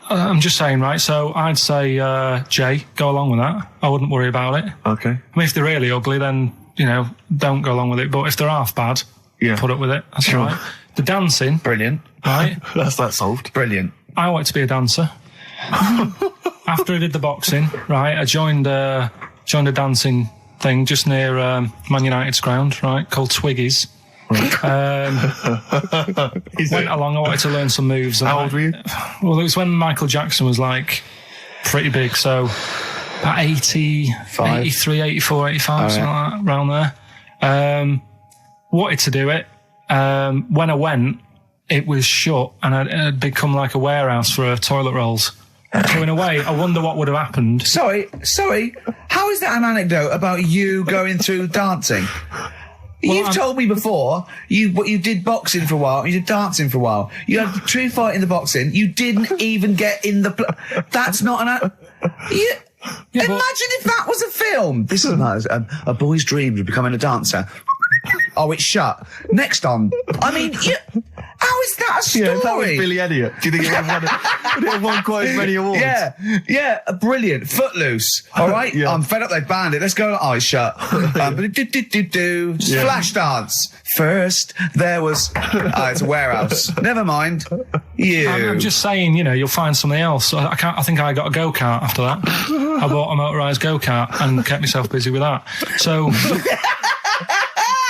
I'm just saying, right? So I'd say, Jay, go along with that. I wouldn't worry about it. Okay. I mean, if they're really ugly, then, don't go along with it. But if they're half bad, put up with it. That's Sure. right. The dancing. Brilliant. Right? That's that solved. Brilliant. I wanted to be a dancer. After I did the boxing, right, I joined a dancing thing just near Man United's ground, right, called Twiggy's. Went along, I wanted to learn some moves. How old were you? Well, it was when Michael Jackson was, pretty big, so about 83, 84, 85, something like that, around there. Wanted to do it. When I went, it was shut, and I'd become like a warehouse for toilet rolls. So in a way, I wonder what would have happened. Sorry. How is that an anecdote about you going through dancing? You've told me before you did boxing for a while, you did dancing for a while. You had a true fight in the boxing. You didn't even get in the. That's not an. Imagine if that was a film. This is like a boy's dream of becoming a dancer. Oh, it's shut. Next on. I mean, how is that a story? Yeah, if that was Billy Elliot, do you think it would have won quite as many awards? Yeah, brilliant. Footloose. All right, Yeah. I'm fed up. They banned it. Let's go. Oh, it's shut. Flash dance. First, there was. It's a warehouse. Never mind. I'm just saying, you'll find something else. I think I got a go-kart after that. I bought a motorised go-kart and kept myself busy with that. So.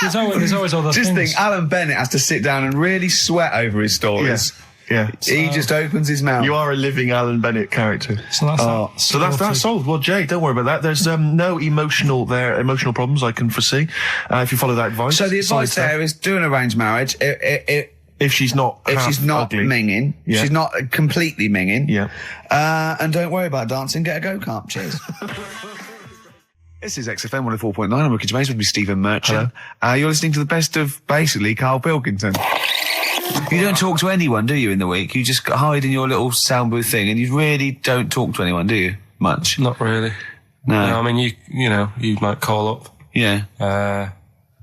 There's always other things. Just think, Alan Bennett has to sit down and really sweat over his stories. Yeah. He just opens his mouth. You are a living Alan Bennett character. So that's solved. Well, Jay, don't worry about that. There's no emotional problems I can foresee if you follow that advice. So the advice there is do an arranged marriage. If she's not ugly. minging, she's not completely minging. Yeah. And don't worry about dancing. Get a go-kart. Cheers. This is XFM 104.9. I'm Ricky Gervais with me, Stephen Merchant. You're listening to the best of, basically, Karl Pilkington. You don't talk to anyone, do you, in the week? You just hide in your little sound booth thing, and you really don't talk to anyone, do you? Much? Not really. No. I mean, you might call up. Yeah.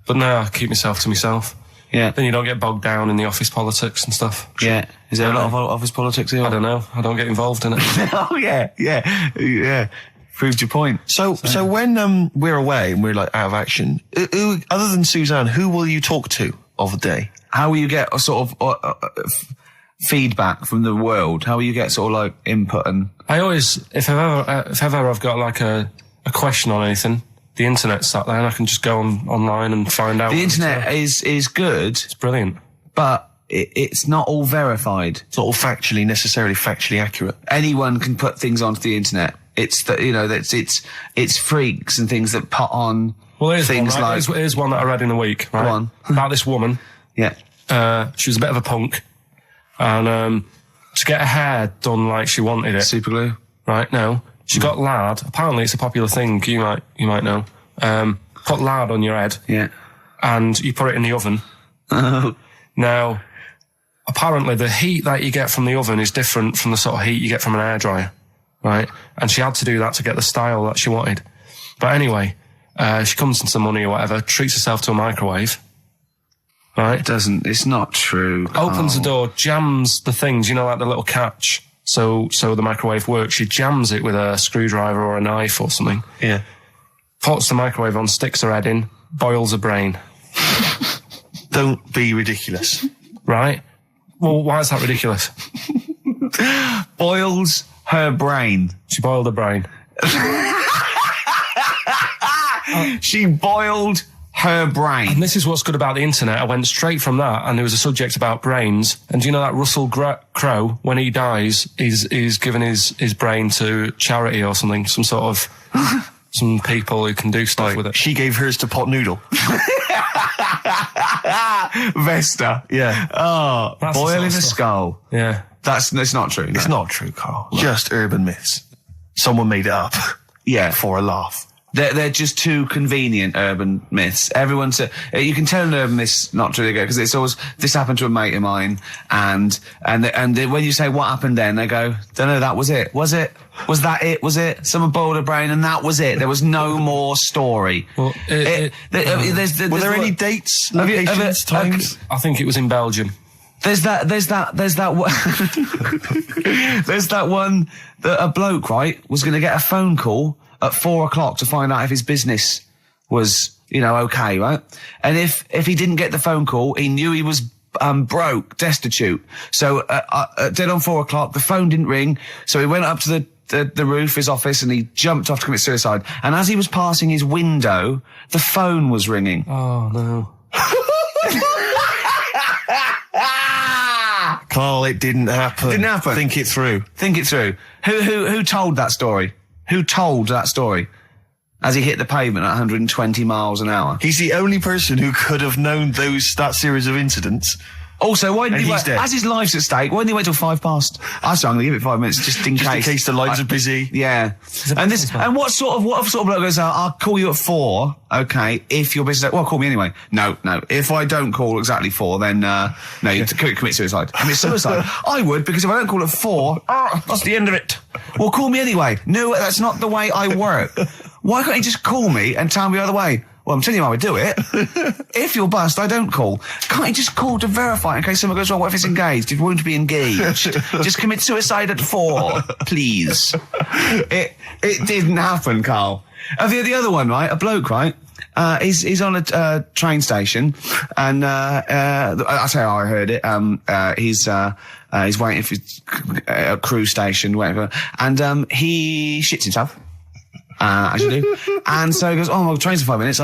But no, I keep myself to myself. Yeah. Then you don't get bogged down in the office politics and stuff. Yeah. Is there a lot of office politics here? I don't know. I don't get involved in it. Oh, yeah. Proved your point. So when we're away and we're out of action, who, other than Suzanne, who will you talk to of the day? How will you get a sort of feedback from the world? How will you get sort of input and? I always, if ever I've got a question on anything, the internet's sat there and I can just go online and find out. The internet is good. It's brilliant, but it's not all verified. It's not all necessarily factually accurate. Anyone can put things onto the internet. It's it's freaks and things that put on things one, right? Here's one that I read in a week, right? Go on. About this woman. Yeah. She was a bit of a punk, and to get her hair done like she wanted it. Super glue. Right? No. She got lard. Apparently it's a popular thing, you might know. Put lard on your head. Yeah. And you put it in the oven. Oh. Now, apparently the heat that you get from the oven is different from the sort of heat you get from an hairdryer. Right? And she had to do that to get the style that she wanted. But anyway, she comes into money or whatever, treats herself to a microwave. Right? It's not true. Opens the door, jams the things, like the little catch. So the microwave works. She jams it with a screwdriver or a knife or something. Yeah. Puts the microwave on, sticks her head in, boils her brain. Don't be ridiculous. Right? Well, why is that ridiculous? Boils her brain. She boiled her brain. She boiled her brain. And this is what's good about the internet. I went straight from that, and there was a subject about brains. And do you know that Russell Crowe, when he dies, he's given his brain to charity or something, some sort of some people who can do stuff with it. She gave hers to Pot Noodle. Vesta. Yeah. Oh, That's boiling a the sort of stuff. skull. Yeah. It's not true. It's not true, Carl. Just urban myths. Someone made it up. Yeah. For a laugh. They're just too convenient, urban myths. Everyone's you can tell an urban myth's not true because it's always, this happened to a mate of mine, and when you say what happened then, they go, don't know, that was it. Was it? Was that it? Was it? Someone boiled a brain and that was it. There was no more story. Well, were there any dates, locations, times? I think it was in Belgium. There's that one that a bloke, right, was going to get a phone call at 4 o'clock to find out if his business was, okay, right? And if he didn't get the phone call, he knew he was broke, destitute. So dead on 4 o'clock, the phone didn't ring, so he went up to the roof of his office and he jumped off to commit suicide. And as he was passing his window, the phone was ringing. Oh, no. Carl, it didn't happen. Didn't happen. Think it through. Think it through. Who told that story? Who told that story? As he hit the pavement at 120 miles an hour. He's the only person who could have known that series of incidents. Also, why didn't he he's dead. As his life's at stake, why didn't he wait till 5 past? I'm going to give it 5 minutes just in case the lines are busy. Yeah. And what sort of bloke goes, I'll call you at 4, okay, if your business, well, call me anyway. No. If I don't call exactly 4, then, you commit suicide. Commit suicide. I would, because if I don't call at 4, that's the end of it. Well, call me anyway. No, that's not the way I work. Why can't you just call me and tell me the other way? Well, I'm telling you how I would do it. If you're bust, I don't call. Can't you just call to verify in case something goes wrong? What if it's engaged? It won't be engaged. Just commit suicide at 4, please. It didn't happen, Carl. The other one, right? A bloke, right? He's on a train station, and that's how I heard it. He's waiting for a cruise station, and he shits himself. As you do. And so he goes, my train's in 5 minutes,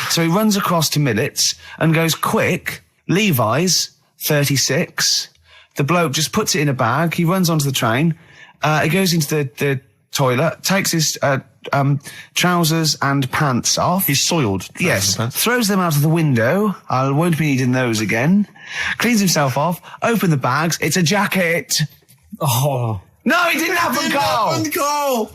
so he runs across to Millets and goes, quick, Levi's, 36. The bloke just puts it in a bag, he runs onto the train, he goes into the toilet, takes his, trousers and pants off. He's soiled. Yes. Throws them out of the window. I won't be needing those again. Cleans himself off, open the bags, it's a jacket. Oh. No, it didn't happen, Carl!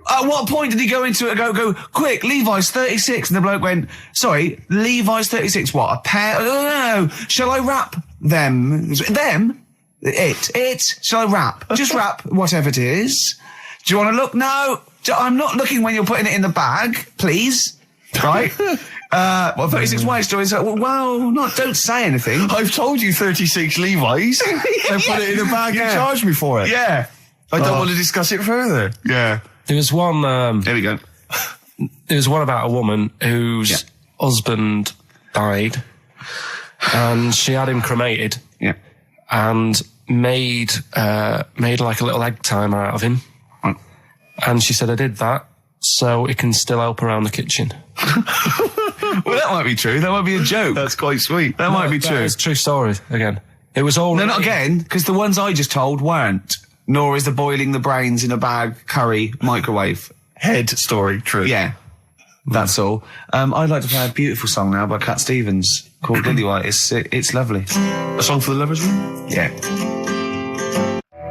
At what point did he go into it and go, quick, Levi's 36? And the bloke went, sorry, Levi's 36, what, a pair? No, shall I wrap them? Them? It? Shall I wrap? Just wrap whatever it is. Do you want to look? No, I'm not looking when you're putting it in the bag, please. Right? 36 white stories. Well, don't say anything. I've told you 36 Levi's. And put it in a bag and charged me for it. Yeah. I don't want to discuss it further. Yeah. There was one... There we go. There was one about a woman whose husband died, and she had him cremated. Yeah. And made like a little egg timer out of him. Right. And she said, I did that so it can still help around the kitchen. Well, that might be true. That might be a joke. That's quite sweet. That might be true. It's a true story, again. It was all... No, not again, because the ones I just told weren't. Nor is the boiling the brains in a bag curry microwave. Head story true. Yeah. That's all. I'd like to play a beautiful song now by Cat Stevens called Lily White. It's lovely. A song for the lovers room? Yeah.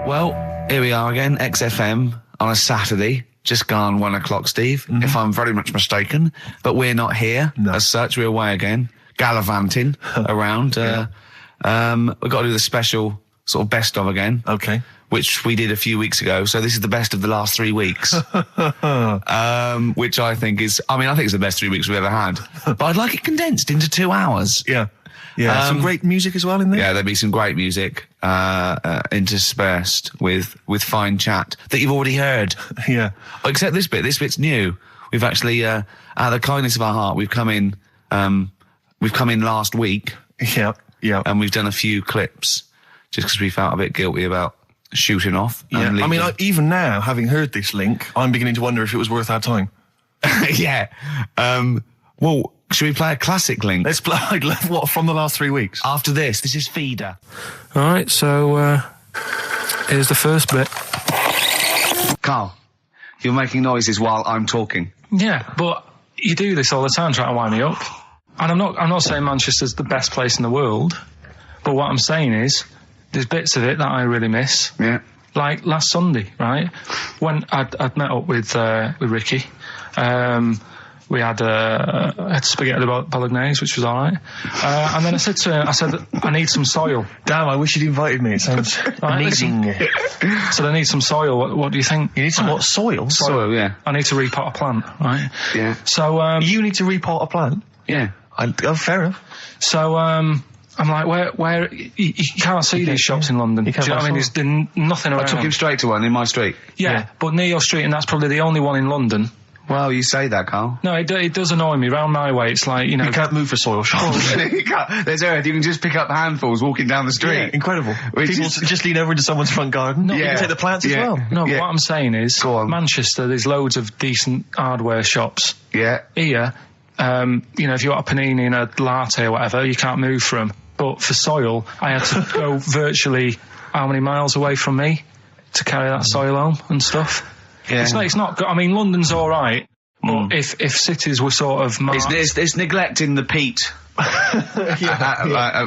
Well, here we are again, XFM on a Saturday. Just gone 1 o'clock, Steve, if I'm very much mistaken. But we're not here as such. We're away again, gallivanting around. We've got to do the special sort of best of again. Okay. Which we did a few weeks ago. So this is the best of the last 3 weeks. Which I think is, I think it's the best 3 weeks we've ever had. But I'd like it condensed into 2 hours. Yeah. Yeah. Some great music as well in there. Yeah, there'll be some great music, interspersed with fine chat that you've already heard. Yeah. Except this bit. This bit's new. We've actually, out of the kindness of our heart, we've come in last week. Yeah. Yeah. And we've done a few clips just because we felt a bit guilty about shooting off. Yeah. Even now, having heard this link, I'm beginning to wonder if it was worth our time. Yeah. Well, should we play a classic link? Let's play, what, from the last 3 weeks? After this is Feeder. All right, so here's the first bit. Carl, you're making noises while I'm talking. Yeah, but you do this all the time trying to wind me up. And I'm not saying Manchester's the best place in the world, but what I'm saying is there's bits of it that I really miss. Yeah. Like last Sunday, right? When I'd met up with Ricky, We had spaghetti bolognese, which was all right. And then I said to her, I need some soil. Damn, I wish you'd invited me. It sounds amazing. So I need some soil. What do you think? You need some what? Soil? Soil, yeah. I need to repot a plant, right? Yeah. So you need to repot a plant? Yeah. Fair enough. So I'm like, where you can't see these shops in London. You can't. Do you know what I mean? There's nothing around. I took him straight to one in my street. Yeah, but near your street, and that's probably the only one in London. Well, you say that, Carl. No, it does annoy me. Round my way, it's like, you know... You can't move for soil shops. You can't. There's earth. You can just pick up handfuls walking down the street. Yeah, incredible. People just lean over into someone's front garden. No, you can take the plants as well. No, but what I'm saying is, Go on. Manchester, there's loads of decent hardware shops. Yeah. Here, you know, if you want a panini and a latte or whatever, you can't move for them. But for soil, I had to go virtually how many miles away from me to carry that soil home and stuff. Yeah. It's not good. I mean, London's all right, but if cities were sort of marked... It's neglecting the peat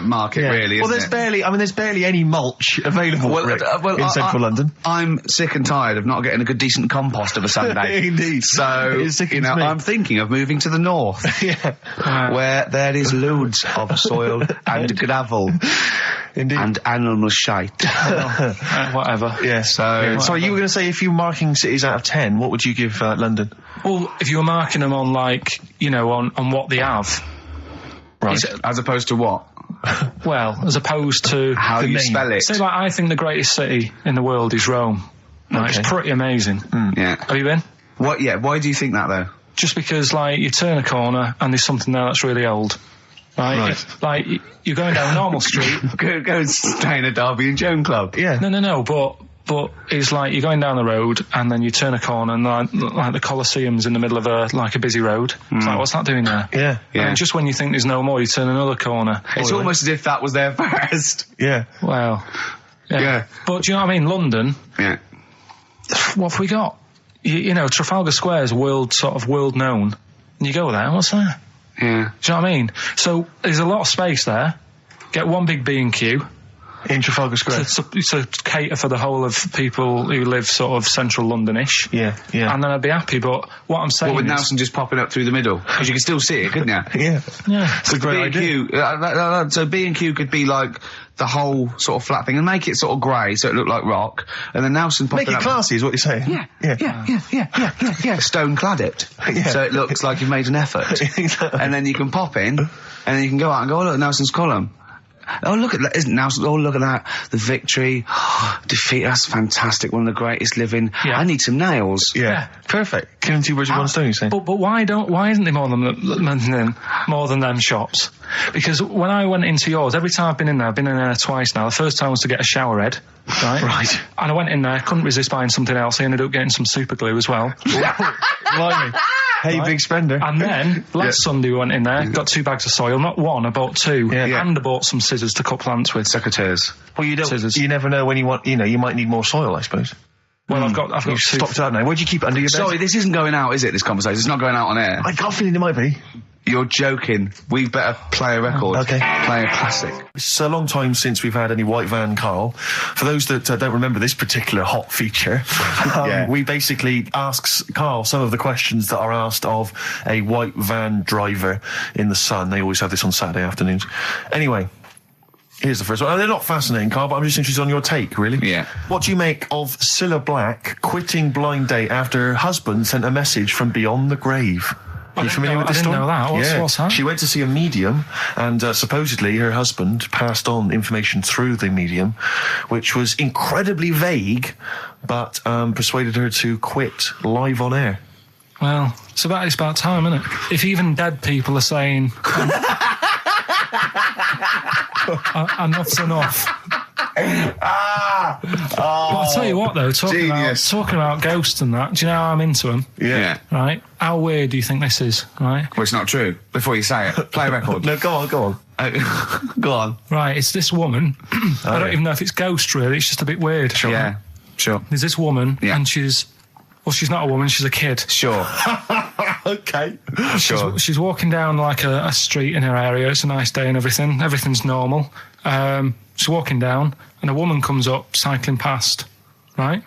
market, really, well, isn't there's barely any mulch available in central London. I'm sick and tired of not getting a good, decent compost of a Sunday. Indeed. So, you know, I'm thinking of moving to the north, where there is loads of soil and gravel. Indeed. And animal shite. whatever. Yeah. So you were going to say, if you were marking cities out of 10, what would you give London? Well, if you were marking them on, like, you know, on what they have. Right. As opposed to what? Well, as opposed to... How you spell it. Say, like, I think the greatest city in the world is Rome. Right? Okay. It's pretty amazing. Yeah. Have you been? What? Yeah. Why do you think that, though? Just because, like, you turn a corner and there's something there that's really old. Right. Like, you're going down Normal Street. Go and stay in a Derby and Joan club. Yeah. No, but it's like you're going down the road and then you turn a corner and like the Colosseum's in the middle of a busy road. It's like, what's that doing there? Yeah. And just when you think there's no more, you turn another corner. It's almost as if that was there first. Yeah. Well, yeah. But do you know what I mean? London. Yeah. What have we got? You know, Trafalgar Square is world known. And you go there, what's there? Yeah. Do you know what I mean? So there's a lot of space there. Get one big B&Q. In Trafalgar Square. To cater for the whole of people who live sort of central Londonish. Yeah. And then I'd be happy, but what I'm saying with is... Nelson just popping up through the middle? Because you can still see it, couldn't you? Yeah. It's a great B&Q, so B&Q could be like the whole sort of flat thing and make it sort of grey so it looked like rock, and then Nelson popping Make it classy is what you're saying. Yeah. Stone clad it. Yeah. So it looks like you've made an effort. Exactly. And then you can pop in, and then you can go out and go, oh look, Nelson's column. Oh, look at that. Isn't Nelson? Oh, look at that. The victory. Defeat. That's fantastic. One of the greatest living. Yeah. I need some nails. Yeah. Perfect. Killing two birds with one stone, you're saying? But why isn't there more than them shops? Because when I went into yours, every time I've been in there twice now. The first time was to get a shower head. Right. And I went in there, couldn't resist buying something else. I ended up getting some super glue as well. Blimey. Hey, big spender. And then, last Sunday we went in there, got 2 bags of soil, not one, I bought 2. Yeah. And I bought some scissors to cut plants with. Secateurs. Well, Scissors. you never know when you want, you might need more soil, I suppose. Well, I've got You've 2. stopped that now. Where'd you keep it under your bed? Sorry, this isn't going out, is it, this conversation? It's not going out on air. I got a feeling it might be. You're joking. We better play a record. Okay. Play a classic. It's a long time since we've had any White Van Carl. For those that don't remember this particular hot feature, we basically ask Carl some of the questions that are asked of a white van driver in the Sun. They always have this on Saturday afternoons. Anyway, here's the first one. They're not fascinating, Carl, but I'm just interested on your take, really. Yeah. What do you make of Cilla Black quitting Blind Date after her husband sent a message from beyond the grave? Are you familiar with this story? I didn't know that. What's that? She went to see a medium, and supposedly her husband passed on information through the medium, which was incredibly vague, but persuaded her to quit live on air. Well, it's about time, isn't it? If even dead people are saying... enough's enough. But I'll tell you what, though, talking about ghosts and that, do you know how I'm into them? Yeah. Right? How weird do you think this is, right? Well, it's not true. Before you say it, play a record. No, go on. Go on. Right, it's this woman. I don't even know if it's ghost, really. It's just a bit weird. Sure. Yeah, sure. There's this woman, and she's not a woman, she's a kid. Sure. Okay. Sure. She's walking down like a street in her area. It's a nice day and everything. Everything's normal. She's walking down, and a woman comes up cycling past, right?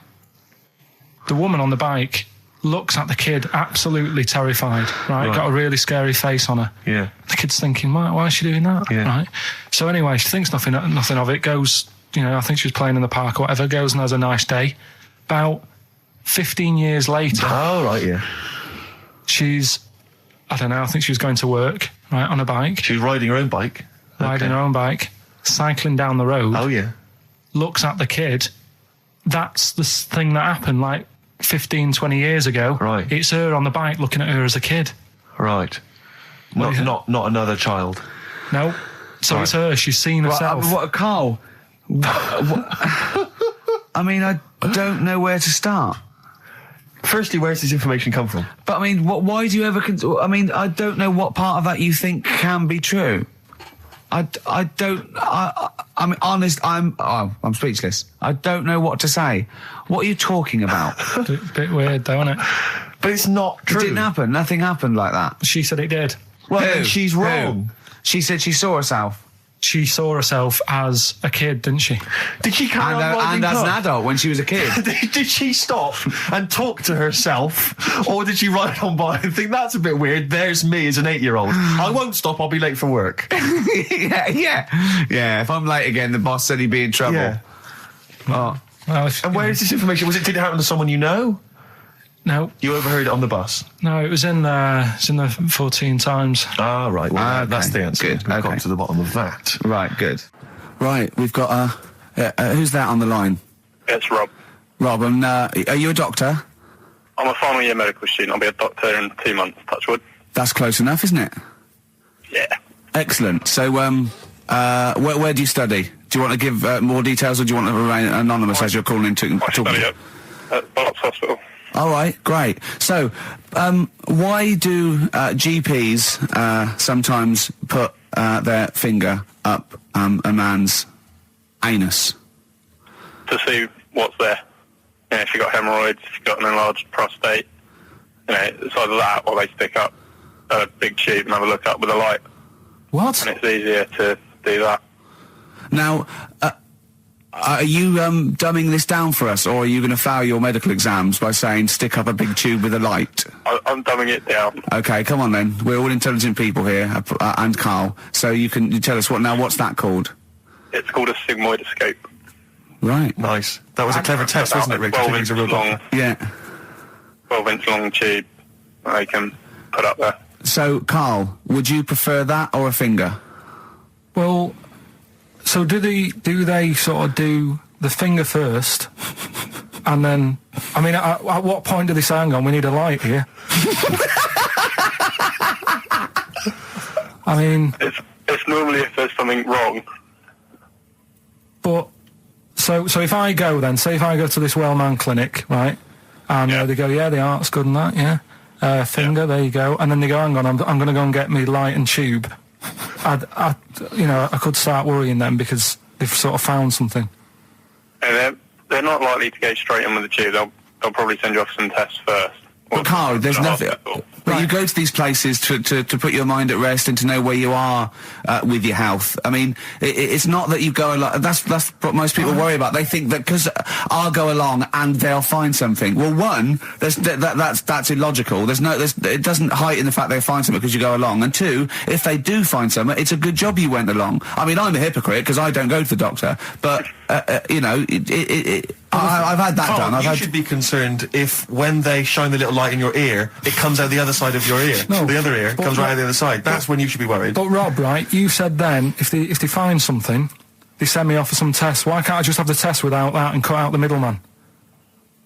The woman on the bike looks at the kid, absolutely terrified, right? Got a really scary face on her. Yeah. The kid's thinking, why is she doing that, right? So anyway, she thinks nothing of it, goes, I think she was playing in the park or whatever, goes and has a nice day. About 15 years later... Oh, right, yeah. She's, I don't know, I think she was going to work, right, on a bike. She was riding her own bike. Riding her own bike, cycling down the road. Oh, yeah. Looks at the kid. That's the thing that happened, like, 15, 20 years ago. Right. It's her on the bike looking at her as a kid. Right. Not another child. No. So it's her. She's seen herself. Carl? I mean, I don't know where to start. Firstly, where's this information come from? But I mean, why do you ever... I mean, I don't know what part of that you think can be true. I mean, honest, I'm speechless. I don't know what to say. What are you talking about? Bit weird, though, isn't it? But it's not true. It didn't happen. Nothing happened like that. She said it did. Well, then she's wrong. She said she saw herself. She saw herself as a kid, didn't she? Did she carry on riding and as an pup? adult when she was a kid. Did she stop and talk to herself, or did she ride on by and think that's a bit weird? There's me as an 8-year-old. I won't stop. I'll be late for work. yeah. If I'm late again, the boss said he'd be in trouble. Yeah. Oh. Well, And where is this information? Did it happen to someone you know? No. You overheard it on the bus? No, it was in the 14 Times. Ah, right. Well, Okay. that's the answer. Good. We've Okay. got to the bottom of that. Right, good. Right, we've got who's that on the line? It's Rob. Rob, and are you a doctor? I'm a final year medical student. I'll be a doctor in 2 months, touch wood. That's close enough, isn't it? Yeah. Excellent. So, where do you study? Do you want to give more details, or do you want to remain anonymous as you're calling in to I talk? study at Barts Hospital. All right, great. So, why do GPs sometimes put their finger up a man's anus? To see what's there. If you've got hemorrhoids, if you've got an enlarged prostate, it's either that or they stick up a big tube and have a look up with a light. What? And it's easier to do that. Now, are you dumbing this down for us, or are you going to fail your medical exams by saying stick up a big tube with a light? I'm dumbing it down. Okay, come on then. We're all intelligent people here, and Carl. So you tell us what's that called? It's called a sigmoidoscope. Right. Nice. That was a clever test, wasn't it, Rick? I think he's a real doctor. Yeah. 12-inch long tube they can put up there. So, Carl, would you prefer that or a finger? Well, so do they sort of do the finger first, and then, I mean, at what point do they say, hang on, we need a light here? I mean... It's normally if there's something wrong. But, so if I go then, say if I go to this well-known clinic, right, and they go, yeah, the art's good and that, yeah, finger, there you go, and then they go, hang on, I'm going to go and get me light and tube. I could start worrying then because they've sort of found something. And they're not likely to go straight in with the tube. They'll probably send you off some tests first. But Carl, there's nothing... Hospital. But you go to these places to put your mind at rest and to know where you are with your health. I mean, it's not that you go along... That's what most people worry about. They think that because I'll go along and they'll find something. Well, one, that's illogical. It doesn't heighten the fact they'll find something because you go along. And two, if they do find something, it's a good job you went along. I mean, I'm a hypocrite because I don't go to the doctor, but, I've had that done. You should be concerned if when they shine the little light in your ear, it comes out the other side of your ear. No, the other ear comes right out the other side. That's when you should be worried. But Rob, right, you said then, if they find something, they send me off for some tests. Why can't I just have the test without that and cut out the middleman?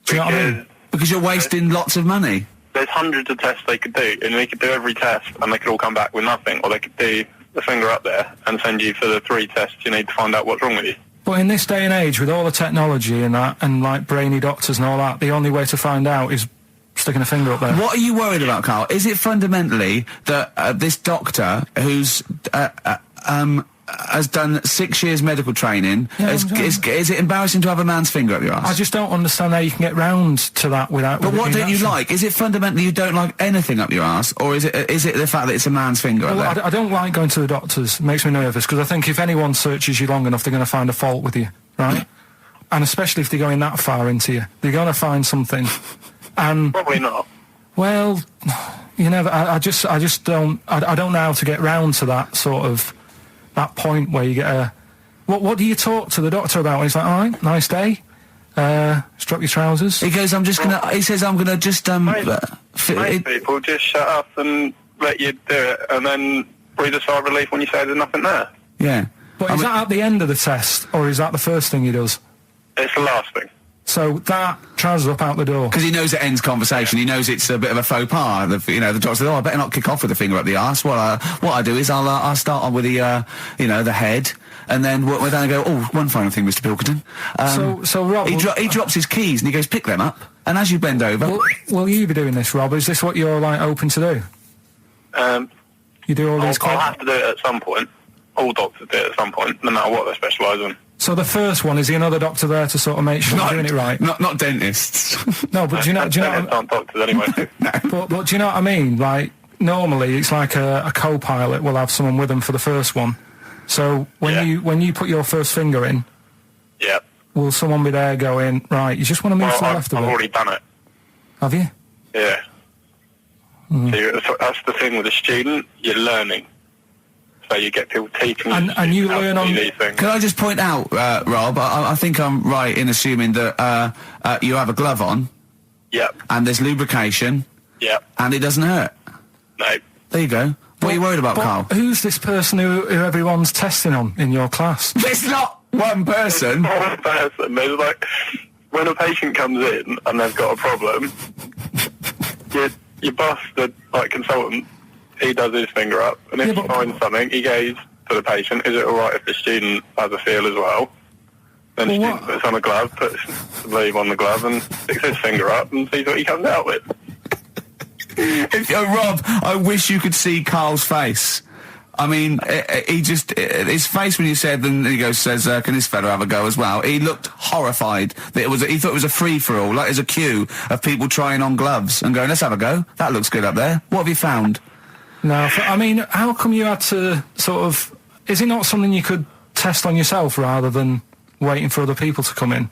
Do you know what I mean? Because you're wasting lots of money. There's hundreds of tests they could do, and they could do every test, and they could all come back with nothing. Or they could do the finger up there and send you for the 3 tests you need to find out what's wrong with you. But in this day and age, with all the technology and that, and like brainy doctors and all that, the only way to find out is sticking a finger up there. What are you worried about, Carl? Is it fundamentally that this doctor who's has done 6 years medical training, is it embarrassing to have a man's finger up your ass? I just don't understand how you can get round to that without... But what don't you like? Is it fundamentally you don't like anything up your ass, or is it the fact that it's a man's finger up there? I don't like going to the doctors. It makes me nervous, because I think if anyone searches you long enough, they're going to find a fault with you, right? And especially if they're going that far into you. They're going to find something. And Probably not. well, you know, I just don't. I don't know how to get round to that sort of that point where you get a. What do you talk to the doctor about? And he's like, all right, nice day. Strap your trousers. He goes, he says, I'm gonna just, Most people just shut up and let you do it, and then breathe a sigh of relief when you say there's nothing there. Yeah. But is that at the end of the test, or is that the first thing he does? It's the last thing. So that trousers up out the door. Because he knows it ends conversation. He knows it's a bit of a faux pas. The doctor says, I better not kick off with the finger up the arse. What I do is I'll start on with the, the head, and then we're then go, one final thing, Mr. Pilkington. So Rob... He drops his keys and he goes, pick them up, and as you bend over... Will you be doing this, Rob? Is this what you're, open to do? You do all these... I'll have to do it at some point. All doctors do it at some point, no matter what they specialise in. So the first one, is the another doctor there to sort of make sure you're doing it right? Not dentists. No, but do you know... Dentists aren't doctors anyway. No. But do you know what I mean? Normally it's like a co-pilot will have someone with them for the first one. So when you put your first finger in... Yeah. Will someone be there going, right, you just want to move to the left of it? I've already done it. Have you? Yeah. So that's the thing with a student, you're learning. So you get people teaching and you learn on these things. Can I just point out, Rob, I think I'm right in assuming that you have a glove on. Yep. And there's lubrication. Yep. And it doesn't hurt. No. There you go. What are you worried about, Carl? Who's this person who everyone's testing on in your class? It's not one person. One person. There's when a patient comes in and they've got a problem, your boss, the consultant, he does his finger up, and if he finds something, he goes to the patient, is it alright if the student has a feel as well? Then the student puts on a glove, puts the leave on the glove, and sticks his finger up and sees what he comes out with. Rob, I wish you could see Carl's face. I mean, his face when you said, and he says, can this fella have a go as well? He looked horrified. That he thought it was a free-for-all, like there's a queue of people trying on gloves and going, let's have a go. That looks good up there. What have you found? No, I mean, how come you had to sort of... Is it not something you could test on yourself rather than waiting for other people to come in?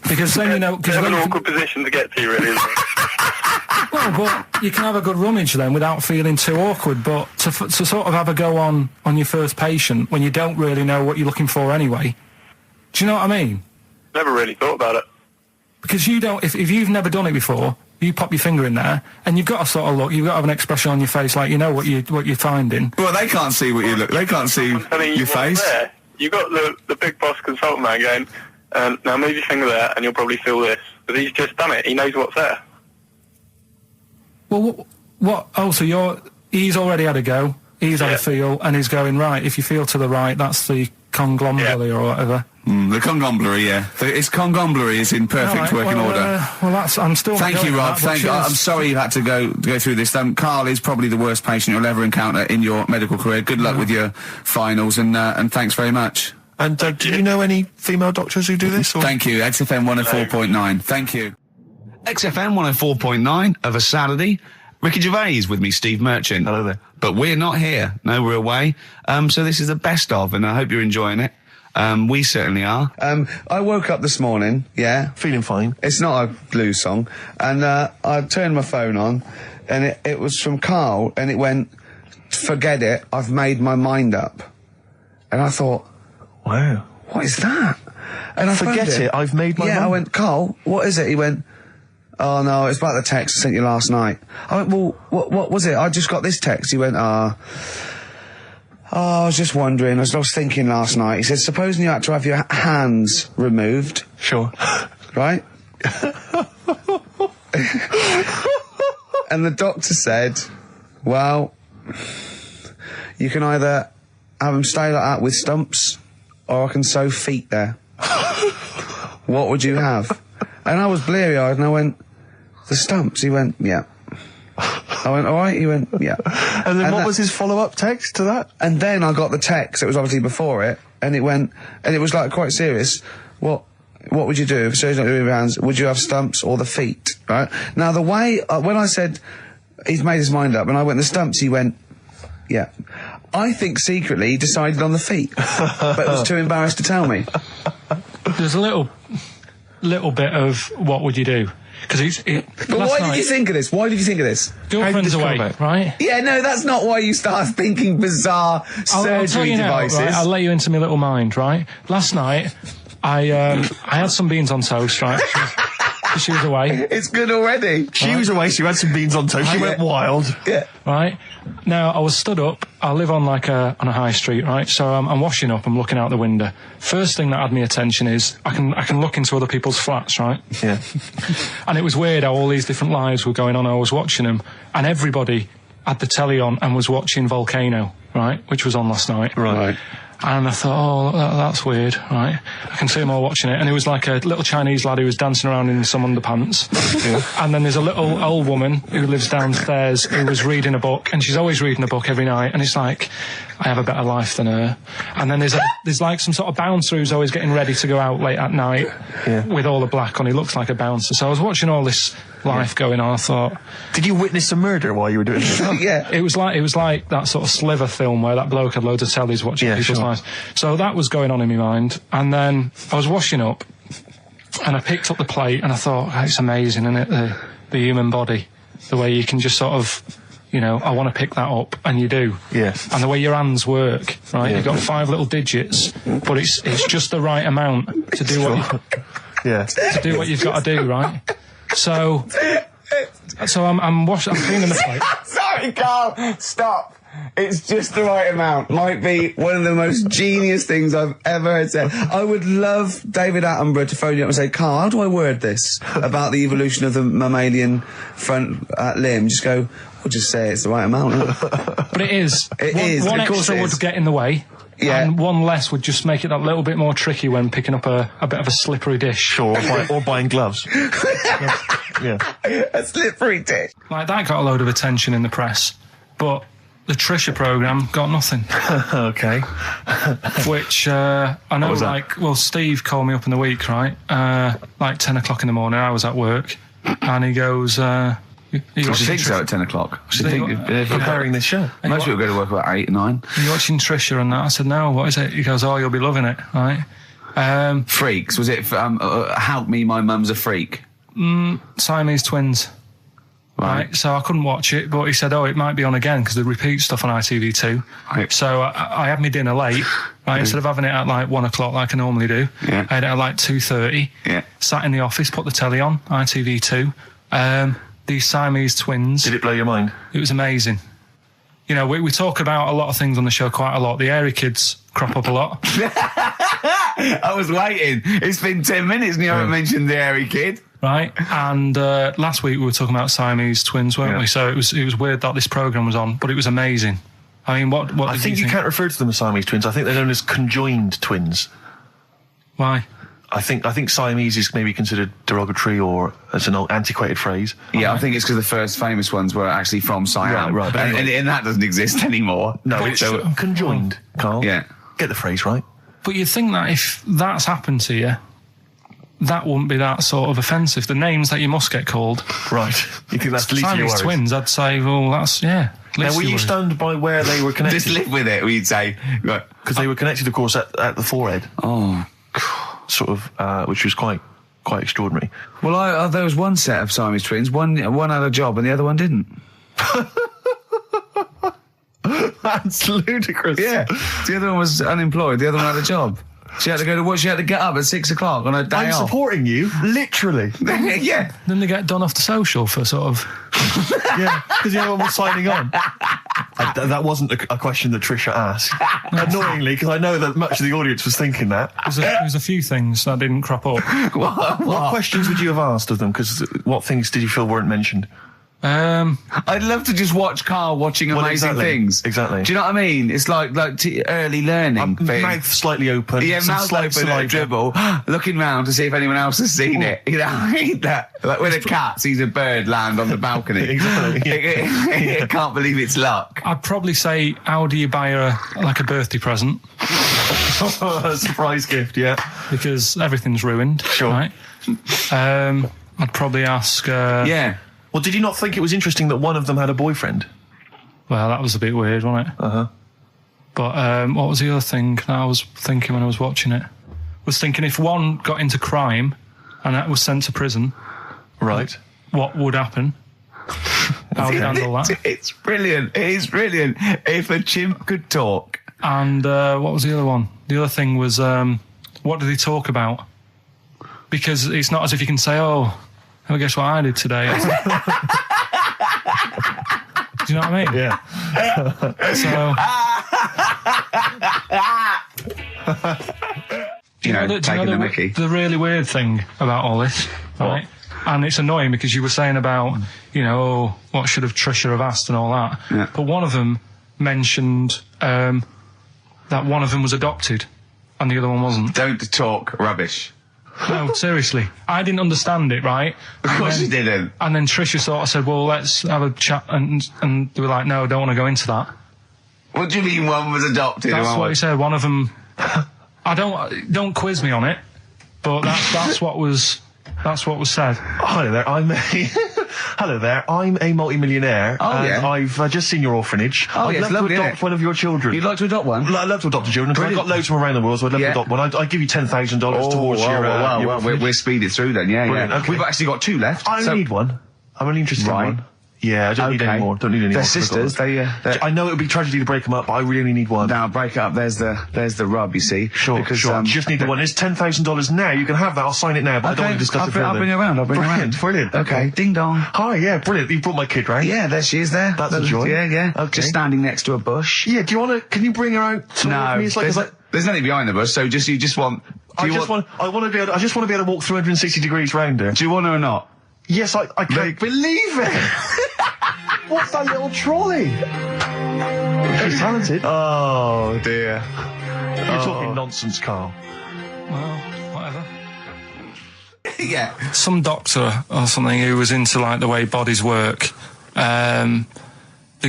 Because then, you know... It's an awkward position to get to, really, isn't it? Well, but you can have a good rummage then without feeling too awkward, but to sort of have a go on your first patient when you don't really know what you're looking for anyway, do you know what I mean? Never really thought about it. Because you don't... If you've never done it before... You pop your finger in there, and you've got to sort of look. You've got to have an expression on your face, like you know what you're finding. Well, they can't see what you look. They can't see your face. There. You got the big boss consultant man going, now move your finger there, and you'll probably feel this. But he's just done it. He knows what's there. Well, what? Oh, so he's already had a go. He's had a feel, and he's going right. If you feel to the right, that's the conglomerate or whatever. The conglomerate, yeah. Its conglomerate is in perfect working order. I'm still... Thank you, Rob. I'm sorry you had to go through this. Carl is probably the worst patient you'll ever encounter in your medical career. Good luck with your finals, and thanks very much. And do you know any female doctors who do this? Or? Thank you. XFM 104.9. Thank you. XFM 104.9 of a Saturday. Ricky Gervais with me, Steve Merchant. Hello there. But we're not here. No, we're away. So this is the best of, and I hope you're enjoying it. We certainly are. I woke up this morning, feeling fine. It's not a blues song. And I turned my phone on, and it was from Karl, and it went, forget it, I've made my mind up. And I thought, wow, what is that? And I forget it, I've made my mind. Yeah, I went, Karl, what is it? He went, oh no, it's about the text I sent you last night. I went, well, what was it? I just got this text. He went, I was just wondering, I was thinking last night. He said, supposing you had to have your hands removed. Sure. Right? And the doctor said, well, you can either have them stay like that with stumps, or I can sew feet there. What would you have? And I was bleary-eyed, and I went, the stumps? He went, yeah. I went, all right? He went, yeah. And then what was his follow-up text to that? And then I got the text, it was obviously before it, and it went, and it was like quite serious. What would you do if surgeon not doing your hands? Would you have stumps or the feet? Right? Now the way, when I said he's made his mind up, and I went the stumps, he went, yeah. I think secretly he decided on the feet, but was too embarrassed to tell me. There's a little bit of what would you do? Because But why did you think of this? Why did you think of this? Girlfriend's away, right? Yeah, no, that's not why you start thinking bizarre I'll tell surgery you now, devices. right? I'll let you into my little mind, right? Last night, I had some beans on toast, right? She was away. It's good already. She was away, she had some beans on toast, she went wild. Yeah. Right? Now, I was stood up. I live on on a high street, right? So I'm washing up, I'm looking out the window. First thing that had my attention is I can look into other people's flats, right? Yeah. And it was weird how all these different lives were going on. I was watching them, and everybody had the telly on and was watching Volcano, right? Which was on last night. Right. And I thought, that's weird, right? I can see them all watching it. And it was like a little Chinese lad who was dancing around in some underpants. Yeah. And then there's a little old woman who lives downstairs who was reading a book, and she's always reading a book every night. And it's like, I have a better life than her. And then there's like some sort of bouncer who's always getting ready to go out late at night with all the black on. He looks like a bouncer. So I was watching all this life going on. I thought, did you witness a murder while you were doing it? Yeah. It was like that sort of Sliver film where that bloke had loads of tellies watching people's lives. So that was going on in my mind. And then I was washing up, and I picked up the plate, and I thought, it's amazing, isn't it? The human body, the way you can just sort of, I want to pick that up, and you do. Yeah. And the way your hands work, right? You've got 5 little digits, but it's just the right amount to do to do what you've got to do, right? So I'm cleaning the plate. Sorry, Carl. Stop. It's just the right amount. Might be one of the most genius things I've ever heard said. I would love David Attenborough to phone you up and say, Carl, how do I word this about the evolution of the mammalian front limb? Just go, we'll just say it's the right amount. But it is. One of course extra it would is. get in the way. Yeah. And one less would just make it that little bit more tricky when picking up a bit of a slippery dish. Sure, or buying gloves. Yeah. A slippery dish. Like, that got a load of attention in the press. But the Trisha programme got nothing. Okay. Which, I know, Steve called me up in the week, right? Like 10 o'clock in the morning, I was at work. And he goes, You think so at 10 o'clock? Preparing this show. Most people go to work about 8 or 9. Are you watching Trisha and that? I said, no, what is it? He goes, you'll be loving it, right? Freaks. Was it, Help Me, My Mum's a Freak? Siamese twins. Right. So I couldn't watch it, but he said, it might be on again because they repeat stuff on ITV2. Right. So I had my dinner late, right? Instead of having it at like 1 o'clock like I normally do, I had it at like 2:30. Yeah. Sat in the office, put the telly on, ITV2. These Siamese twins. Did it blow your mind? It was amazing. We talk about a lot of things on the show quite a lot. The Airy Kids crop up a lot. I was waiting. It's been 10 minutes and you haven't mentioned the Airy Kid. Right, and last week we were talking about Siamese twins, weren't we? So it was weird that this programme was on, but it was amazing. I mean, what I think you can't refer to them as Siamese twins. I think they're known as conjoined twins. Why? I think Siamese is maybe considered derogatory or as an old antiquated phrase. Yeah, I think it's because the first famous ones were actually from Siam. Right. But and that doesn't exist anymore. No, it's conjoined, Carl. Yeah. Get the phrase right. But you'd think that if that's happened to you, that wouldn't be that sort of offensive. The names that you must get called. Right. You think that's the least of your Siamese worries? twins, I'd say, well, that's, yeah. Now, were you stunned by where they were connected? Just live with it, we'd say. Because they were connected, of course, at the forehead. Oh. Sort of, which was quite extraordinary. Well, there was one set of Siamese twins. One had a job and the other one didn't. That's ludicrous. Yeah. The other one was unemployed. The other one had a job. She had to go to work. She had to get up at 6 o'clock on her day I'm off. supporting you, literally. Yeah. Then they get done off the social for sort of... Yeah, because the other one was signing on. That wasn't a question that Trisha asked. Annoyingly, because I know that much of the audience was thinking that. There was a few things that didn't crop up. What questions would you have asked of them? Because what things did you feel weren't mentioned? I'd love to just watch Carl watching amazing things. Exactly. Do you know what I mean? It's like early learning thing. Mouth slightly open. Yeah, mouth open and dribble, looking round to see if anyone else has seen it. You know, I hate that. Like when a cat sees a bird land on the balcony. Exactly. It can't believe it's luck. I'd probably say, how do you buy her like a birthday present? A surprise gift, yeah. Because everything's ruined. Sure. Right? I'd probably ask... Yeah. Well, did you not think it was interesting that one of them had a boyfriend? Well, that was a bit weird, wasn't it? Uh-huh. But what was the other thing that I was thinking when I was watching it? I was thinking if one got into crime and that was sent to prison, Right. what would happen. How would you handle that? It's brilliant. It is brilliant. If a chimp could talk. And what was the other one? The other thing was, what did he talk about? Because it's not as if you can say, oh, guess what I did today? Do you know what I mean? Yeah. Taking the mickey. The really weird thing about all this, right? And it's annoying because you were saying about, what should have Trisha have asked and all that. Yeah. But one of them mentioned that one of them was adopted and the other one wasn't. Don't talk rubbish. No, seriously. I didn't understand it, right? Of course you didn't. And then Trisha sort of said, well, let's have a chat. And they were like, no, I don't want to go into that. What do you mean one was adopted? That's what he said. One of them... don't quiz me on it, but that's what was said. Hello there, I'm a multi-millionaire. And I've just seen your orphanage. I'd love to adopt one of your children. You'd like to adopt one? I'd love to adopt a children. I've got loads from around the world, so I'd love to adopt one. I'd give you $10,000 towards your... Well, we're speeding through then, yeah. Okay. We've actually got 2 left. I only need one. I'm only interested in one. Yeah, I don't need any more. Don't need any more. They're sisters. I know it would be tragedy to break them up, but I really only need one. Now, break it up. There's the rub, you see. Sure. You just need the one. It's $10,000 now. You can have that. I'll sign it now, but I don't want to discuss it further. I'll bring you around. Brilliant. Okay. Ding dong. Hi, yeah, brilliant. You brought my kid round. Yeah, there she is there. That's a joy. Yeah. Okay. Just standing next to a bush. Yeah, can you bring her out to No, me? It's there's nothing behind the bush, so you just want... I just want to be able to walk 360 degrees round her. Do you want her or not? Yes, I can't believe it. What's that little trolley? She's talented. Oh, dear. You're talking nonsense, Carl. Well, whatever. Yeah. Some doctor or something who was into like the way bodies work. They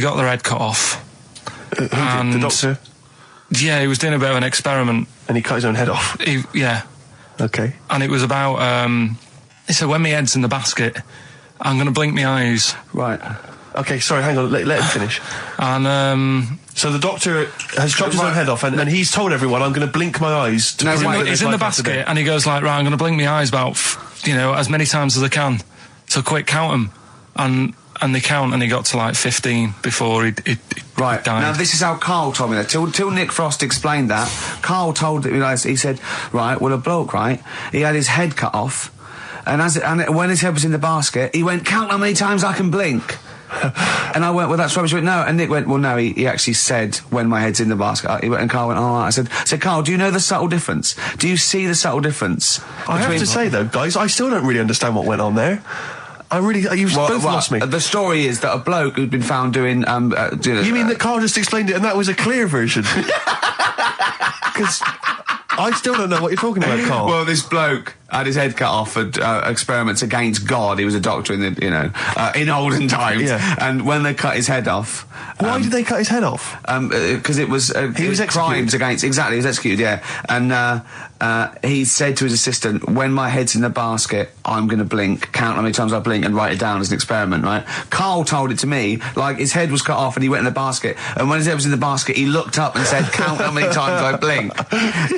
got their head cut off. Who did? The doctor? Yeah, he was doing a bit of an experiment. And he cut his own head off? Yeah. Okay. And it was about, he said, when my head's in the basket, I'm going to blink my eyes. Right. Okay, sorry, hang on, let him finish. And, so the doctor has chopped his own head off, and he's told everyone, I'm going to blink my eyes. He's in the basket, and he goes like, right, I'm going to blink my eyes about, as many times as I can. So quick, count them. And they count, and he got to like 15 before he Right. died. Now, this is how Carl told me that. Till Nick Frost explained that, Carl told me, he said, right, well, a bloke, right, he had his head cut off, and when his head was in the basket, he went, count how many times I can blink. And I went, well, that's rubbish. He went, no. And Nick went, well, no, he actually said, when my head's in the basket. He went, and Carl went, all right. I said, Carl, do you know the subtle difference? Do you see the subtle difference? I have to say, though, guys, I still don't really understand what went on there. You've both lost me. The story is that a bloke who'd been found doing... you mean that Carl just explained it and that was a clear version? Because I still don't know what you're talking about, Carl. Well, this bloke had his head cut off at experiments against God. He was a doctor in the, in olden times. Yeah. And when they cut his head off... Why did they cut his head off? Because it was... he was executed. Crimes against... Exactly, he was executed, yeah. And he said to his assistant, when my head's in the basket, I'm going to blink, count how many times I blink and write it down as an experiment, right? Carl told it to me, like his head was cut off and he went in the basket. And when his head was in the basket, he looked up and said, count how many times I blink.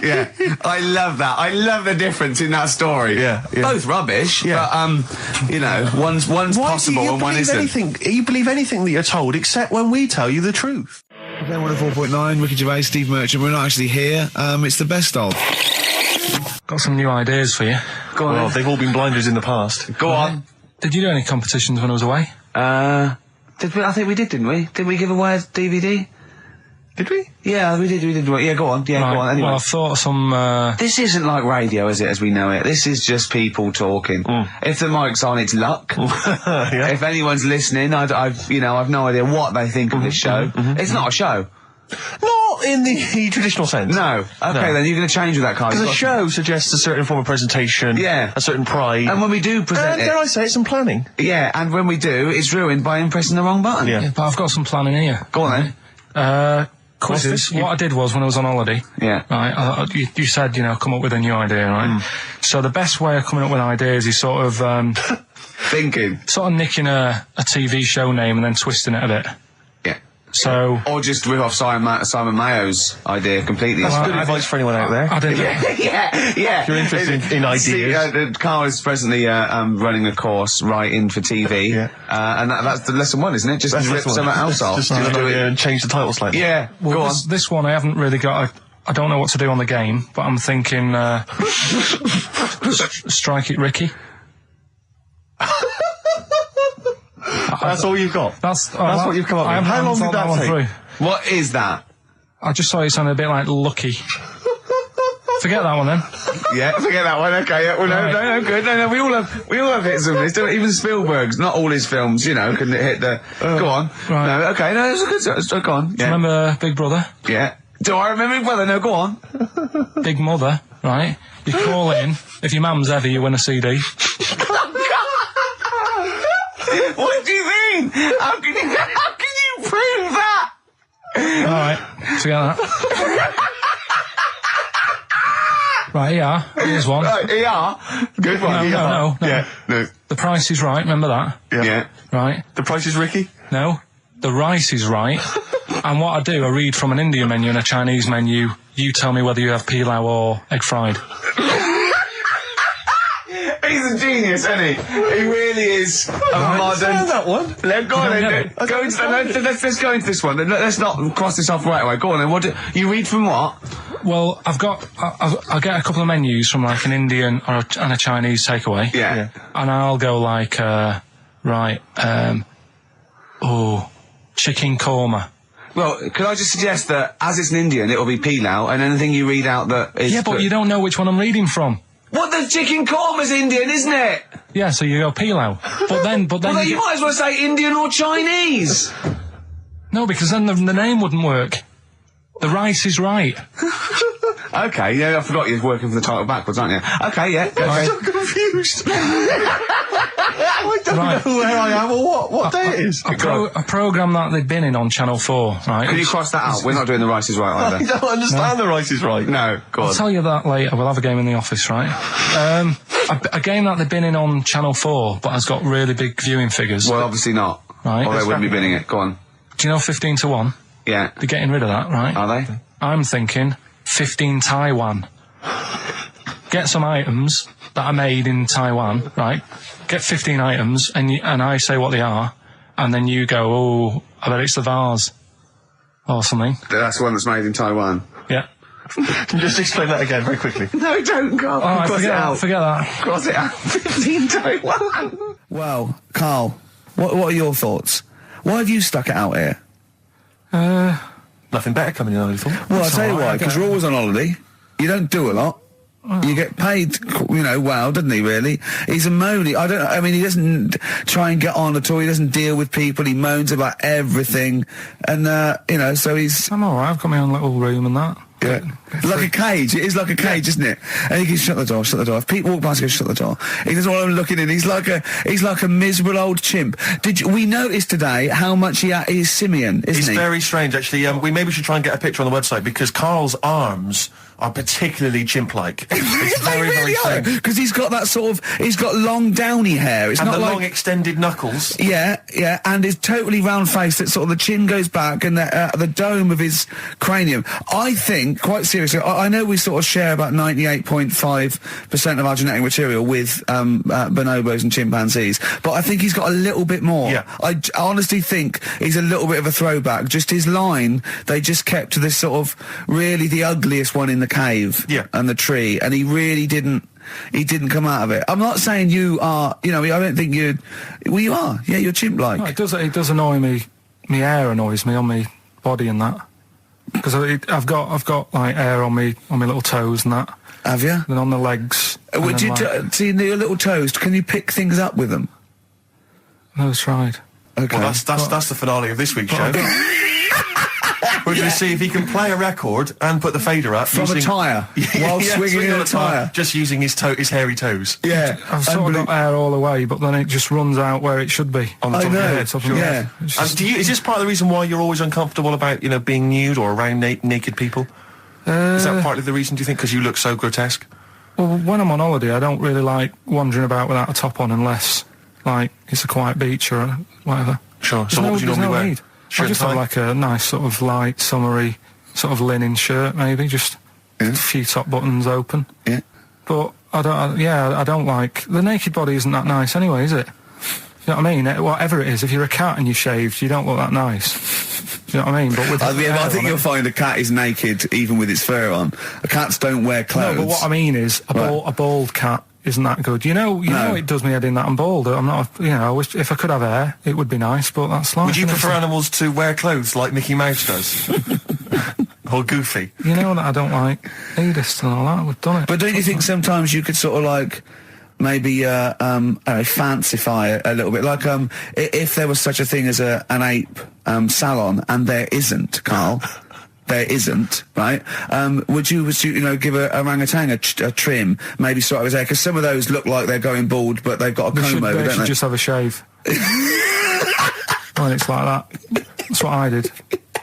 Yeah. I love that. I love the difference in that story. Yeah. Both rubbish, but, one's possible and one isn't. You believe anything that you're told except when we tell you the truth. Okay, 104.9, Ricky Gervais, Steve Merchant. We're not actually here. It's the best of. Got some new ideas for you. Go on. Well, they've all been blinders in the past. Go on. Did you do any competitions when I was away? Did we? I think we did, didn't we? Did we give away a DVD? Did we? Yeah, we did. Yeah, go on. Yeah, right. Go on. Anyway. Well, I thought some... This isn't like radio, is it, as we know it? This is just people talking. If the mic's on, it's luck. Yeah. If anyone's listening, I've no idea what they think of this show. It's not a show. Not in the traditional sense. No. Okay, then you're going to change with that, Carl. Because a show suggests a certain form of presentation. Yeah. A certain pride. And when we do present dare I say it, some planning. Yeah, and when we do, it's ruined by him pressing the wrong button. Yeah, but I've got some planning here. Go on then. Quizzes. What I did was, when I was on holiday, right, you said, come up with a new idea, right? So the best way of coming up with ideas is sort of... thinking. Sort of nicking a TV show name and then twisting it a bit. Yeah. So, or just rip off Simon Mayo's idea completely. That's good advice for anyone out there. I didn't. yeah. If you're interested in ideas. Carl is presently running a course writing for TV, and that's the lesson 1, isn't it? Just rip something else off. Just do it and change the title slightly. Yeah, well, go on. This one I haven't really got. I don't know what to do on the game, but I'm thinking strike it, Ricky. That's all you've got. That's what you've come up with. How long did that take? Through. What is that? I just saw it sounded a bit like Lucky. Forget that one then. Yeah, forget that one. Okay, yeah, well, no, good. No, we all have hits of this. Even Spielberg's, not all his films, can hit the. Go on. Right. No, okay, no, it's a good. Go on. Yeah. Remember Big Brother? Yeah. Do I remember Big Brother? No, go on. Big Mother, right? You call in. If your mum's heavy, you win a CD. What do you mean? How can you prove that? All right, forget that. Right, ER. Here's one. Right, ER. Good one. No. Yeah. No. The Price is Right. Remember that? Yeah. Right. The Price is Ricky? No. The Rice is Right. And what I do, I read from an Indian menu and a Chinese menu. You tell me whether you have pilau or egg fried. He's a genius, isn't he? He really is a modern. That one. Let's go on then. Let's go into this one. Let's not cross this off right away. Go on then. What you read from what? Well, I'll get a couple of menus from like an Indian and a Chinese takeaway. Yeah. And I'll go like, chicken korma. Well, could I just suggest that as it's an Indian, it'll be pilau, and anything you read out that is. Yeah, but you don't know which one I'm reading from. What, the chicken korma's Indian, isn't it? Yeah, so you go pilau. But then Well, you might as well say Indian or Chinese. No, because then the name wouldn't work. The Rice is Right. Okay, yeah, I forgot you're working for the title backwards, aren't you? Okay, yeah. I'm so confused. I don't know where I am or what day it is. A programme that they've been in on Channel 4, right? Can you cross that out? We're not doing The Rice is Right I either. don't understand The Rice is Right. No, go on. I'll tell you that later. We'll have a game in the office, right? A game that they've been in on Channel 4, but has got really big viewing figures. Well, obviously not. Right. Or they wouldn't be binning it. Go on. Do you know 15 to 1? Yeah. They're getting rid of that, right? Are they? I'm thinking 15 Taiwan. Get some items that are made in Taiwan, right? Get 15 items, and I say what they are, and then you go, oh, I bet it's the vase. Or something. That's the one that's made in Taiwan. Yeah. Can you just explain that again very quickly? No, don't go. All right, Cross it out. Forget that. Cross it out. 15 Taiwan. Well, Carl, what are your thoughts? Why have you stuck it out here? Nothing better coming in, I thought. Well, I'll tell you why, because you're always on holiday. You don't do a lot. You get paid, well, doesn't he, really? He's a moany. He doesn't try and get on at all. He doesn't deal with people. He moans about everything. And, so he's... I'm alright. I've got my own little room and that. Yeah. Like a cage. It is like a cage, isn't it? And he can shut the door. If people walk past, he goes, shut the door. He doesn't want them looking in. He's like a miserable old chimp. We noticed today how much he's simian, isn't he? He's very strange, actually. We maybe should try and get a picture on the website, because Carl's arms are particularly chimp-like. It's very, very strange. Because he's got that he's got long downy hair. It's and not the like long extended knuckles. Yeah, and his totally round face that sort of the chin goes back and the dome of his cranium. I think, quite seriously, I know we sort of share about 98.5% of our genetic material with bonobos and chimpanzees, but I think he's got a little bit more. Yeah. I honestly think he's a little bit of a throwback. Just his line, they just kept to this sort of really the ugliest one in the cave and the tree, and he really didn't come out of it. I'm not saying you are, I don't think you are. Yeah, you're chimp-like. No, it does annoy me. My hair annoys me on my body and that. Because I've got like hair on my little toes and that. Have you? And on the legs. Would you see your little toes? Can you pick things up with them? No, it's tried. Okay. Well, that's the finale of this week's show. We're going to see if he can play a record and put the fader up from a tyre while swinging in a tyre, just using his hairy toes. Yeah, I've sort of got hair all the way, but then it just runs out where it should be on the top of your head. Is this part of the reason why you're always uncomfortable about being nude or around naked people? Is that partly the reason, do you think, because you look so grotesque? Well, when I'm on holiday, I don't really like wandering about without a top on unless, like, it's a quiet beach or whatever. Sure. So what would you normally wear? I'll just have like a nice sort of light, summery sort of linen shirt, maybe, just a few top buttons open. Yeah. But I don't like... The naked body isn't that nice anyway, is it? You know what I mean? Whatever it is, if you're a cat and you're shaved, you don't look that nice. Do you know what I mean? But with I think you'll find a cat is naked even with its fur on. Cats don't wear clothes. No, but what I mean is, a bald cat isn't that good. You know, it does me head in that I'm bald. I'm not, I wish if I could have hair, it would be nice, but that's life. Would you prefer animals to wear clothes like Mickey Mouse does? Or Goofy? You know that I don't like nudist and all that. We've done it. But don't you think sometimes you could sort of like maybe fancify a little bit, like if there was such a thing as an ape salon, and there isn't, Carl. There isn't, right? Would you give a orangutan a trim, maybe sort of his hair? Because some of those look like they're going bald, but they've got a comb over, don't they? They should just have a shave. When it's like that. That's what I did.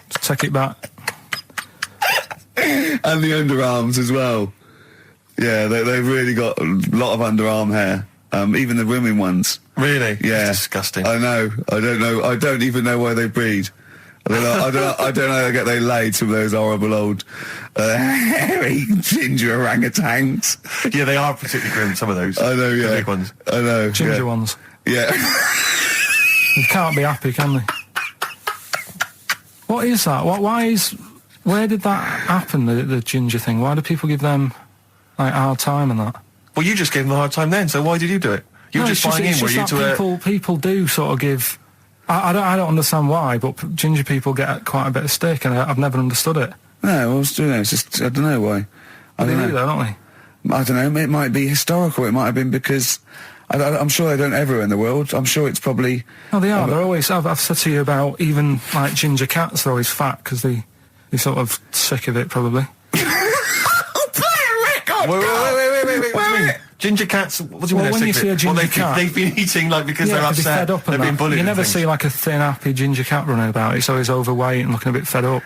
Just take it back. And the underarms as well. Yeah, they've really got a lot of underarm hair. Even the women ones. Really? Yeah. That's disgusting. I know. I don't know. I don't even know why they breed. I don't know how they laid some of those horrible old hairy ginger orangutans. Yeah, they are particularly grim, some of those. I know, yeah. The big ones. I know. Ginger ones. Yeah. You can't be happy, can they? What is that? Where did that happen, the ginger thing? Why do people give them, like, a hard time and that? Well, you just gave them a hard time then, so why did you do it? You were just buying in, were you, to people do sort of give... I don't understand why, but ginger people get quite a bit of stick, and I've never understood it. No, well, it's just, I don't know why. I don't know, don't they? I don't know, it might be historical, it might have been because... I'm sure they don't everywhere in the world. I'm sure it's probably... No, they are. They're always... I've said to you about even, like, ginger cats, they're always fat, because they're sort of sick of it, probably. Play a record! Wait. Ginger cats, what do you mean? When you see a ginger cat... They've been eating, like, because they're upset, fed up they've been bullied. You never see, like, a thin, happy ginger cat running about. It's always overweight and looking a bit fed up.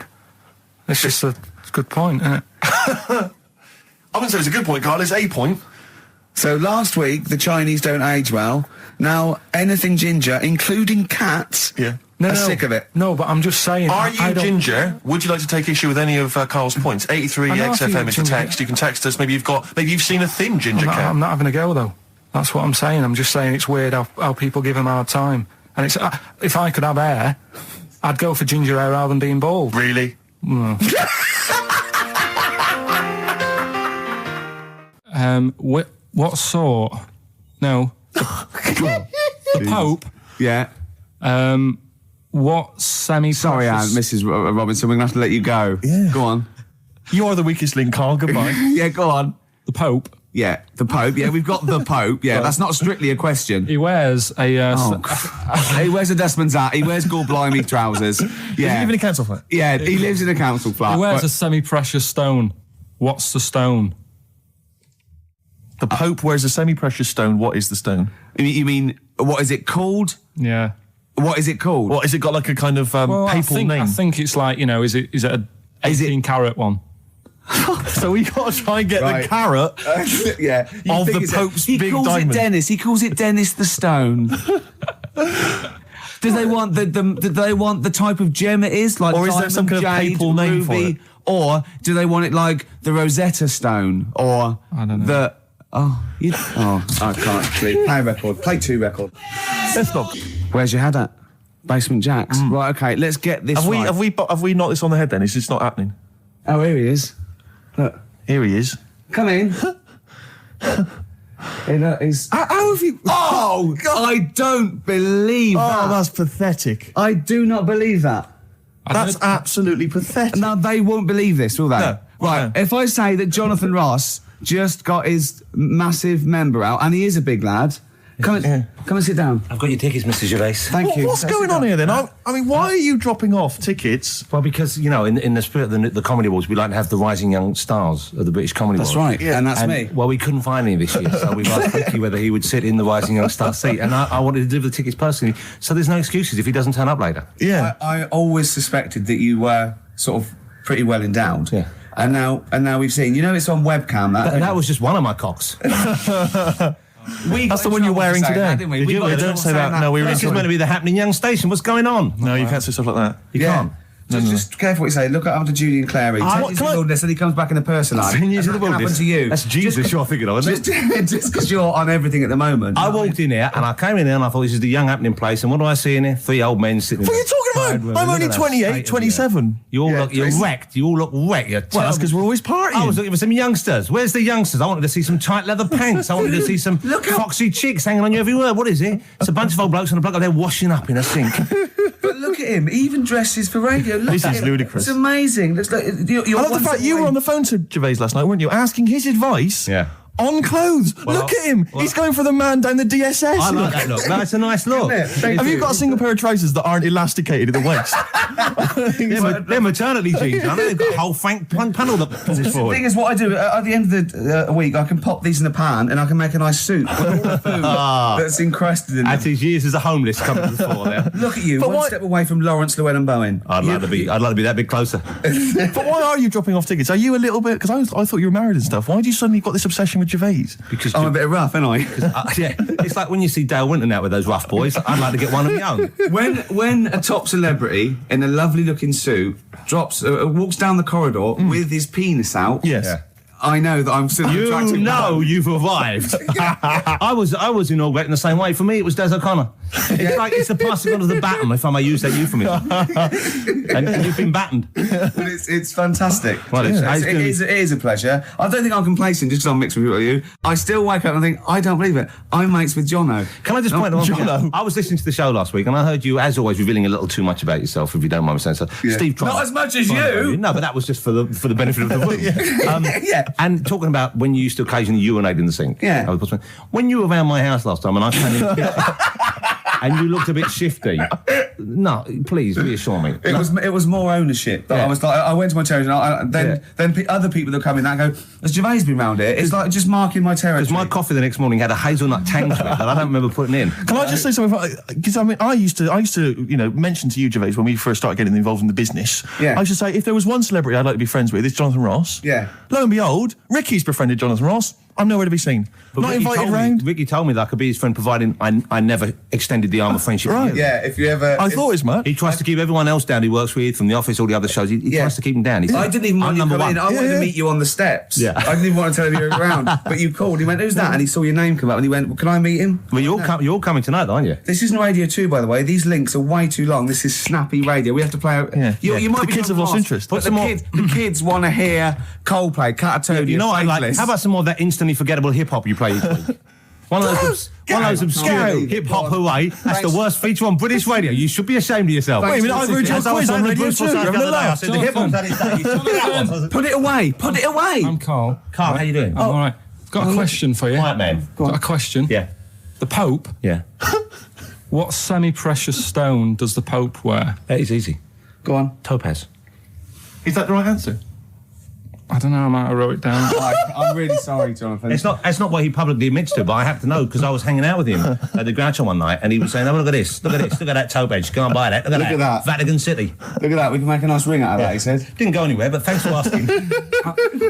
It's just a good point, isn't it? I wouldn't say it's a good point, Carl. It's a point. So last week, the Chinese don't age well. Now, anything ginger, including cats, are sick of it. No, but I'm just saying... Are you ginger? Would you like to take issue with any of Carl's points? 83 XFM is the text. You can text us. Maybe you've seen a thin ginger cat. I'm not having a go, though. That's what I'm saying. I'm just saying it's weird how people give them a hard time. And it's if I could have hair, I'd go for ginger hair rather than being bald. Really? No. What sort? No. The Pope. Yeah. What semi-precious... Sorry, Mrs. Robinson, we're going to have to let you go. Yeah. Go on. You are the weakest link, Carl. Goodbye. Yeah, go on. The Pope. Yeah, the Pope. Yeah, we've got the Pope. Yeah, that's not strictly a question. He wears a... He wears a dustman's hat. He wears gore-blimey trousers. Yeah. Does he live in a council flat? Yeah, he lives in a council flat. He wears a semi-precious stone. What's the stone? The Pope wears a semi-precious stone. What is the stone? You mean, what is it called? Yeah. What is it called? What, has it got like a kind of papal name? I think it's like, is it a 18-carat one? So we got to try and get the carrot yeah, of the Pope's big diamond. He calls it Dennis. He calls it Dennis the Stone. Do they want the type of gem it is? Like, or is there some kind of papal name for it? Or do they want it like the Rosetta Stone? Or I don't know. I can't actually. Play a record. Play 2 record. Let's not. Where's your head at? Basement Jacks. Right, okay, let's get this right. Have we knocked this on the head then? It's just not happening. Oh, here he is. Look. Here he is. Come in. How have you... Oh, God. I don't believe that. Oh, that's pathetic. I do not believe that. That's absolutely pathetic. Now, they won't believe this, will they? No. Right, if I say that Jonathan Ross just got his massive member out, and he is a big lad... Come and sit down. I've got your tickets, Mr. Gervais. Thank you. What's going on here then? I mean, why are you dropping off tickets? Well, because, in the spirit of the Comedy Awards, we like to have the rising young stars of the British Comedy Awards. That's right, and that's me. Well, we couldn't find any this year, so we've asked Ricky whether he would sit in the rising young star seat, and I wanted to deliver the tickets personally, so there's no excuses if he doesn't turn up later. Yeah. I always suspected that you were sort of pretty well endowed. Yeah. And now we've seen, it's on webcam. That was just one of my cocks. That's the one you're wearing today. Didn't we? Did We you? got in Don't trouble say saying that. No, we were This is meant to be the happening young station. What's going on? No, you can't say stuff like that. You can't. Just careful what you say. Look after Judy and Clary. What- 10 years can of I- wilderness, and he comes back in a person line. 10 years And of the that can wilderness. happen to you. That's Jesus you're thinking of, isn't it? Just because you're on everything at the moment. I walked in here and I came in here and I thought this is the young happening place. And what do I see in here? 3 old men sitting. What are you talking about? I'm only 28, 27. You all Yeah, look, you're Tracy. wrecked. You all look wrecked. You're Well, that's because we're always partying. I was looking for some youngsters. Where's the youngsters? I wanted to see some tight leather pants. I wanted to see some foxy chicks hanging on you everywhere. What is it? It's a bunch of old blokes and a bloke up there washing up in a sink. But look at him. He even dresses for radio. Look This at is him. ludicrous. It's amazing. Looks like you're I love the fact you were on the phone to Gervais last night, weren't you? Asking his advice on clothes. Look at him. He's going for the man down the DSS. I like that look. That's a nice look. Have you got a single pair of trousers that aren't elasticated at the waist? They're maternity jeans, aren't they? They've got a whole Frank panel that puts this The forward. thing is, what I do at the end of the week, I can pop these in a pan and I can make a nice soup with all the food that's encrusted in At them. his years as a homeless coming to the fore there. Look at you, But one why- step away from Lawrence Llewellyn Bowen. I'd like to be that bit closer. But why are you dropping off tickets? Are you a little bit... Because I thought you were married and stuff. Why do you suddenly got this obsession with Gervais? Because I'm a bit rough, aren't I? yeah, it's like when you see Dale Winton out with those rough boys. I'd like to get one of my own. When a top celebrity in a lovely looking suit walks down the corridor with his penis out, Yes. Yeah. I know that I'm still an You attractive know man. you've arrived. I was inaugurated the same way. For me, it was Des O'Connor. It's like it's the passing on of the baton, if I may use that euphemism. and you've been battened. But it's fantastic. Well, it is a pleasure. I don't think I'm complacent just because I'm mixed with you. I still wake up and think, I don't believe it. I'm mates with Jono. Can I just point out one thing? I was listening to the show last week and I heard you, as always, revealing a little too much about yourself, if you don't mind me saying so. Yeah. Steve tried. Not as much as you. No, but that was just for the benefit of the room. Yeah. And talking about when you used to occasionally urinate in the sink. Yeah. When you were around my house last time and I came in and you looked a bit shifty. No, please reassure me. It was more ownership. That I was like, I went to my territory, and then other people that come in that go, has Gervais been round here? It's like just marking my territory. Because my coffee the next morning had a hazelnut tang to it that I don't remember putting in. Can I just say something? Because I mean, I used to, mention to you, Gervais, when we first started getting involved in the business. Yeah. I used to say, if there was one celebrity I'd like to be friends with, it's Jonathan Ross. Yeah. Lo and behold, Ricky's befriended Jonathan Ross. I'm nowhere to be seen. But Not Ricky invited told me- round. Ricky told me that I could be his friend, providing I never extended the arm of friendship. Right. with you. Yeah, if you ever... I thought as much. He tries to keep everyone else down he works with, from the office, all the other shows. He tries to keep them down. He I said, didn't even want I'm you number coming one. in. I wanted to meet you on the steps. Yeah. I didn't even want to tell him you were around. But you called. He went, who's that? And he saw your name come up and he went, well, can I meet him? Well, you're all coming tonight, aren't you? This isn't Radio 2, by the way. These links are way too long. This is snappy radio. We have to play out... Yeah. You might The be kids on have lost fast, interest. But the kids want to hear Coldplay, Catatonia, You know what I like? Faithless. How about some more of that instantly forgettable hip hop you play each week? One of those obscure hip hop hooray. That's the worst feature on British radio. You should be ashamed of yourself. Wait a minute, I've heard your As I was quiz on saying to Radio Bruce 2. Willis the You're other day, I allowed. said the hip hop's had its day. You saw that one. Put it away. Put it away. I'm Carl. Carl, how you doing? I'm all right. Got a question for you. Quiet man. Got a question. Yeah. The Pope. Yeah. What semi-precious stone does the Pope wear? That is easy. Go on. Topaz. Is that the right answer? I don't know. I might have wrote it down. I'm really sorry, Jonathan. It's not what he publicly admits to, but I have to know because I was hanging out with him at the Groucho one night and he was saying, oh, look at this, look at that topaz, go and buy that, look at that. Vatican City. Look at that. We can make a nice ring out of that, he said. Didn't go anywhere, but thanks for asking.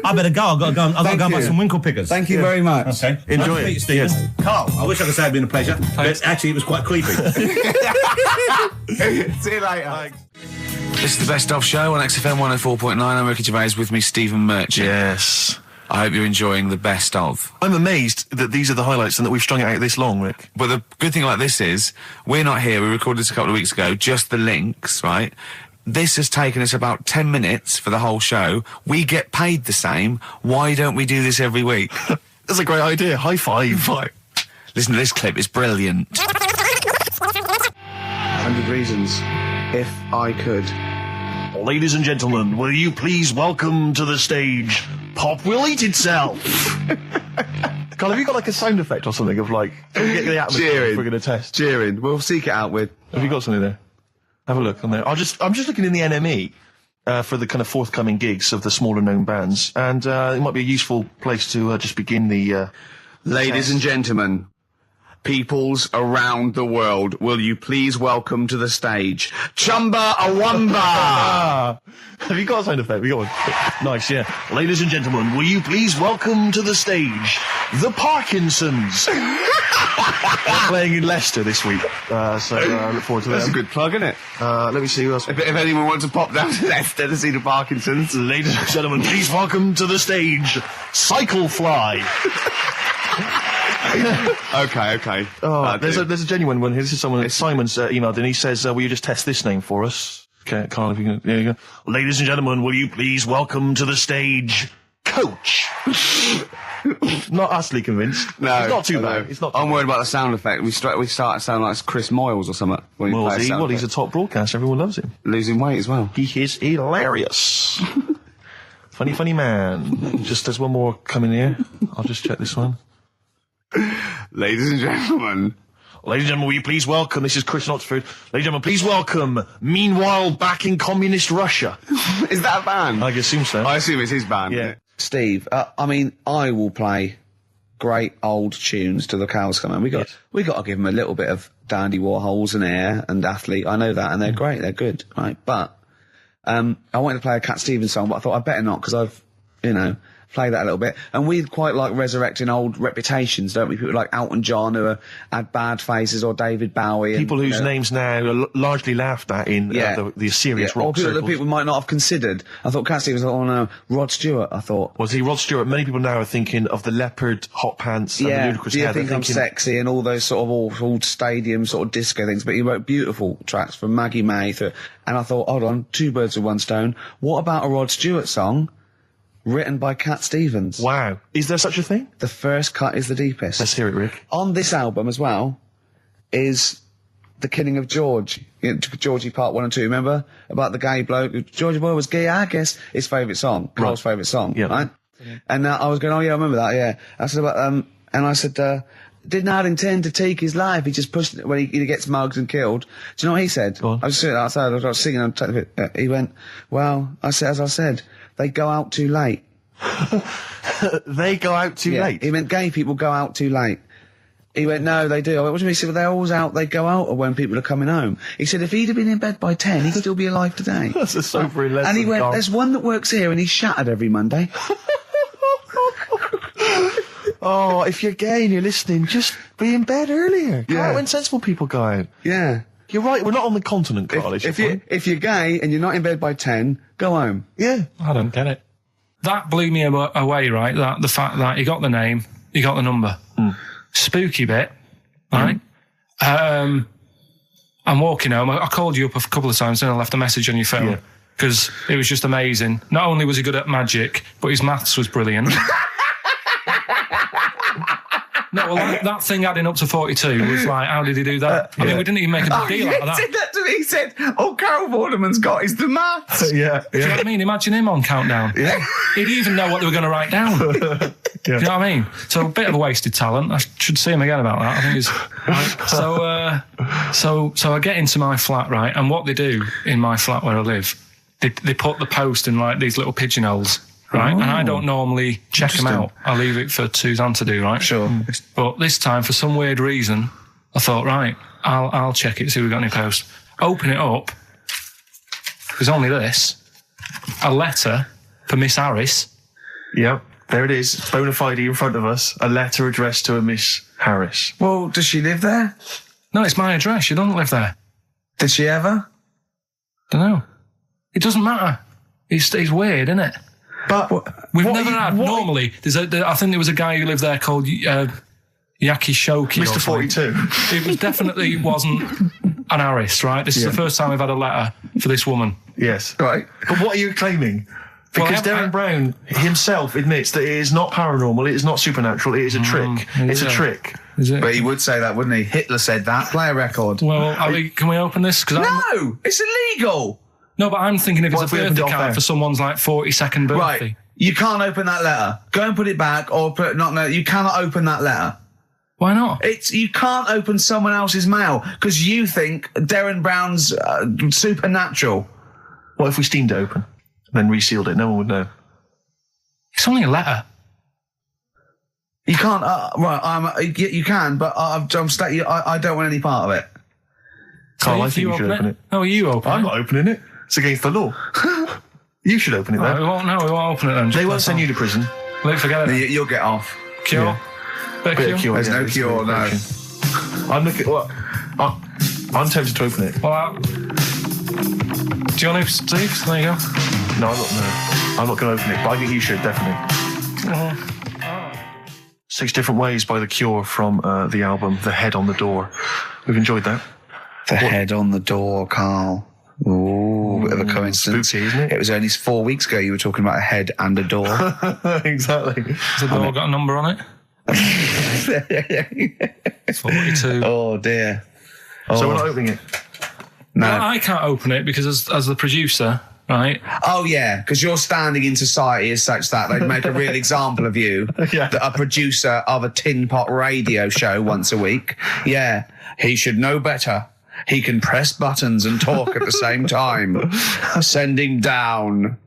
I better go. I've got to go and buy some winkle pickers. Thank you very much. Okay. Enjoy it. Stephen. Yes. Carl, I wish I could say it'd been a pleasure, but actually it was quite creepy. See you later. This is the Best Of Show on XFM 104.9. I'm Ricky Gervais, with me Stephen Merchant. Yes. I hope you're enjoying the Best Of. I'm amazed that these are the highlights and that we've strung it out this long, Rick. But the good thing about this is, we're not here, we recorded this a couple of weeks ago, just the links, right? This has taken us about 10 minutes for the whole show. We get paid the same. Why don't we do this every week? That's a great idea. High five. Listen to this clip, it's brilliant. 100 reasons, if I could. Ladies and gentlemen, will you please welcome to the stage Pop Will Eat Itself. Carl, have you got like a sound effect or something of like get the atmosphere Cheering. we're going to test? Cheering. We'll seek it out with. Have you got something there? Have a look on there. I'm just looking in the NME for the kind of forthcoming gigs of the smaller known bands, and it might be a useful place to just begin the. Ladies and gentlemen, peoples around the world, will you please welcome to the stage Chumba Awamba? Have you got a sound effect? We got one. Nice, yeah. Ladies and gentlemen, will you please welcome to the stage the Parkinsons? They're playing in Leicester this week, so look forward to that. That's a good plug, isn't it? Let me see who else. If anyone wants to pop down to Leicester to see the Parkinsons. Ladies and gentlemen, please welcome to the stage Cyclefly. Okay. Oh, there's a genuine one here. This is someone. Simon's emailed and he says, "Will you just test this name for us?" Okay, Carl, if you can. There you go. Ladies and gentlemen, will you please welcome to the stage Coach? Not utterly convinced. No, it's not too bad. It's not. I'm worried about the sound effect. We start to sound like Chris Moyles or something. He's a top broadcaster. Everyone loves him. Losing weight as well. He is hilarious. funny man. Just there's one more coming here. I'll just check this one. Ladies and gentlemen, will you please welcome, this is Chris in Oxford, ladies and gentlemen, please welcome, meanwhile back in communist Russia. Is that a band? I assume so. I assume it's his band. Yeah. Steve, I will play great old tunes till the cows come home. We got to give them a little bit of Dandy Warhols and Air and Athlete. I know that, and they're great, they're good, right? But I wanted to play a Cat Stevens song, but I thought I'd better not, because I've, play that a little bit. And we quite like resurrecting old reputations, don't we? People like Elton John who had bad faces, or David Bowie. People whose names now are largely laughed at in the serious rock or people circles. that people might not have considered. I thought Cat Stevens, Rod Stewart, I thought. Was he Rod Stewart? Many people now are thinking of the leopard hot pants and the ludicrous hair. I think I'm sexy and all those sort of awful stadium sort of disco things, but he wrote beautiful tracks from Maggie May and I thought, hold on, two birds with one stone. What about a Rod Stewart song written by Cat Stevens? Wow. Is there such a thing? The first cut is the deepest. Let's hear it, Rick. On this album as well is The Killing of George. Georgie Part 1 and 2, remember? About the gay bloke. Georgie Boy was gay, I guess. His favourite song. Carl's favourite song, right? Yeah. And I was going, oh yeah, I remember that, yeah. I said about, and I said, did not intend to take his life. He just pushed it when he gets mugged and killed. Do you know what he said? I was sitting outside, I was singing, he went, well, as I said, they go out too late. They go out too late? He meant gay people go out too late. He went, no, they do. I went, what do you mean? He said, well, they're always out, they go out when people are coming home. He said, if he'd have been in bed by 10, he'd still be alive today. That's a sobering lesson. And he went, there's one that works here and he's shattered every Monday. Oh, if you're gay and you're listening, just be in bed earlier. Go out when sensible people go out. Yeah. You're right, we're not on the continent, Carl. If you're gay and you're not in bed by 10, go home. Yeah. I don't get it. That blew me away, right? The fact that he got the name, he got the number. Spooky bit, right? I'm walking home. I called you up a couple of times and I left a message on your phone because it was just amazing. Not only was he good at magic, but his maths was brilliant. No, well, that thing adding up to 42 was like, how did he do that? I mean, we didn't even make a big deal out of that. He said that to me. He said, all Carol Vorderman's got is the maths. Do you know what I mean? Imagine him on Countdown. Yeah. He'd even know what they were going to write down. Do you know what I mean? So a bit of a wasted talent. I should see him again about that. I think he's... So I get into my flat, right? And what they do in my flat where I live, they put the post in like these little pigeonholes. Right, and I don't normally check them out. I leave it for Suzanne to do, right? Sure. But this time, for some weird reason, I thought, right, I'll check it, see if we've got any post. Open it up. There's only this. A letter for Miss Harris. Yep, there it is. Bona fide in front of us. A letter addressed to a Miss Harris. Well, does she live there? No, it's my address. She doesn't live there. Did she ever? Don't know. It doesn't matter. It's weird, isn't it? But we've never had. Normally, I think there was a guy who lived there called Yaki Shoki. Mr. 42. It was definitely wasn't an Harris, right? This is the first time we've had a letter for this woman. Yes. Right. But what are you claiming? Because Darren Brown himself admits that it is not paranormal, it is not supernatural, it is a trick. It's a trick. Is it? But he would say that, wouldn't he? Hitler said that. Play a record. Well, can we open this? No! It's illegal! No, but I'm thinking if it's a birthday card for someone's like 42nd birthday. Right. You can't open that letter. Go and put it back, or you cannot open that letter. Why not? You can't open someone else's mail because you think Darren Brown's supernatural. What if we steamed it open, then resealed it? No one would know. It's only a letter. You can't. You can, but I don't want any part of it. Carl, I think you should open it. Oh, you open it? I'm not opening it. It's against the law. You should open it, then. We won't open it then. They won't send you to prison. Forget it. You'll get off. Cure? Yeah. Bit of cure? There's no cure, no. I'm looking... What? I'm tempted to open it. Well, do you want to, Steve? There you go. No, I'm not going to open it, but I think you should, definitely. 6 Different Ways by The Cure from the album The Head on the Door. We've enjoyed that. The Head on the Door, Carl. Ooh, bit of a coincidence. Spooky, isn't it? It was only 4 weeks ago you were talking about a head and a door. Exactly. Has the door got a number on it? 42. Oh, dear. So we're not opening it? No. Well, I can't open it because as the producer, right? Oh, yeah, because your standing in society is such that they'd make a real example of you, a producer of a tin pot radio show once a week. Yeah, he should know better. He can press buttons and talk at the same time. Sending down.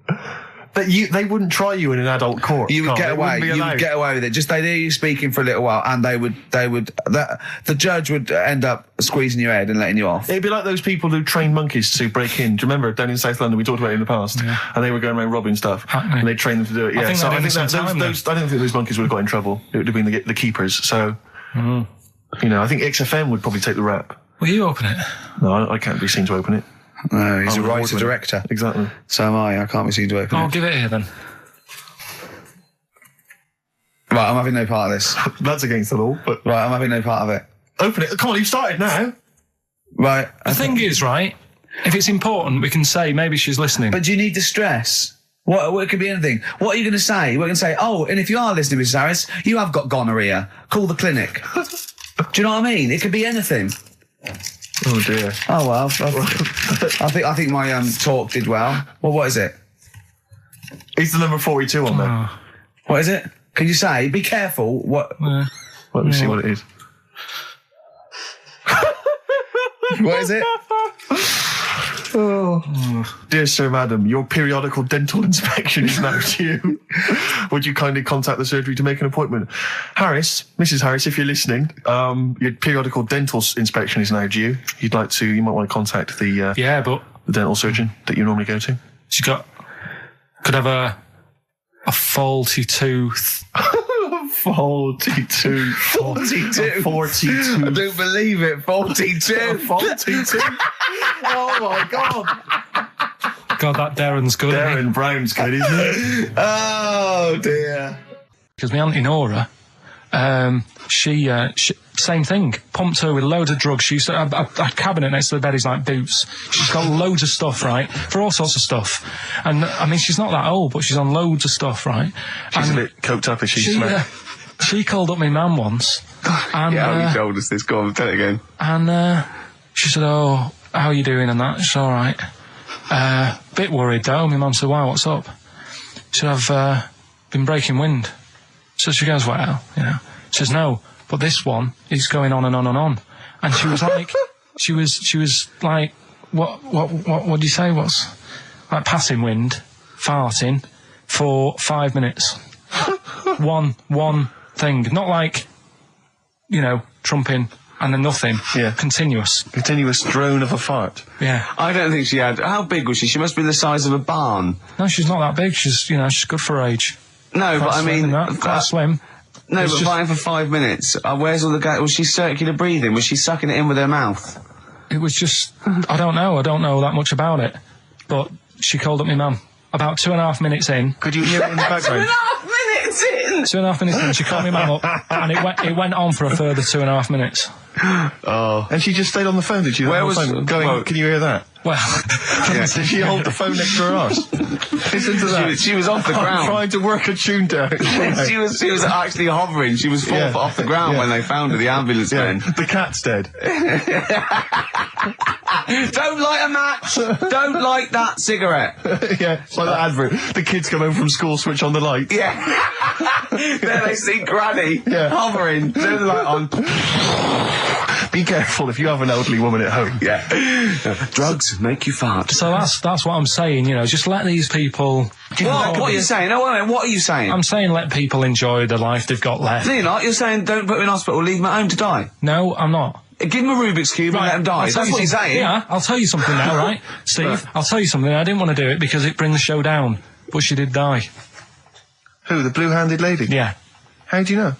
But they wouldn't try you in an adult court. You would get away. You would get away with it. Just they'd hear you speaking for a little while, and the judge would end up squeezing your head and letting you off. It'd be like those people who train monkeys to break in. Do you remember down in South London? We talked about it in the past, and they were going around robbing stuff, and they trained them to do it. Yeah, I don't think those monkeys would have got in trouble. It would have been the keepers. So, I think XFM would probably take the rap. Will you open it? No, I can't be seen to open it. No, he's a writer-director. Exactly. So am I. I can't be seen to open it. I'll give it here then. Right, I'm having no part of this. That's against the law, but... Right, I'm having no part of it. Open it. Come on, you've started now. Right. The thing is, right, if it's important, we can say maybe she's listening. But do you need the stress? What it could be anything. What are you going to say? We're going to say, oh, and if you are listening, Mrs. Harris, you have got gonorrhea. Call the clinic. Do you know what I mean? It could be anything. Oh dear. Oh well, I think my talk did well. Well, what is it? It's the number 42 on there. What is it? Can you say? Be careful. What? Let me see what it is. What is it? Dear Sir, Madam, your periodical dental inspection is now due. Would you kindly contact the surgery to make an appointment? Harris, Mrs. Harris, if you're listening, your periodical dental inspection is now due. You might want to contact the dental surgeon that you normally go to. She could have a faulty tooth. Faulty tooth. 42. 42. I don't believe it. 42. 42. Oh my God. God, that Darren's good. Darren Brown's good, isn't it? Oh dear. Because my auntie Nora, she same thing. Pumped her with loads of drugs. She used to have a cabinet next to the bed is like boots. She's got loads of stuff, right? For all sorts of stuff. And I mean, she's not that old, but she's on loads of stuff, right? She's a bit coked up, is she? She called up my mum once. And, you told us this. Go on, tell it again. And she said, "Oh, how are you doing?" And that. It's all right. Bit worried though. My mum said, "Why? What's up?" She said, "I've been breaking wind." So she goes, "Well, you know." She says, "No, but this one is going on and on and on." And she was like, she was like, what do you say? What's like passing wind, farting for 5 minutes. one thing, not like, trumping and then nothing. Yeah. Continuous drone of a fart. Yeah. I don't think she had. How big was she? She must be the size of a barn. No, she's not that big. She's good for her age. No, Quite but I mean, quite slim. No, It's but just- flying for 5 minutes. Where's all the gas? Was she circular breathing? Was she sucking it in with her mouth? It was just, I don't know that much about it. But she called up my mum. About 2.5 minutes in. Could you hear it in the background? 2.5 minutes in! 2.5 minutes in, she called my mum up, and it went on for a further 2.5 minutes. Oh. And she just stayed on the phone, did she? Where was... Can you hear that? Well... Did she hold the phone next to her arse? Listen to that. She was off the ground. I'm trying to work a tune down. she was actually hovering. She was 4 foot off the ground when they found her, the ambulance men. The cat's dead. Don't light a match! Don't light that cigarette! Yeah, it's like that advert. The kids come home from school, switch on the light. Yeah. Then they see Granny hovering, turn the light on. Be careful if you have an elderly woman at home. Yeah. Drugs make you fart. So that's what I'm saying, just let these people What are you saying? No, wait, what are you saying? I'm saying let people enjoy the life they've got left. No, you're not. You're saying don't put them in hospital, leave them at home to die. No, I'm not. Give them a Rubik's Cube and let them die. That's what you're saying. Yeah, I'll tell you something now, right? Steve, I'll tell you something. I didn't want to do it because it brings the show down, but she did die. Who, the blue-handed lady? Yeah. How do you know?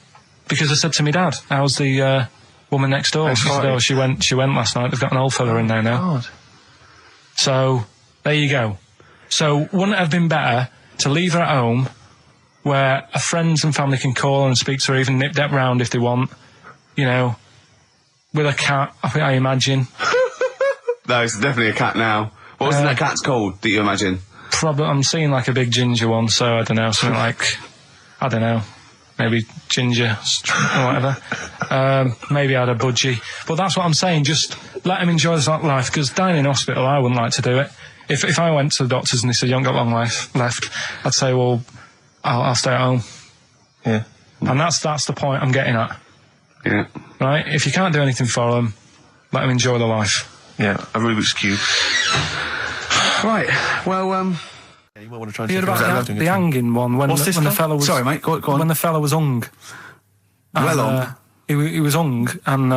Because I said to my dad, how's the woman next door? She said, oh, she went last night. They've got an old fella in there now. God. So, there you go. So, wouldn't it have been better to leave her at home where her friends and family can call and speak to her, even nip that round if they want, you know, with a cat, I imagine. No, it's definitely a cat now. What was that cat's called that you imagine? Probably, I'm seeing like a big ginger one, so I don't know, something like, I don't know, maybe ginger or whatever. Maybe I had a budgie. But that's what I'm saying, just let him enjoy his life, because dying in hospital, I wouldn't like to do it. If I went to the doctors and they said, you haven't got long life left, I'd say, well, I'll stay at home. Yeah. And that's the point I'm getting at. Yeah. Right? If you can't do anything for them, let them enjoy their life. Yeah, a Rubik's Cube. Right, well, You might want to try and You heard check about the hanging one when What's this the one? fella was... Sorry, mate, go on. When the fella was hung. Well hung? He was hung and...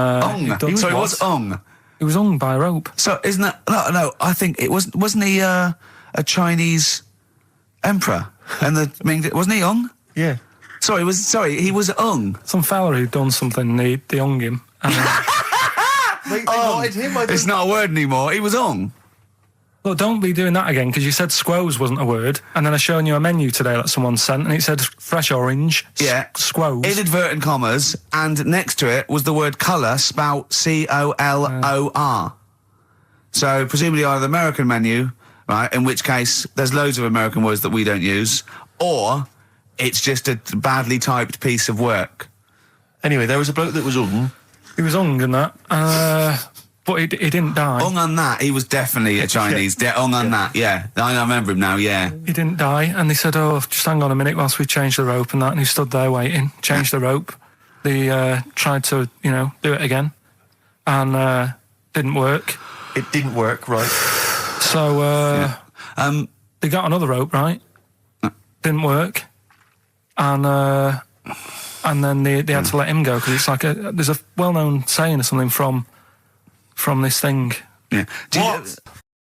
Sorry, what's hung? He was hung by a rope. So, isn't that... No, I think it wasn't he a Chinese emperor? And wasn't he hung? Yeah. Sorry, he was hung. Some fella who'd done something, they hung him. And, They wanted him. It's not a word anymore. He was hung. look, don't be doing that again, because you said squoze wasn't a word, and then I shown you a menu today that someone sent, and it said fresh orange, squoze. Inadvertent commas, and next to it was the word colour, spelt C-O-L-O-R. So, presumably either the American menu, right, in which case there's loads of American words that we don't use, or it's just a badly typed piece of work. Anyway, there was a bloke that was hung. He was hung and that, but he didn't die. Hung on that, he was definitely a Chinese. Hung on that, yeah. I remember him now, yeah. He didn't die, and they said, oh, just hang on a minute whilst we change the rope and that, and he stood there waiting, changed the rope. They tried to, do it again, and didn't work. It didn't work, right. So, they got another rope, right? Didn't work. And then they had to let him go, because it's like there's a well-known saying or something from this thing. Yeah.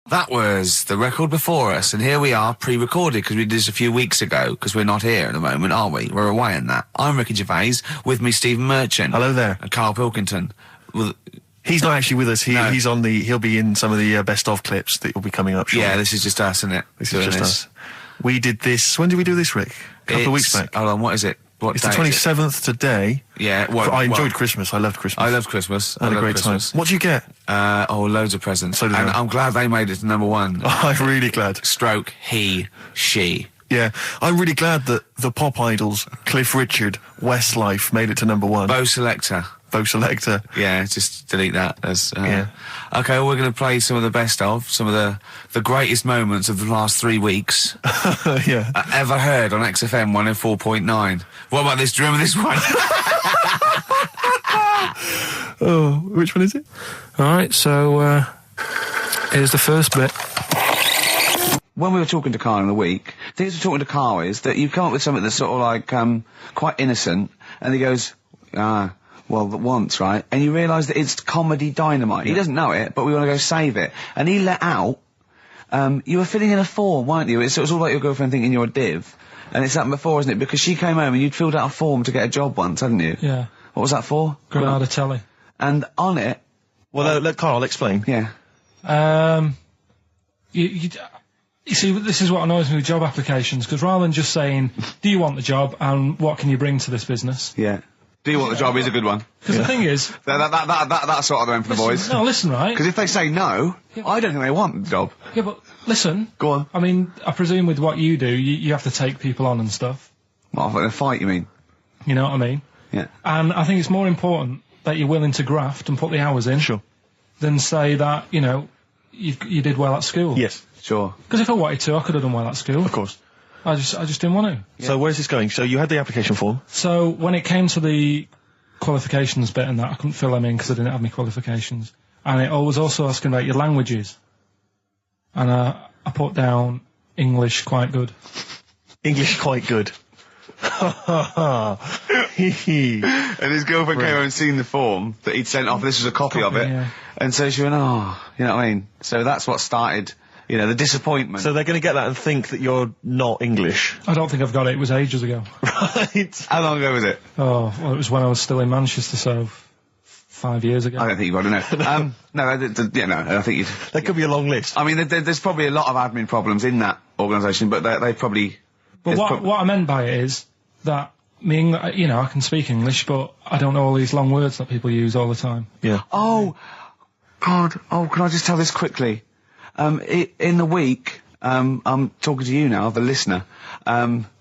That was the record before us, and here we are, pre-recorded, because we did this a few weeks ago, because we're not here at the moment, are we? We're away in that. I'm Ricky Gervais, with me Stephen Merchant. Hello there. And Karl Pilkington. He's not actually with us. He'll be in some of the best of clips that will be coming up shortly. Yeah, this is just us, isn't it? This is just us. We did this. When did we do this, Rick? A couple of weeks back. Hold on, what is it? It's the 27th today. Yeah. I enjoyed Christmas. I loved Christmas. I loved Christmas. I had a great time. What did you get? Loads of presents. So did and I. I'm glad they made it to number one. I'm really glad. Stroke, he, she. Yeah, I'm really glad that the pop idols, Cliff Richard, Westlife, made it to number one. Bo Selector. Yeah, just delete that. Yeah. Okay, well, we're going to play some of the best of, some of the greatest moments of the last 3 weeks. Yeah. Ever heard on XFM 104.9. What about this? Do you remember this one? Oh, which one is it? All right, so here's the first bit. When we were talking to Karl in the week, the thing we're talking to Karl is that you come up with something that's sort of like quite innocent, and he goes, well, once, right? And you realise that it's comedy dynamite. Yeah. He doesn't know it, but we want to go save it. And he let out, you were filling in a form, weren't you? It was all like your girlfriend thinking you're a div. And it's happened before, isn't it? Because she came home and you'd filled out a form to get a job once, hadn't you? Yeah. What was that for? Granada Telly. And on it... Well, let Karl explain. Yeah. You see, this is what annoys me with job applications, because rather than just saying, do you want the job and what can you bring to this business? Yeah. Do you want the job is a good one. Because the thing is... That's sort of going for the boys. No, listen, right? Because if they say no, I don't think they want the job. Yeah, but listen. Go on. I mean, I presume with what you do, you have to take people on and stuff. What, in a fight, you mean? You know what I mean? Yeah. And I think it's more important that you're willing to graft and put the hours in. Sure. Than say that, you did well at school. Yes. Sure. Because if I wanted to, I could have done well at school. Of course. I just didn't want to. Yeah. So where's this going? So you had the application form. So when it came to the qualifications bit and that, I couldn't fill them in because I didn't have my qualifications. And it was also asking about your languages. And I put down English quite good. English quite good. And his girlfriend came over and seen the form that he'd sent off. This was a copy of it. Yeah. And so she went, oh, you know what I mean? So that's what started, you know, the disappointment. So they're going to get that and think that you're not English. I don't think I've got it. It was ages ago. Right. How long ago was it? Oh, well, it was when I was still in Manchester, so 5 years ago. I don't think you've got to know. No, I think you'd... There could be a long list. I mean, there's probably a lot of admin problems in that organisation, but they probably... But what I meant by it is that, you know, I can speak English, but I don't know all these long words that people use all the time. Yeah. Oh, God. Oh, can I just tell this quickly? In the week, I'm talking to you now, the listener.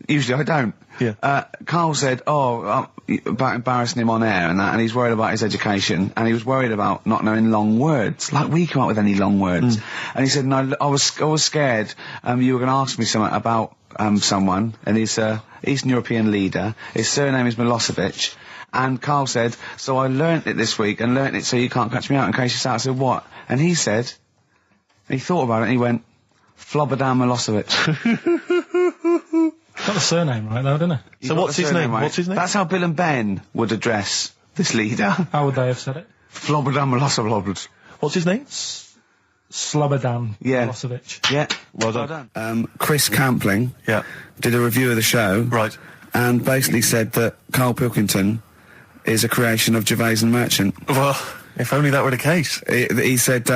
Usually I don't. Yeah. Karl said, about embarrassing him on air and that, and he's worried about his education, and he was worried about not knowing long words. Like, we come up with any long words. And he said, no, I was scared, you were going to ask me something about, someone, and he's Eastern European leader. His surname is Milosevic. And Karl said, so I learnt it this week, and learnt it so you can't catch me out in case you start. I said, what? And he said, he thought about it, and he went, Flobodan Milosevic. Got the surname right, though, didn't he? So what's his name? Right? What's his name? That's how Bill and Ben would address this leader. How would they have said it? Flobodan Milosevic. What's his name? Slobodan Yeah. Milosevic. Yeah. Well done. Chris Campling did a review of the show. Right. And basically said that Karl Pilkington is a creation of Gervais and Merchant. Well, if only that were the case. He said,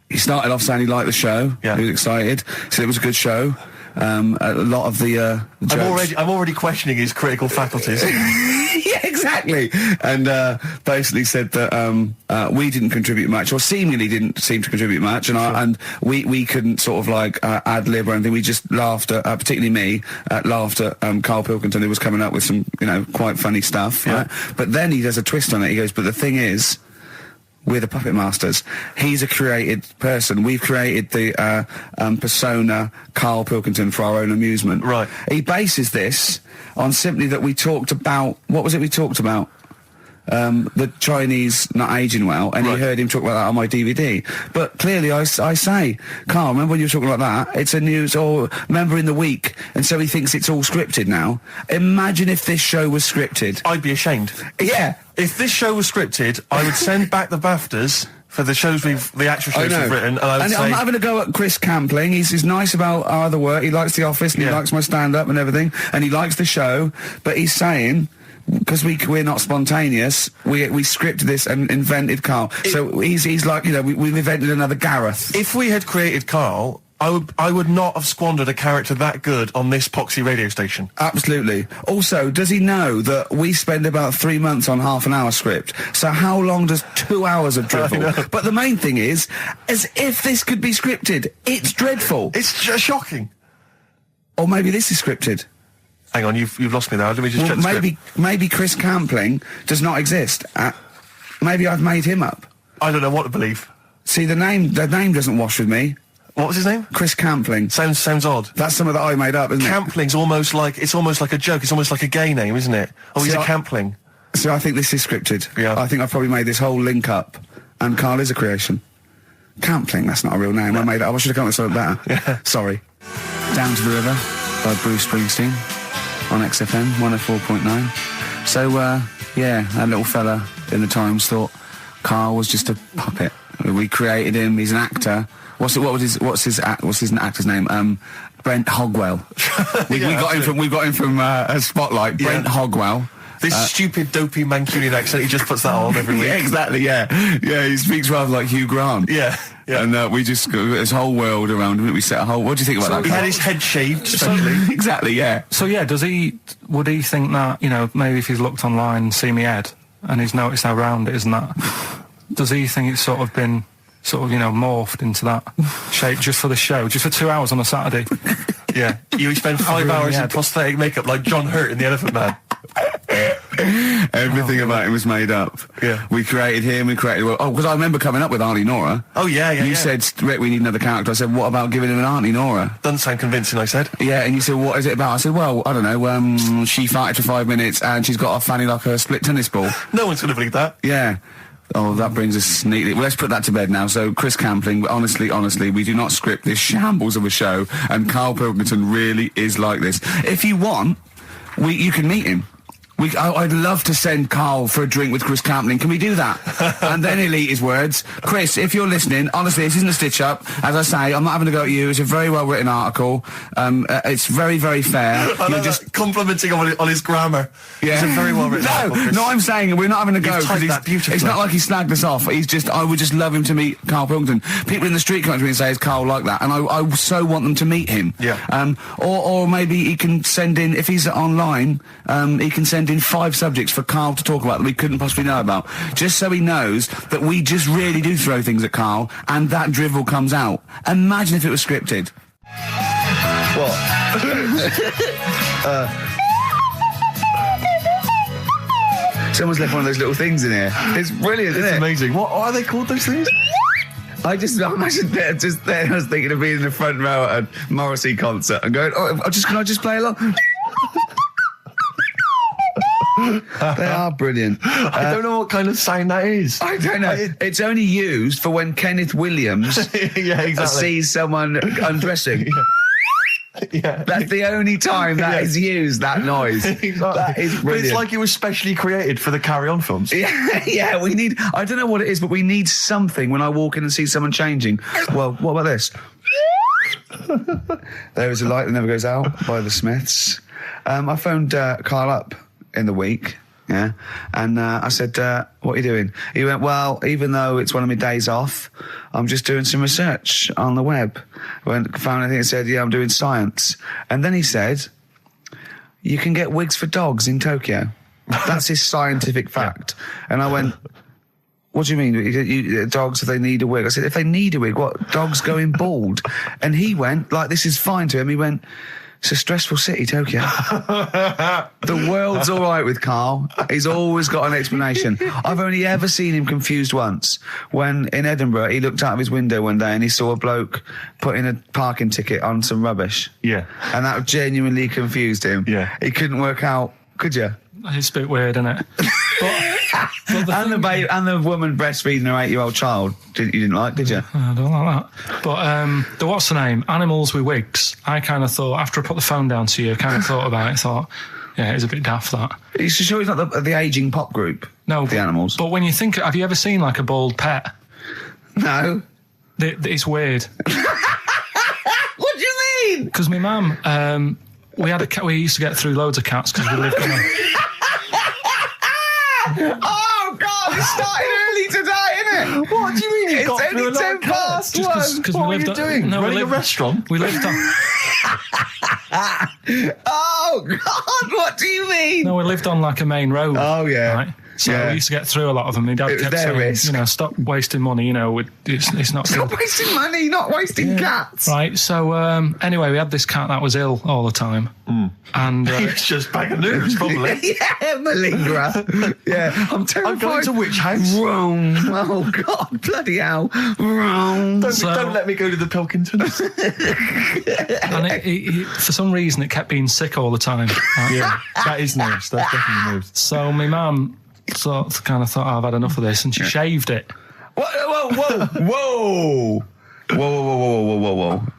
he started off saying he liked the show. Yeah. He was excited. Said it was a good show. A lot of the jokes... I'm already questioning his critical faculties. Yeah, exactly. And basically said that we didn't contribute much, or seemingly didn't seem to contribute much, and we couldn't sort of like ad lib or anything. We just laughed at, particularly me, laughed at Karl Pilkington, who was coming up with some, you know, quite funny stuff. Yeah. Right? But then he does a twist on it. He goes, but the thing is, we're the puppet masters. He's a created person. We've created the persona Karl Pilkington for our own amusement. Right. He bases this on simply that we talked about... What was it we talked about? The Chinese not aging well, and he heard him talk about that on my DVD. But clearly I say, Karl, remember when you were talking about that? It's a news, or remember in the week, and so he thinks it's all scripted now. Imagine if this show was scripted. I'd be ashamed. Yeah. If this show was scripted, I would send back the BAFTAs for the actual shows we've written, and I would say... I'm having a go at Chris Campling. He's nice about our other work. He likes The Office, and he likes my stand-up and everything, and he likes the show, but he's saying... Because we're not spontaneous, we scripted this and invented Karl. So he's like, you know, we've invented another Gareth. If we had created Karl, I would not have squandered a character that good on this poxy radio station. Absolutely. Also, does he know that we spend about 3 months on half an hour script? So how long does 2 hours of drivel? But the main thing is, as if this could be scripted, it's dreadful. It's shocking. Or maybe this is scripted. Hang on, you've lost me there. Let me just check the script. Maybe Chris Campling does not exist. Maybe I've made him up. I don't know what to believe. See, the name doesn't wash with me. What was his name? Chris Campling. Sounds odd. That's something that I made up, isn't it? Campling's almost like a joke. It's almost like a gay name, isn't it? Oh, he's a Campling. So I think this is scripted. Yeah. I think I've probably made this whole link up, and Karl is a creation. Campling, that's not a real name. No. I made it up. I should have come up with something better. Yeah. Sorry. Down to the River by Bruce Springsteen on XFM 104.9. So, that little fella in the Times thought Karl was just a puppet. We created him. He's an actor. What's his actor's name? Brent Hogwell. We got him from Spotlight. Brent Hogwell. This stupid, dopey Mancunian accent, he just puts that on every week. Yeah, exactly, yeah. Yeah, he speaks rather like Hugh Grant. Yeah. And we just got this whole world around him. We set a whole... What do you think about that? He had his head shaved, especially. Exactly, yeah. So, yeah, would he think that, you know, maybe if he's looked online and seen me head, and he's noticed how round it is and that, does he think it's sort of been... you know, morphed into that shape just for the show, just for 2 hours on a Saturday? Yeah. You spend 5 hours in prosthetic makeup like John Hurt in The Elephant Man. Everything about him was made up. Yeah. We created him, because I remember coming up with Auntie Nora. Oh, yeah. You said, Rick, we need another character. I said, what about giving him an Auntie Nora? Doesn't sound convincing, I said. Yeah, and you said, what is it about? I said, well, I don't know, she farted for 5 minutes and she's got a fanny like a split tennis ball. No one's going to believe that. Yeah. Oh, that brings us neatly. Well, let's put that to bed now. So, Chris Campling, honestly, we do not script this shambles of a show, and Karl Pilkington really is like this. If you want, you can meet him. I'd love to send Karl for a drink with Chris Campling. Can we do that? And then he'll eat his words. Chris, if you're listening, honestly, this isn't a stitch-up. As I say, I'm not having to go at you. It's a very well-written article. It's very, very fair. You're just complimenting on his grammar. Yeah. It's a very well-written article. No, I'm saying we're not having to go. Because it's not like he snagged us off. I would just love him to meet Karl Pilkington. People in the street come up to me and say, is Karl like that? And I so want them to meet him. Yeah. Or maybe he can send in, if he's online, he can send in 5 subjects for Karl to talk about that we couldn't possibly know about, just so he knows that we just really do throw things at Karl, and that drivel comes out. Imagine if it was scripted. What? Someone's left one of those little things in here. It's brilliant, isn't it? It's amazing. What are they called, those things? I imagine just there. I was thinking of being in the front row at a Morrissey concert and going, can I just play along? They are brilliant. I don't know what kind of sound that is. I don't know. It's only used for when Kenneth Williams sees someone undressing. Yeah. That's the only time that is used, that noise. Exactly. That is brilliant. But it's like it was specially created for the Carry On films. Yeah, we need... I don't know what it is, but we need something when I walk in and see someone changing. Well, what about this? There is a light that never goes out by the Smiths. I phoned Karl up in the week, and I said, what are you doing? He went, well, even though it's one of my days off, I'm just doing some research on the web. Found anything that said, I'm doing science. And then he said, you can get wigs for dogs in Tokyo. That's his scientific fact. And I went, what do you mean? Dogs, if they need a wig? I said, if they need a wig, what? Dogs going bald? And he went, like, this is fine to him. He went, it's a stressful city, Tokyo. The world's all right with Karl. He's always got an explanation. I've only ever seen him confused once. When in Edinburgh, he looked out of his window one day and he saw a bloke putting a parking ticket on some rubbish. Yeah. And that genuinely confused him. Yeah. He couldn't work out, could you? It's a bit weird, isn't it? And the woman breastfeeding her 8-year-old child, you didn't like, did you? I don't like that. But what's the name? Animals with wigs. I kind of thought, after I put the phone down to you, I kind of thought about it, thought, yeah, it's a bit daft, that. Are you sure he's not the ageing pop group? No. The Animals? But when you think, have you ever seen, like, a bald pet? No. It's weird. What do you mean? Because my mum, we had a cat, we used to get through loads of cats because we lived in a... Oh, God, it started early today, isn't it? What do you mean? It's only 10 past 1. What are you doing? Running a restaurant? We lived on... Oh, God, what do you mean? No, we lived on like a main road. Oh, yeah. Right? So we used to get through a lot of them. My dad kept saying, stop wasting money, it's not Stop good. wasting money, not wasting cats. Right, so anyway, we had this cat that was ill all the time. And he was just bag of nerves, probably. Yeah, malingerer. Yeah, I'm terrified. I'm going to which house? Rome. Oh, God, bloody hell. Rome. Don't let me go to the Pilkingtons. And it, for some reason, it kept being sick all the time. Right? Yeah, that is nerves. That's definitely nerves. So my mum kind of thought, I've had enough of this, and she shaved it. Whoa. Whoa.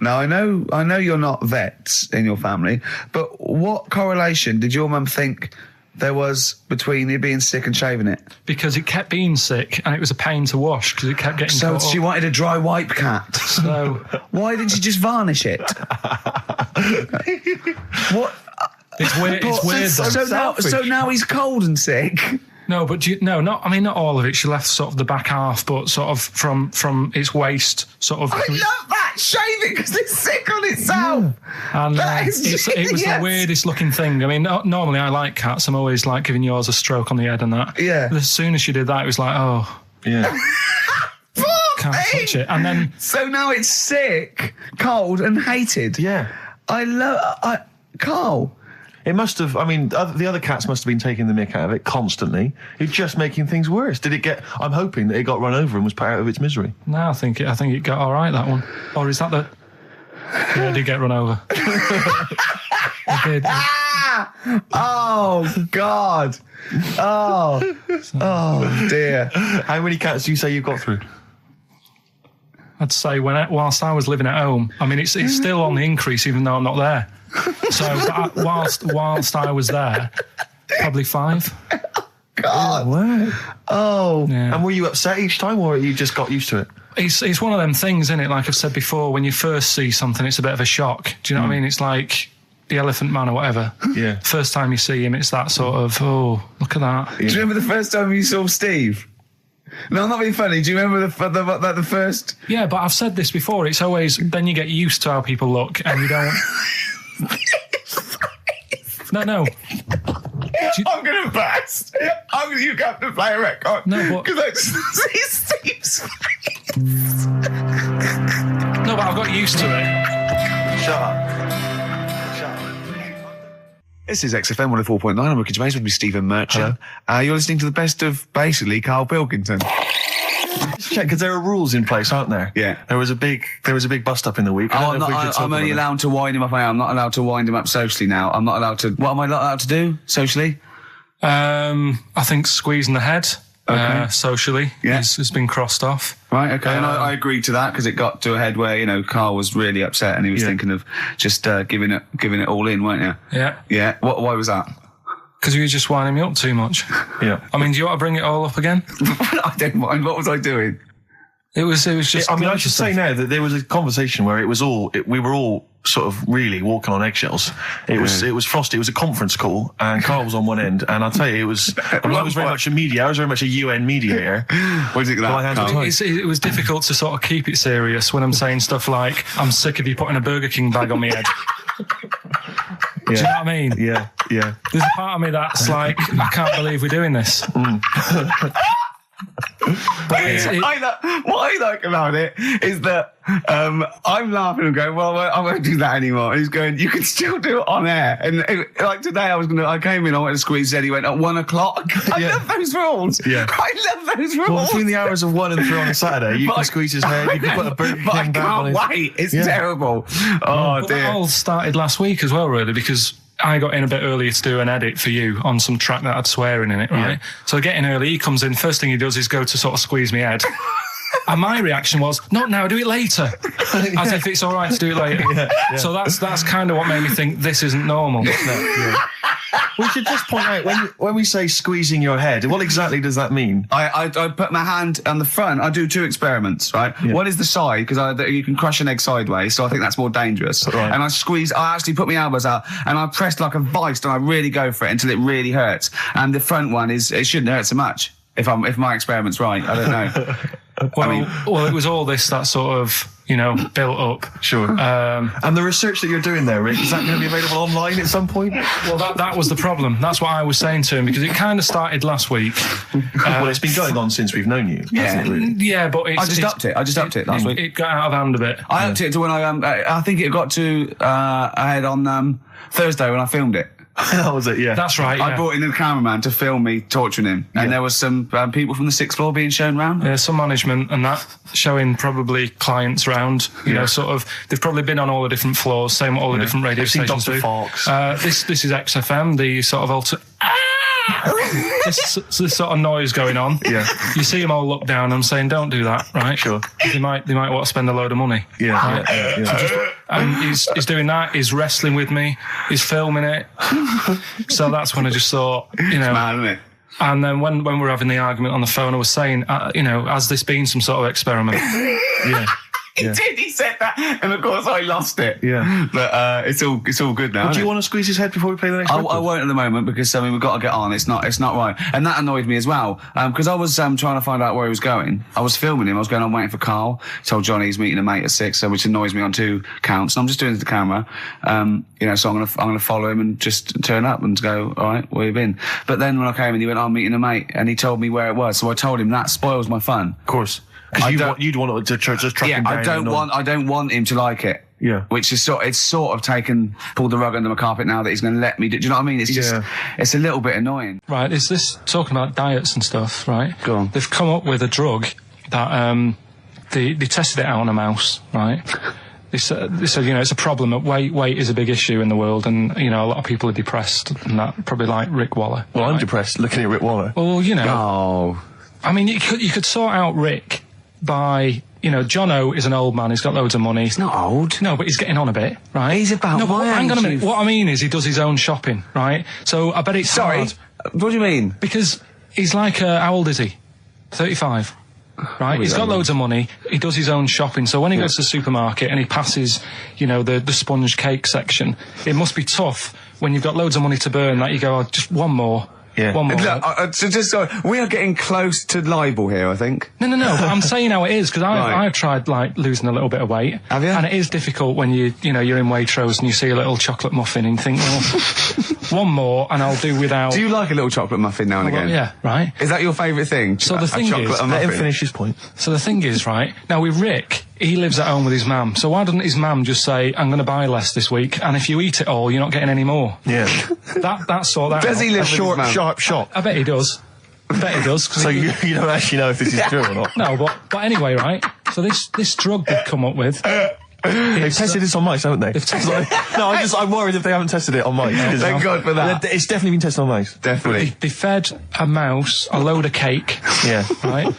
Now, I know you're not vets in your family, but what correlation did your mum think there was between you being sick and shaving it? Because it kept being sick, and it was a pain to wash because it kept getting caught she up. wanted a dry wipe cat. So why didn't she just varnish it? What? It's weird. It's weird. So now he's cold and sick. No, but not all of it. She left sort of the back half, but sort of from its waist, sort of. I love that. Shave it because it's sick on itself. And that is it was the weirdest looking thing. I mean, normally I like cats. I'm always like giving yours a stroke on the head and that. Yeah. But as soon as she did that, it was like, oh. Yeah. Can't touch it. And then. So now it's sick, cold, and hated. Yeah. Karl. It must have. I mean, the other cats must have been taking the mick out of it constantly. It's just making things worse. Did it get? I'm hoping that it got run over and was put out of its misery. No, I think it got all right, that one. Or is that the? Yeah, it did get run over. I did. Oh, God. Oh, dear. How many cats do you say you've got through? I'd say whilst I was living at home, I mean, it's still on the increase even though I'm not there. So whilst I was there, probably 5. God. Wow. Oh. Yeah. And were you upset each time, or you just got used to it? It's one of them things, isn't it? Like I've said before, when you first see something, it's a bit of a shock. Do you know what I mean? It's like the Elephant Man or whatever. Yeah. First time you see him, it's that sort of, oh, look at that. Do you remember the first time you saw Steve? No, I'm not being funny. Do you remember the first? Yeah, but I've said this before. It's always, then you get used to how people look and you don't... No. I'm going to burst. You have to play a record. No, but... Because I just see Steve's face. No, but I've got used to it. Shut up. This is XFM 104.9. I'm Ricky Gervais with me, Stephen Merchant. You're listening to the best of, basically, Karl Pilkington. Just check, because there are rules in place, aren't there? Yeah. There was a big bust up in the week. I'm only allowed to wind him up. I'm not allowed to wind him up socially now. I'm not allowed to... What am I not allowed to do socially? I think squeezing the head, socially, has been crossed off. Right, okay. And I agreed to that because it got to a head where, Karl was really upset and he was thinking of just giving it all in, weren't you? Yeah. Yeah. Why was that? Because you were just winding me up too much. Yeah. I mean, do you want to bring it all up again? I don't mind. What was I doing? It was just... I should say now that there was a conversation where we were all sort of really walking on eggshells. It was frosty. It was a conference call, and Karl was on one end. And I'll tell you, I was very much a media. I was very much a UN mediator. What do you think of that? It was difficult to sort of keep it serious when I'm saying stuff like, I'm sick of you putting a Burger King bag on my head. Do you know what I mean? Yeah. There's a part of me that's like, I can't believe we're doing this. What I like about it is that I'm laughing and going, well, I won't do that anymore. And he's going, you can still do it on air. And like today, I came in, I went to squeeze Eddie, went at 1 o'clock. I love those rules. Yeah. I love those rules. Well, between the hours of 1 and 3 on a Saturday, you can squeeze his head, you can put a Burger King I bag on his... can't wait. It's terrible. Oh, dear. That all started last week as well, really, because I got in a bit earlier to do an edit for you on some track that had swearing in it, right? Yeah. So I get in early, he comes in, first thing he does is go to sort of squeeze me head. And my reaction was, not now, do it later. As if it's all right to do it later. Yeah. So that's kind of what made me think this isn't normal. We should just point out, when we say squeezing your head, what exactly does that mean? I put my hand on the front. I do 2 experiments, right? Yeah. One is the side, because you can crush an egg sideways, so I think that's more dangerous. Right. And I actually put my elbows out, and I pressed like a vice, and I really go for it until it really hurts. And the front one it shouldn't hurt so much, if my experiment's right. I don't know. Well, it was all this that sort of, built up. Sure. And the research that you're doing there, Rick, is that going to be available online at some point? Well, that was the problem. That's what I was saying to him, because it kind of started last week. Well, it's been going on since we've known you. Yeah, but I just upped it last week. It got out of hand a bit. I upped it to when I think it got to ahead on Thursday when I filmed it. That was it, yeah. That's right, yeah. I brought in a cameraman to film me torturing him. And there was some people from the 6th floor being shown round. Yeah, some management and that, showing probably clients round. Sort of, they've probably been on all the different floors, same what all the different radio stations do. This is XFM, the sort of this sort of noise going on. Yeah. You see them all look down. I'm saying, don't do that, right? Sure. They might want to spend a load of money. Yeah. Right? Yeah. And he's doing that. He's wrestling with me. He's filming it. So that's when I just thought, It's mad, isn't it? And then when we were having the argument on the phone, I was saying, has this been some sort of experiment? Yeah. He did. He said that, and of course I lost it. Yeah, but it's all good now. Do you want to squeeze his head before we play the next? I won't at the moment because we've got to get on. It's not right, and that annoyed me as well because I was trying to find out where he was going. I was filming him. I was going on waiting for Karl. Told Johnny he's meeting a mate at 6, which annoys me on 2 counts. And I'm just doing it to the camera, So I'm gonna follow him and just turn up and go, all right, where you been? But then when I came in, he went, I'm meeting a mate, and he told me where it was. So I told him that spoils my fun. Of course. Because you'd want to just track him down. I don't want him to like it. Yeah. Which is pulled the rug under my carpet now that he's going to let me do. Do you know what I mean? It's just, it's a little bit annoying. Right. Is this talking about diets and stuff? Right. Go on. They've come up with a drug that they tested it out on a mouse, right? They said, it's a problem. That weight is a big issue in the world, and a lot of people are depressed, and that probably like Rick Waller. Well, I'm depressed looking at Rick Waller. Well, Oh. I mean, you could sort out Rick by, Jono is an old man. He's got loads of money. He's not old. No, but he's getting on a bit, right? He's about no, but my hang on a age, minute. What I mean is he does his own shopping, right? So I bet it's hard. What do you mean? Because he's like, how old is he? 35. Right, he's got loads of money. He does his own shopping. So when he goes to the supermarket and he passes, the sponge cake section, it must be tough when you've got loads of money to burn that you go, oh, just one more. Yeah. One more. Look, we are getting close to libel here, I think. No. But I'm saying how it is because I've tried like losing a little bit of weight. Have you? And it is difficult when you're in Waitrose and you see a little chocolate muffin and you think, well, one more and I'll do without. Do you like a little chocolate muffin now and again? Well, yeah, right. Is that your favourite thing? So the thing is, let him finish his point. So the thing is, right now with Rick, he lives at home with his mum. So why doesn't his mum just say, "I'm going to buy less this week, and if you eat it all, you're not getting any more." Yeah. That's sort that. Does he live A short, sharp shock. I bet he does. So you don't actually know if this is true or not? No, but anyway, right? So this drug they've come up with. They've tested this on mice, haven't they? They've tested I'm worried if they haven't tested it on mice. Thank God for that. It's definitely been tested on mice. Definitely. They fed a mouse a load of cake. Yeah. Right?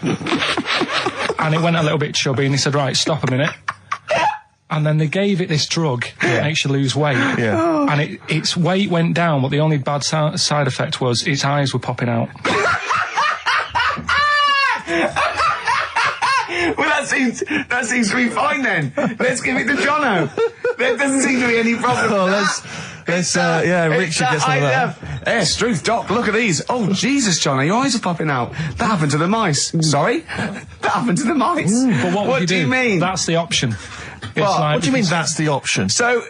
And it went a little bit chubby, and he said, right, stop a minute. And then they gave it this drug that makes you lose weight. Yeah. And its weight went down, but the only bad side effect was its eyes were popping out. Well, that seems to be fine then. Let's give it to Jono. There doesn't seem to be any problem. Oh, let's Rick should get some of that. Yes, truth, Doc, look at these. Oh, Jesus, Jono, your eyes are popping out. That happened to the mice. Sorry? That happened to the mice. But what do you mean? That's the option. What do you mean that's the option? So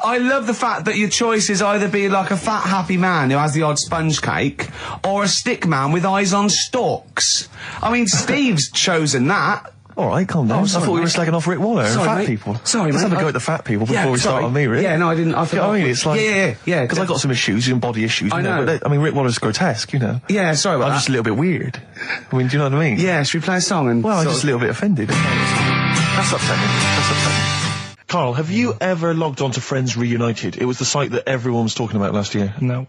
I love the fact that your choice is either be like a fat, happy man who has the odd sponge cake, or a stick man with eyes on stalks. I mean, Steve's chosen that. All right, calm down. I thought we were slagging off Rick Waller and fat people. Sorry, Let's mate. have a go at the fat people before we start on me, really. Yeah, no, I didn't. I forgot. I mean, it's like... Yeah. Because I've got some issues and body issues. I know. But Rick Waller's grotesque, Yeah, sorry about I'm that. just a little bit weird. I mean, do you know what I mean? Yeah, should we play a song and... Well, I'm just a little bit offended. That's upsetting. Carl, have you ever logged on to Friends Reunited? It was the site that everyone was talking about last year. No.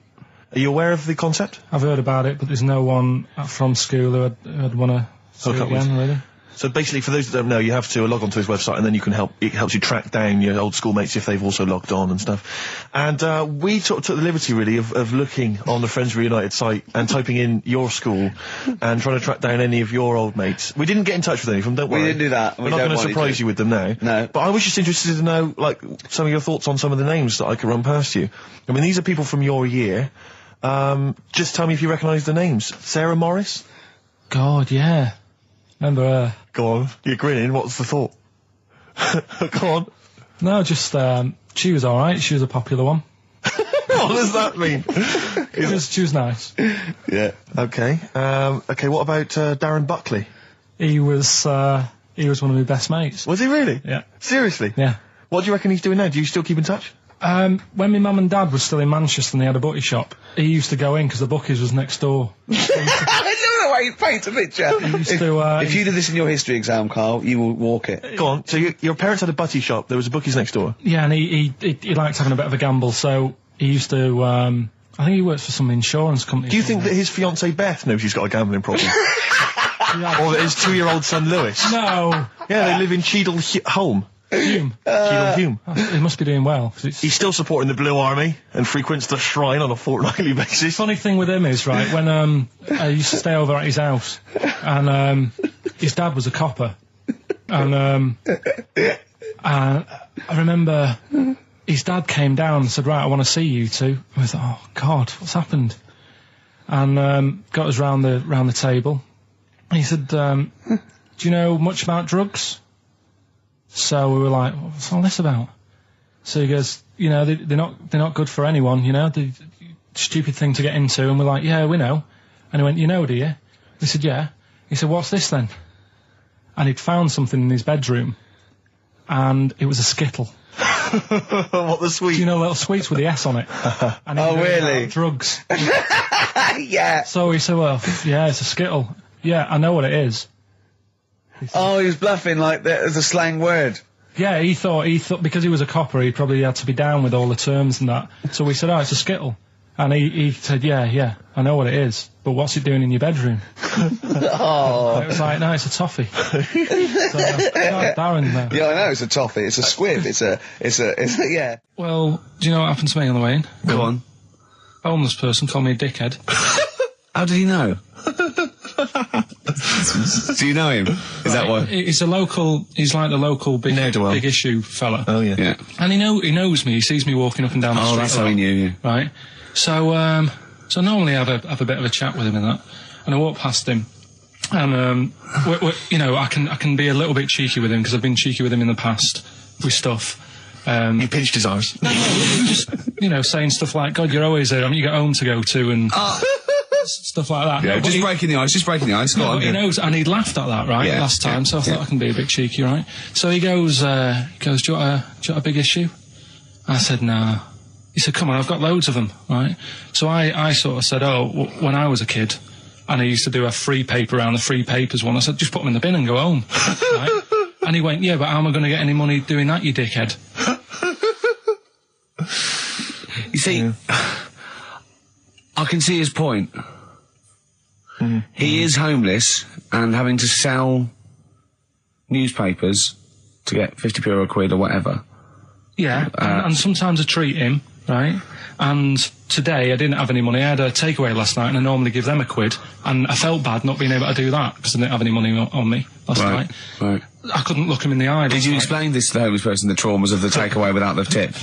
Are you aware of the concept? I've heard about it, but there's no one from school who'd want to see it again, really. So basically, for those that don't know, you have to log onto his website, and then it helps you track down your old schoolmates if they've also logged on and stuff. And we took the liberty, really, of looking on the Friends Reunited site and typing in your school and trying to track down any of your old mates. We didn't get in touch with any of them, don't worry. We didn't do that. We're not going to surprise you with them now. No. But I was just interested to know, like, some of your thoughts on some of the names that I could run past you. I mean, these are people from your year. Just tell me if you recognise the names. Sarah Morris? God, yeah. Remember her? Go on, you're grinning. What's the thought? Go on. No, just she was all right. She was a popular one. What does that mean? She was nice. Yeah. Okay. Okay. What about Darren Buckley? He was one of my best mates. Was he really? Yeah. Seriously? Yeah. What do you reckon he's doing now? Do you still keep in touch? When my mum and dad were still in Manchester and they had a butty shop, he used to go in because the bookies was next door. I know the way you paint a picture. If you did this in your history exam, Carl, you will walk it. Go on. So your parents had a butty shop. There was a bookies next door. Yeah, and he liked having a bit of a gamble, so he used to. I think he works for some insurance company. Do you think that his fiancée Beth knows he's got a gambling problem? Or that his 2-year-old son Lewis? No. Yeah, they live in Cheadle Holme. Hume. Hume. He must be doing well. He's still supporting the Blue Army and frequents the shrine on a fortnightly basis. Funny thing with him is, right, when I used to stay over at his house, and his dad was a copper, and I remember his dad came down and said, right, I want to see you two. I was like, oh God, what's happened? And got us round the table. And he said, do you know much about drugs? So we were like, what's all this about? So he goes, they're not good for anyone, they're stupid thing to get into. And we're like, yeah, we know. And he went, you know, do you? We said, yeah. He said, what's this then? And he'd found something in his bedroom, and it was a Skittle. What, the sweet? Do you know little sweets with the S on it? And oh, really? Drugs. Yeah. So he said, well, yeah, it's a Skittle. Yeah, I know what it is. Oh, he was bluffing like that as a slang word. Yeah, he thought because he was a copper, he probably had to be down with all the terms and that. So we said, "Oh, it's a Skittle," and he said, "Yeah, I know what it is, but what's it doing in your bedroom?" Oh. It was like, "No, it's a toffee." So, Darren, though. Yeah, I know, it's a toffee, it's a squib, it's a, yeah. Well, do you know what happened to me on the way in? Go on. A homeless person called me a dickhead. How did he know? Do you know him? Is that why? He's like the local big issue fella. Oh, yeah. Yeah. And he knows me, he sees me walking up and down the street. Oh, that's how he knew you. Right. So normally I have a bit of a chat with him and that. And I walk past him. And, I can be a little bit cheeky with him because I've been cheeky with him in the past with stuff. You pinched his arse. No, just, saying stuff like, God, you're always there. I mean, you got home to go to and stuff like that. Yeah, no, just breaking the ice. No, he knows, and he'd laughed at that, right, last time, so I thought I can be a bit cheeky, right? So he goes, do you want a big issue? I said, no. He said, come on, I've got loads of them, right? So I sort of said, when I was a kid, and I used to do a free paper around the free papers one, I said, just put them in the bin and go home, right? And he went, yeah, but how am I going to get any money doing that, you dickhead? You see, I can see his point. He is homeless and having to sell newspapers to get 50p or a quid or whatever. Yeah, and sometimes I treat him, right? And today I didn't have any money. I had a takeaway last night and I normally give them a quid. And I felt bad not being able to do that because I didn't have any money on me last night. Right. I couldn't look him in the eye. Did you explain this to the homeless person, the traumas of the takeaway without the tip?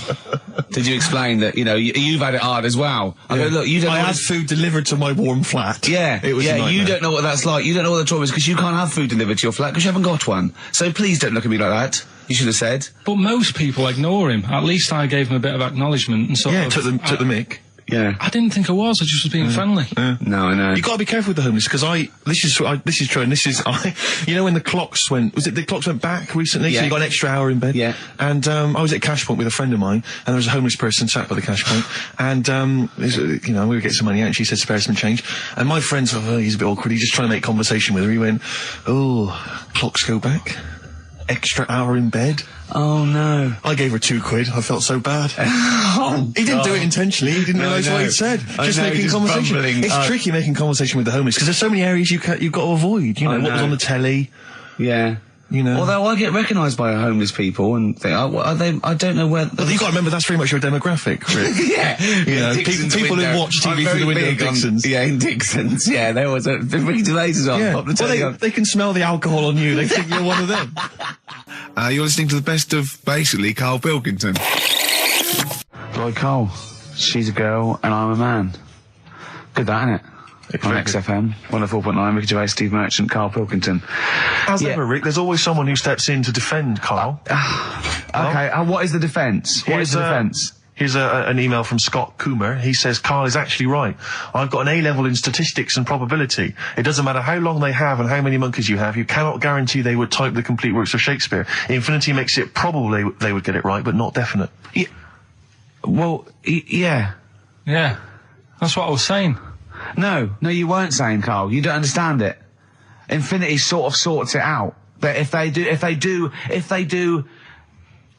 Did you explain that, you've had it hard as well? I go, look, you don't I had food delivered to my warm flat. Yeah, it was a nightmare. You don't know what that's like. You don't know what the trauma is because you can't have food delivered to your flat because you haven't got one. So please don't look at me like that. You should have said. But most people ignore him. At least I gave him a bit of acknowledgement and sort of... took the mick. Yeah. I didn't think I was. I just was being friendly. No, I know. You got to be careful with the homeless because this is true, and this is when the clocks went back recently, so you got an extra hour in bed. Yeah. And I was at Cash Point with a friend of mine, and there was a homeless person sat by the Cash Point, and we would get some money out, and she said spare some change, and my friend thought, he's a bit awkward. He's just trying to make conversation with her. He went, clocks go back. Extra hour in bed. Oh no. I gave her £2. I felt so bad. He didn't do it intentionally. He didn't realise what he'd said. Just making conversation. Bumbling. It's tricky making conversation with the homeless because there's so many areas you've got to avoid. What was on the telly. Yeah. Although I get recognised by homeless people and think, I don't know where... But you've got to remember that's very much your demographic, Rick. Yeah. People who watch TV through the window in Dixon's. In Dixon's, yeah. There was Ricky Gervais is on. Yeah. Pop the telly on. They can smell the alcohol on you. They think you're one of them. You're listening to the best of, basically, Karl Pilkington. Lloyd Cole. She's a girl and I'm a man. Good that, innit? On XFM, 104.9, Ricky Gervais, Steve Merchant, Karl Pilkington. As ever, Rick, there's always someone who steps in to defend Karl. Okay, what is the defence? What is the defence? Here's an email from Scott Coomer. He says, Karl is actually right. I've got an A-level in statistics and probability. It doesn't matter how long they have and how many monkeys you have. You cannot guarantee they would type the complete works of Shakespeare. Infinity makes it probably they would get it right, but not definite. Yeah. Well, yeah. Yeah. That's what I was saying. No, you weren't saying, Karl. You don't understand it. Infinity sort of sorts it out. That if they do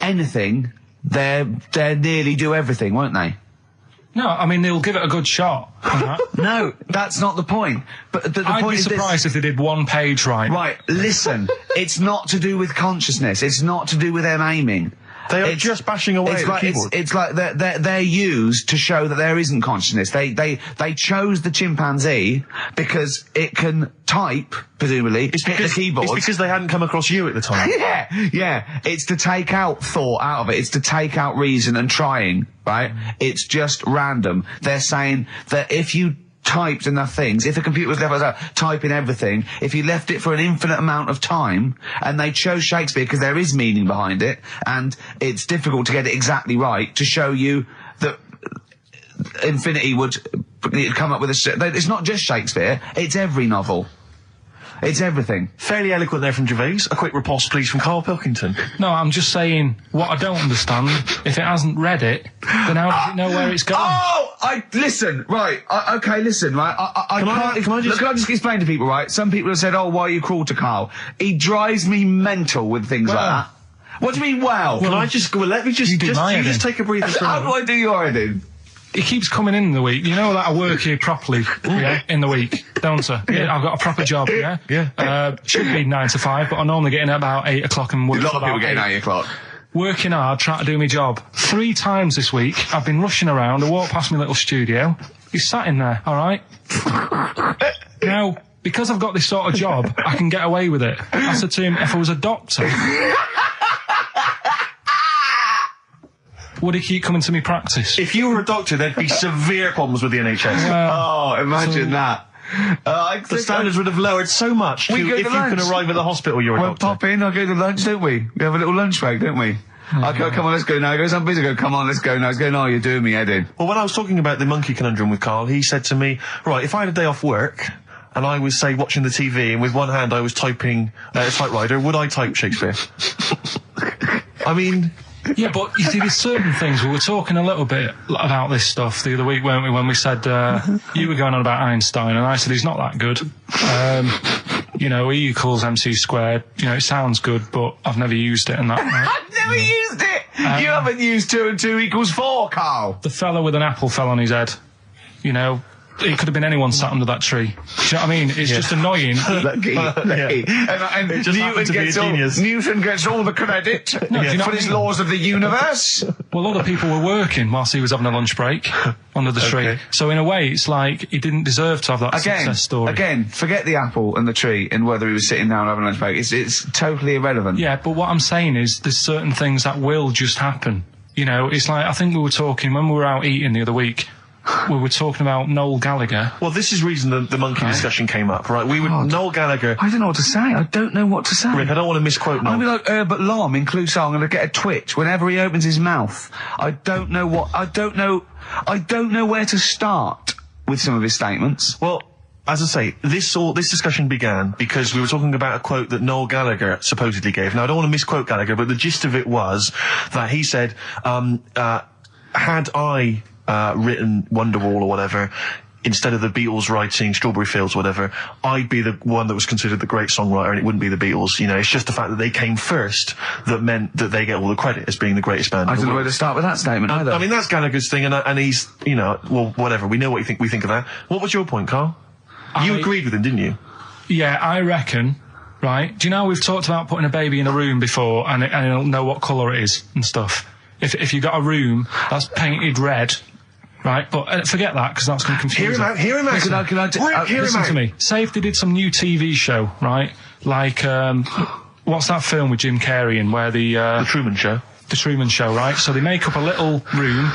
anything, they nearly do everything, won't they? No, I mean they'll give it a good shot. No, that's not the point. But the I'd point be is surprised if they did one page right. Right, listen. It's not to do with consciousness. It's not to do with them aiming. They are just bashing away at the keyboard. It's like they're used to show that there isn't consciousness. They chose the chimpanzee because it can type, presumably, hit the keyboard. It's because they hadn't come across you at the time. Yeah. It's to take out thought out of it. It's to take out reason and trying, right? It's just random. They're saying that if you typed enough things, if the computer was left typing everything, if you left it for an infinite amount of time, and they chose Shakespeare because there is meaning behind it, and it's difficult to get it exactly right, to show you that Infinity would come up with it's not just Shakespeare, it's every novel. It's everything. Fairly eloquent there from Gervais. A quick riposte, please, from Karl Pilkington. No, I'm just saying, what I don't understand, if it hasn't read it, then how does it know where it's going? Listen, right, listen, right, can I just explain to people, right? Some people have said, why are you cruel to Karl? He drives me mental with things like that. What do you mean, wow? Can I just go? Let me just take a breather. How do I do your editing? He keeps coming in the week. You know that I work here properly, in the week, don't I? Yeah. I've got a proper job, Yeah. Should be 9 to 5, but I normally get in at about 8 o'clock and work. A lot of about people getting 8 o'clock. Working hard, trying to do my job. 3 times this week, I've been rushing around. I walked past my little studio. He's sat in there, all right? Now, because I've got this sort of job, I can get away with it. I said to him, if I was a doctor, would he keep coming to me practice? If you were a doctor, there'd be severe problems with the NHS. Imagine that. The standards would have lowered so much if you can arrive at the hospital, you're a doctor. Pop in, I'll go to lunch, don't we? We have a little lunch break, don't we? I go, come on, let's go now. He goes, I'm busy. I go, come on, let's go now. He's going, oh, you're doing me head in. Well, when I was talking about the monkey conundrum with Karl, he said to me, right, if I had a day off work and I was, say, watching the TV and with one hand I was typing a typewriter, would I type Shakespeare? I mean... Yeah, but you see, there's certain things. We were talking a little bit about this stuff the other week, weren't we, when we said you were going on about Einstein, and I said he's not that good. E equals MC squared. It sounds good, but I've never used it and that. Right? I've never used it! You haven't used 2 and 2 equals 4, Karl! The fella with an apple fell on his head. It could have been anyone sat under that tree. Do you know what I mean? It's just annoying. Lucky. And it just happened to be a genius. Newton gets all the credit for his laws of the universe. Well, other people were working whilst he was having a lunch break under the tree. So in a way, it's like he didn't deserve to have that success story. Again, forget the apple and the tree and whether he was sitting down having a lunch break. It's totally irrelevant. Yeah, but what I'm saying is there's certain things that will just happen. It's like, I think we were talking when we were out eating the other week. We were talking about Noel Gallagher. Well, this is the reason the monkey discussion came up, right? Noel Gallagher. I don't know what to say. I don't know what to say. Rick, I don't want to misquote Noel. I'll be like Herbert Lom in Clouseau. I'm going to get a twitch whenever he opens his mouth. I don't know where to start with some of his statements. Well, as I say, this discussion began because we were talking about a quote that Noel Gallagher supposedly gave. Now, I don't want to misquote Gallagher, but the gist of it was that he said, had I written Wonderwall or whatever, instead of the Beatles writing Strawberry Fields or whatever, I'd be the one that was considered the great songwriter and it wouldn't be the Beatles. It's just the fact that they came first that meant that they get all the credit as being the greatest band. I don't know where to start with that statement either. I mean, that's Gallagher's thing and he's, well, whatever. We know what we think of that. What was your point, Karl? You agreed with him, didn't you? Yeah, I reckon, right? Do you know we've talked about putting a baby in a room before and it'll know what colour it is and stuff? If you've got a room that's painted red, right, but forget that because that's going to confuse him. Hear him out. Listen to me. Say if they did some new TV show, right? Like, what's that film with Jim Carrey in where the Truman Show? The Truman Show, right? So they make up a little room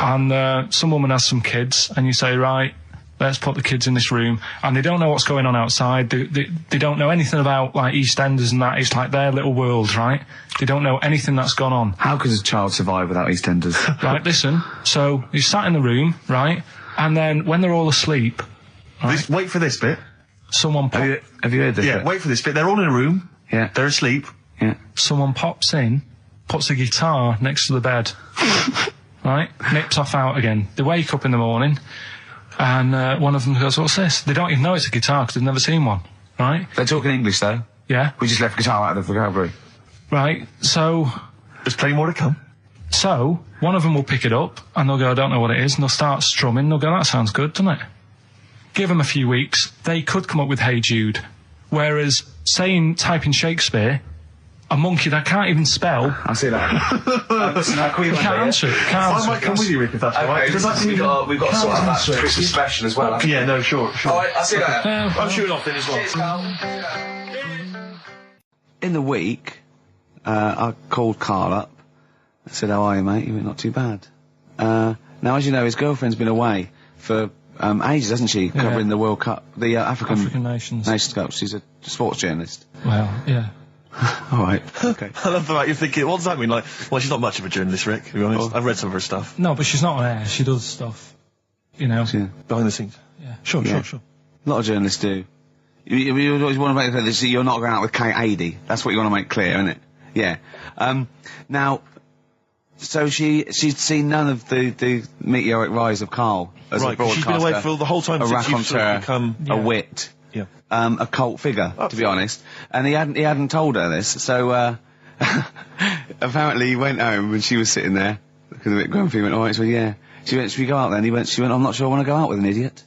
and some woman has some kids and you say, right, let's put the kids in this room, and they don't know what's going on outside. They don't know anything about, like, EastEnders and that. It's like their little world, right? They don't know anything that's gone on. How could a child survive without EastEnders? Right, listen. So, he's sat in the room, right? And then, when they're all asleep... Right, wait for this bit. Someone Have you heard this bit? Wait for this bit. They're all in a room. Yeah. They're asleep. Yeah. Someone pops in, puts a guitar next to the bed. Right? Nips off out again. They wake up in the morning... And one of them goes, what's this? They don't even know it's a guitar because they've never seen one, right? They're talking English, though. Yeah. We just left guitar out of the vocabulary. Right, so... There's plenty more to come. So, one of them will pick it up, and they'll go, I don't know what it is, and they'll start strumming, they'll go, that sounds good, doesn't it? Give them a few weeks, they could come up with Hey Jude. Whereas, typing Shakespeare... A monkey that can't even spell. I see that. Listen, you can't answer it. I might come with you, Rick, if that's all right. We've got to sort out that Christmas special as well. Yeah, no, sure. All right, I'll see that. I'm shooting off then as well. Cheers, Karl. In the week, I called Karl up. I said, how are you, mate? You went, not too bad. Now, as you know, his girlfriend's been away for ages, hasn't she? Covering the World Cup, the African Nations Cup. She's a sports journalist. Well, yeah. All right. Okay. I love the fact you're thinking, what does that mean? Like, well, she's not much of a journalist, Rick, to be honest. I've read some of her stuff. No, but she's not on air. She does stuff, Yeah. Behind the scenes. Yeah. Sure. A lot of journalists do. You always want to make clear that you're not going out with Kate Adie. That's what you want to make clear, isn't it? Yeah. Now, so she'd seen none of the meteoric rise of Karl as a broadcaster. She's been away for the whole time since you've sort of become... a wit. Yeah. A cult figure, to be honest. And he hadn't told her this, so, apparently he went home and she was sitting there looking a bit grumpy. He went, all right, so yeah. She went, should we go out then? She went, I'm not sure I want to go out with an idiot.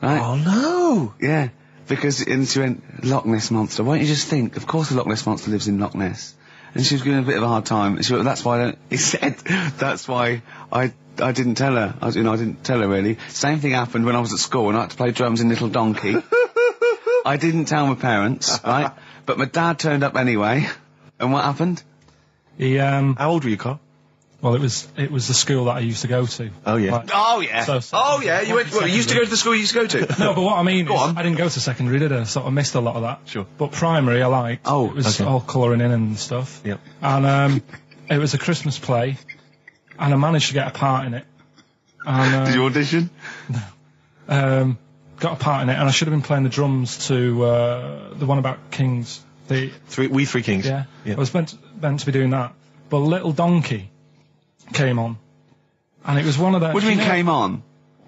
Right? Oh, no. Yeah. And she went, Loch Ness Monster. Why don't you just think, of course the Loch Ness Monster lives in Loch Ness. And she was giving a bit of a hard time. And she went, that's why he said, that's why I didn't tell her. I didn't tell her really. Same thing happened when I was at school and I had to play drums in Little Donkey. I didn't tell my parents, right? But my dad turned up anyway. And what happened? He, How old were you, Carl? Well, it was the school that I used to go to. Oh, yeah. Like, Oh, yeah. You went, well, you used to go to the school you used to go to? No, but what I mean is, I didn't go to secondary, did I? So I missed a lot of that. Sure. But primary, I liked. Oh, it was all colouring in and stuff. Yep. And it was a Christmas play, and I managed to get a part in it. And, did you audition? No. Got a part in it, and I should have been playing the drums to the one about Kings. We Three Kings. Yeah. I was meant to be doing that, but Little Donkey came on, and it was one of those. What do you mean came on?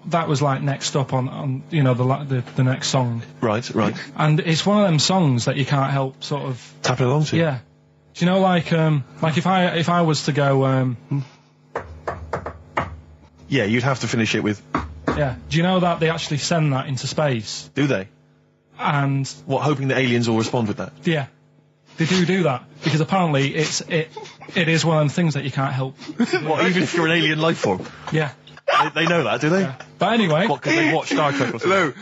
That was like next up on the next song. Right. And it's one of them songs that you can't help sort of tapping along to. Yeah. Do you know like if I was to go yeah, you'd have to finish it with. Yeah. Do you know that they actually send that into space? Do they? And what, hoping that aliens will respond with that? Yeah. They do that because apparently it is one of them things that you can't help. What, even if you're an alien life form? Yeah. They know that, do they? Yeah. But anyway, what, because they watch Star Trek or something?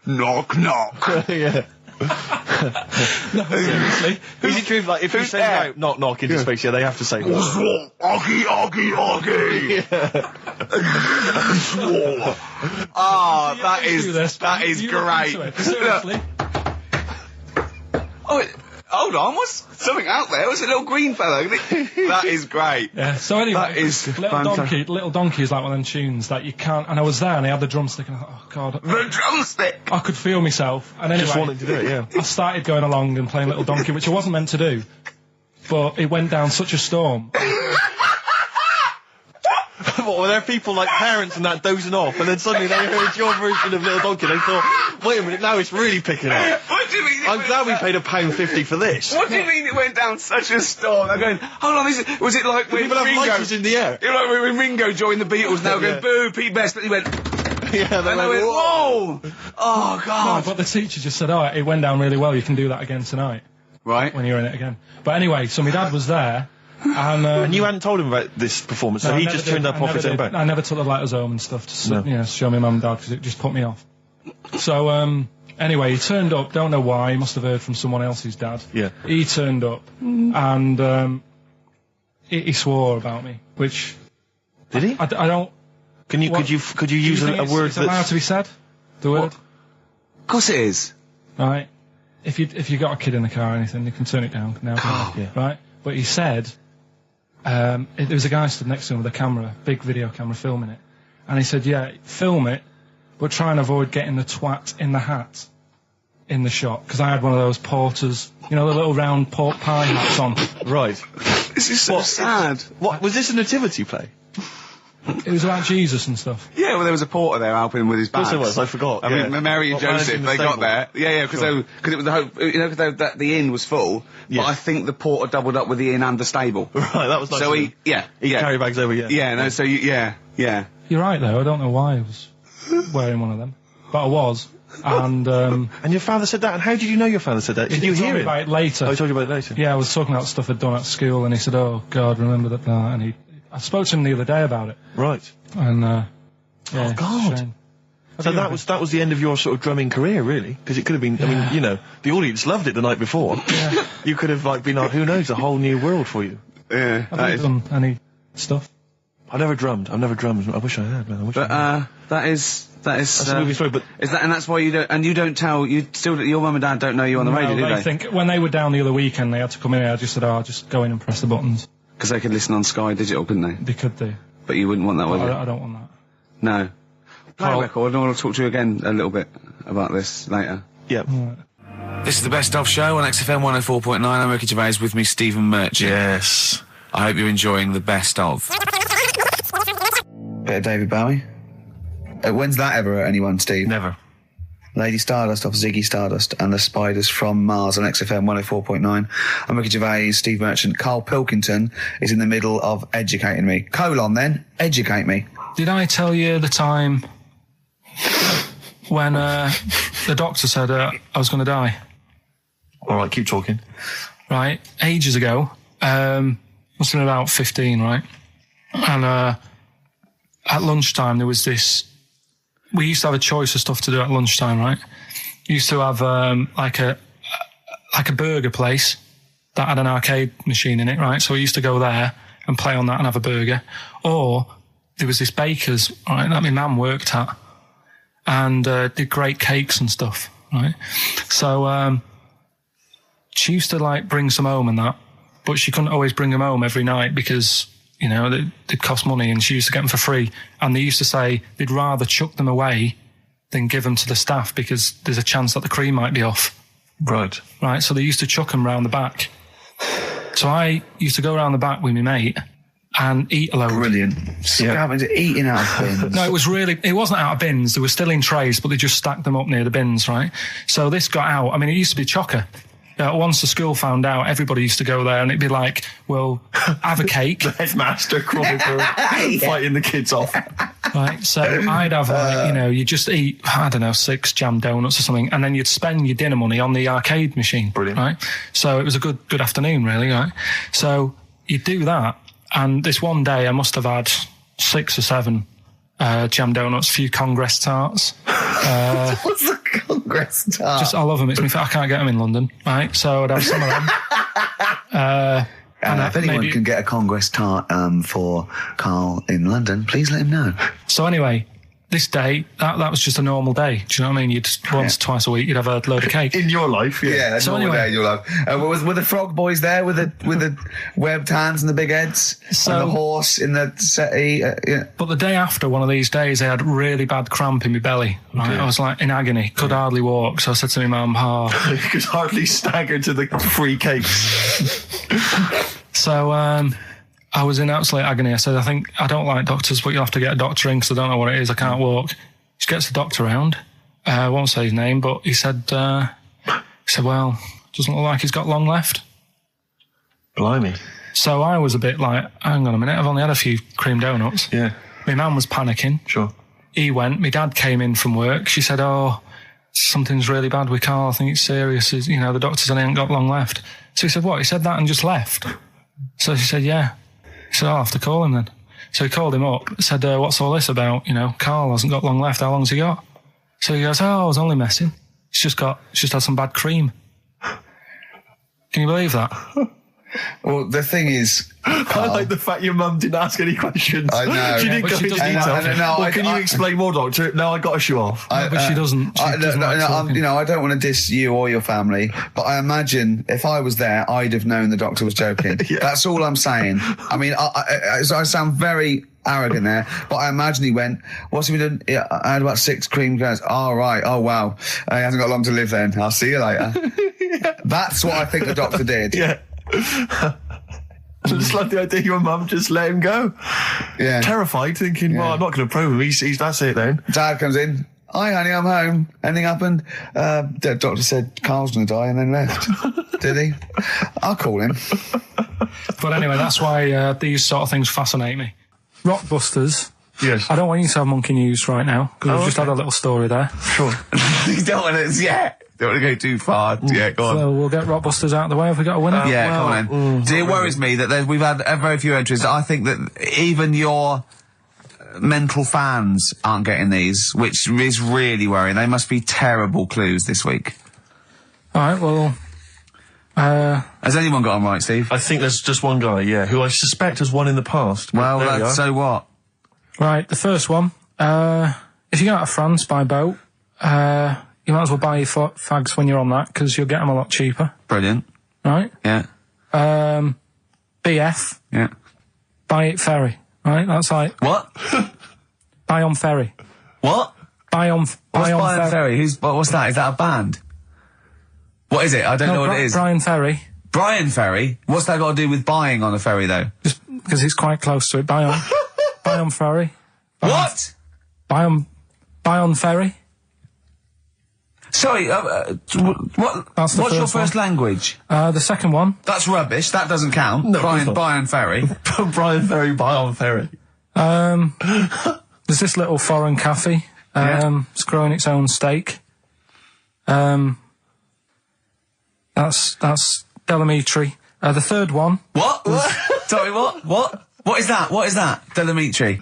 Hello. Knock knock. Yeah. No, seriously. Is it true? Like if you send out knock knock into space, yeah, they have to say that. Oggy, oggy, oggy. Oh, that is great. Seriously. Oh, hold on, what's something out there? What's a little green fellow? That is great. Yeah, so anyway, that is Little Donkey is like one of them tunes that you can't, and I was there and I had the drumstick and I thought, oh god. The drumstick! I could feel myself. And anyway, just wanted to do it, yeah. I started going along and playing Little Donkey, which I wasn't meant to do, but it went down such a storm. What, were there people like parents and that dozing off, and then suddenly they heard your version of Little Donkey, and they thought, wait a minute, now it's really picking up. What do you mean? I'm glad we paid £1.50 for this. What do you mean it went down such a storm? They're going, hold on, was it like when people have Ringo lighters in the air? You know, like when Ringo joined the Beatles, now going, boo, Pete Best, but he went, yeah, they went, whoa! Oh, God. No, but the teacher just said, oh, it went down really well, you can do that again tonight. Right. When you're in it again. But anyway, so my dad was there, and you hadn't told him about this performance, so he just turned up off his own back. I never took the letters home and stuff to show my mum and dad because it just put me off. So anyway, he turned up. Don't know why. He must have heard from someone else's dad. Yeah. He turned up and he swore about me, which did he? I don't. Could you use a word that's allowed to be said? The word. Of course it is. Right. If you got a kid in the car or anything, you can turn it down now. Yeah. Right. But he said. There was a guy stood next to him with a camera, big video camera, filming it. And he said, yeah, film it, but try and avoid getting the twat in the hat in the shot. Because I had one of those porters, you know, the little round pork pie hats on. Right. This is so sad. What, was this a nativity play? It was about Jesus and stuff. Yeah, well, there was a porter there helping him with his bags. Of course there was, I forgot. I mean, Mary and Joseph, they got there. Yeah, because it was the hope, you know, because the inn was full. Yes. But I think the porter doubled up with the inn and the stable. Right, that was nice. So he carry bags over, yeah. Yeah, no, so yeah. You're right, though. I don't know why I was wearing one of them. But I was. And your father said that? And how did you know your father said that? Did you hear it? About it later. Oh, he told you about it later? Yeah, I was talking about stuff I'd done at school, and he said, oh, God, remember that. And I spoke to him the other day about it. Right. And, yeah, oh, God. So that was the end of your sort of drumming career, really? Because it could have been, I mean, you know, the audience loved it the night before. Yeah. You could have, like, been like, who knows, a whole new world for you. Yeah. I've never done any stuff. I've never drummed. I wish I had, man. That's a movie story, but is that, and that's why you don't tell, your mum and dad don't know you on the radio, do they? They think, when they were down the other weekend, they had to come in here, I just said, I'll just go in and press the buttons. Because they could listen on Sky Digital, couldn't they? They could do. But you wouldn't want that, would you? I don't want that. No. Play a record, and I want to talk to you again a little bit about this later. Yep. Right. This is the Best Of Show on XFM 104.9. I'm Ricky Gervais, with me Stephen Merchant. Yes. I hope you're enjoying the Best Of. Bit of David Bowie. When's that ever at anyone, Steve? Never. Lady Stardust off Ziggy Stardust, and The Spiders from Mars on XFM 104.9. I'm Ricky Gervais, Steve Merchant. Karl Pilkington is in the middle of educating me. Then, educate me. Did I tell you the time when the doctor said I was going to die? All right, keep talking. Right, ages ago, must have been about 15, right? And at lunchtime there was this. We used to have a choice of stuff to do at lunchtime, right? We used to have like a burger place that had an arcade machine in it, right? So we used to go there and play on that and have a burger. Or there was this baker's, right, that my mum worked at, and did great cakes and stuff, right? So she used to like bring some home and that, but she couldn't always bring them home every night because, you know, they'd cost money, and she used to get them for free. And they used to say they'd rather chuck them away than give them to the staff because there's a chance that the cream might be off. Right. Right, so they used to chuck them round the back. So I used to go around the back with my mate and eat a load. Brilliant. Eating out of bins. No, it wasn't out of bins. They were still in trays, but they just stacked them up near the bins, right? So this got out. I mean, it used to be chocker. Once the school found out, everybody used to go there, and it'd be like, well, have a cake. The headmaster crawling through, fighting the kids off. Right, so I'd have, like, you know, you just eat, I don't know, 6 jam donuts or something, and then you'd spend your dinner money on the arcade machine. Brilliant. Right? So it was a good afternoon, really, right? So you'd do that, and this one day I must have had 6 or 7 jam donuts, a few Congress tarts. What's a Congress tart? I love them. I can't get them in London, right? So I'd have some of them. If anyone can get a Congress tart for Karl in London, please let him know. So anyway, this day, that was just a normal day. Do you know what I mean? You'd once, twice a week, you'd have a load of cake. In your life, yeah. Yeah, so normal day in your life. Were the frog boys there with the webbed hands and the big heads? And the horse in the settee? Yeah. But the day after one of these days, I had really bad cramp in my belly. Right? I was like in agony, could hardly walk. So I said to my mum, you could hardly stagger to the free cakes. So, I was in absolute agony. I said, I don't like doctors, but you'll have to get a doctor in because I don't know what it is. I can't walk. She gets the doctor round. I won't say his name, but he said, well, doesn't look like he's got long left. Blimey. So I was a bit like, hang on a minute, I've only had a few cream donuts. Yeah. My mum was panicking. Sure. He went. My dad came in from work. She said, something's really bad with Karl. I think it's serious. You know, the doctor said he ain't got long left. So he said, what? He said that and just left. So she said, yeah. He said, I'll have to call him then. So he called him up, said, what's all this about? You know, Karl hasn't got long left. How long's he got? So he goes, I was only messing. He's just had some bad cream. Can you believe that? Well, the thing is, I like the fact your mum didn't ask any questions. I know. She didn't go into detail. Can you explain more, doctor? No, I got a shoe off. But she doesn't. I don't want to diss you or your family, but I imagine if I was there, I'd have known the doctor was joking. Yeah. That's all I'm saying. I mean, I sound very arrogant there, but I imagine he went, what's he been doing? Yeah, I had about 6 cream cones. Oh, right. Oh, wow. He hasn't got long to live then. I'll see you later. Yeah. That's what I think the doctor did. Yeah. I just like the idea your mum just let him go. Yeah. Terrified, thinking, well, I'm not going to probe him. He's that's it then. Dad comes in. Hi, honey, I'm home. Anything happened? The doctor said Karl's going to die and then left. Did he? I'll call him. But anyway, that's why these sort of things fascinate me. Rockbusters. Yes. I don't want you to have monkey news right now because we've just had a little story there. Sure. You don't want to, don't want to go too far. Yeah, go on. So we'll get Rockbusters out of the way. Have we got a winner? Come on then. It worries me that we've had very few entries. I think that even your mental fans aren't getting these, which is really worrying. They must be terrible clues this week. All right, well... has anyone got them right, Steve? I think there's just one guy, who I suspect has won in the past. Well, so what? Right, the first one. If you go out of France by boat, you might as well buy your fags when you're on that, because you'll get them a lot cheaper. Brilliant. Right? Yeah. BF. Yeah. Buy it ferry. Right? That's like... What? Buy on ferry. What? Buy on ferry. What's that? Is that a band? What is it? I don't know what it is. Brian Ferry. Brian Ferry? What's that got to do with buying on a ferry, though? Just because it's quite close to it. Buy on ferry. What? Buy on ferry. Sorry, That's the what's your first first one. language? The second one. That's rubbish. That doesn't count. No, Brian Ferry. Brian Ferry, Brian Ferry. There's this little foreign cafe. It's growing its own steak. That's Delamitri. The third one. What? Sorry, what? What is that? What is that? Delamitri.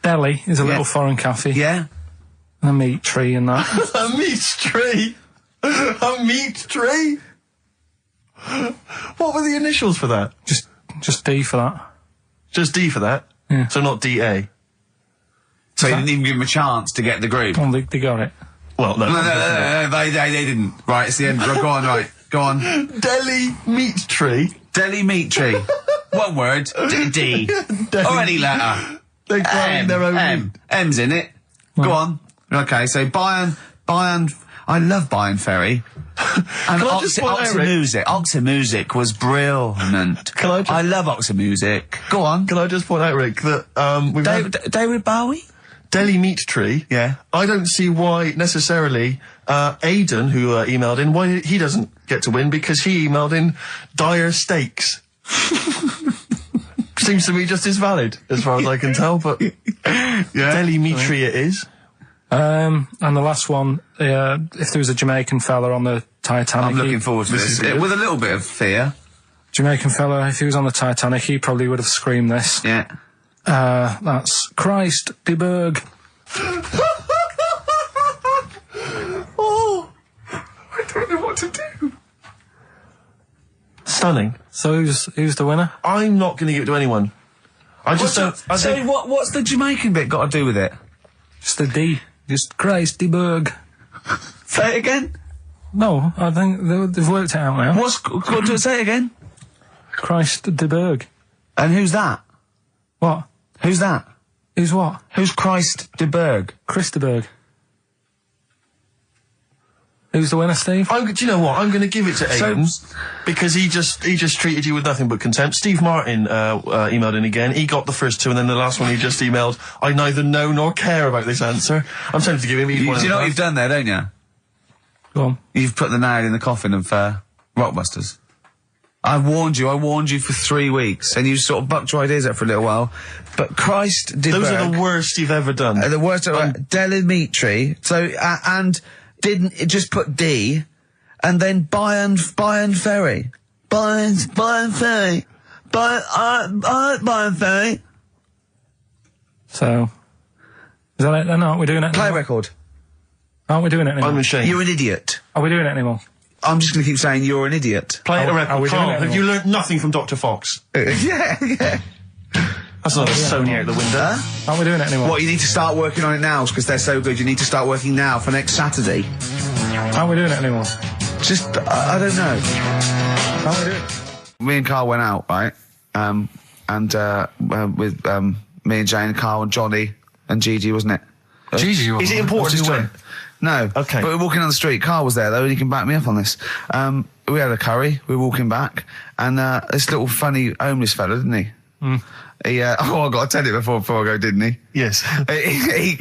Delhi is a little foreign cafe. Yeah. A meat tree and that. A meat tree? A meat tree? What were the initials for that? Just D for that. Just D for that? Yeah. So not DA? So you didn't even give him a chance to get the group. Well, they got it. Well, no. No, they didn't. Right, it's the end. Go on, right. Go on. Delhi meat tree? Delhi meat tree. One word. D. Or any letter. They're growing their own meat. M's in it. Go on. Okay, so Bayern, I love Bayern Ferry. And Oxymusic was brilliant. I love Oxymusic. Go on. Can I just point out, Rick, that we've David Bowie? Delhi meat tree. Yeah. I don't see why necessarily Aidan, who emailed in, why he doesn't get to win, because he emailed in dire steaks. Seems to me just as valid, as far as I can tell, but Delhi meat tree it is. And the last one, if there was a Jamaican fella on the Titanic... I'm looking forward to this. With a little bit of fear. Jamaican fella, if he was on the Titanic, he probably would have screamed this. Yeah. That's Christ de Berg. Oh, I don't know what to do. Stunning. So who's the winner? I'm not going to give it to anyone. I just don't... what's the Jamaican bit got to do with it? Just the D. Just Christ de Berg. Say it again? No, I think they've worked it out now. Say it again? Christ de Berg. And who's that? What? Who's that? Who's what? Who's Christ de Berg? Chris de Berg. Who's the winner, Steve? Do you know what? I'm going to give it to Aidan because he just treated you with nothing but contempt. Steve Martin emailed in again. He got the first two, and then the last one he just emailed. I neither know nor care about this answer. I'm tempted to give him. Do you know what you've done there, don't you? Go on. You've put the nail in the coffin of Rockbusters. I warned you for 3 weeks, and you sort of bucked your ideas up for a little while. But Christ de Berg. Those are the worst you've ever done. The worst. Delamitri. So and. Didn't it just put D, and then Bayern Ferry. Bayern Ferry. Bayern Ferry. So, is that it then? Aren't we doing it Play anymore? record. Aren't we doing it anymore? I'm ashamed. You're an idiot. Are we doing it anymore? I'm just going to keep saying you're an idiot. Play a Are record. we doing Carl, it have you learnt nothing from Dr. Fox? Yeah. That's not Sony out the window. Aren't we doing it anymore? What, you need to start working on it now, because they're so good. You need to start working now for next Saturday. Aren't we doing it anymore? Just, I don't know. Aren't we doing it? Me and Carl went out, right? With me and Jane, Carl and Johnny and Gigi, wasn't it? Gigi, Is it important to win? No. Okay. But we're walking on the street. Carl was there, though, and he can back me up on this. We had a curry. We were walking back, and this little funny homeless fella, didn't he? Mm. He, I got to tell it before I go, didn't he? Yes. He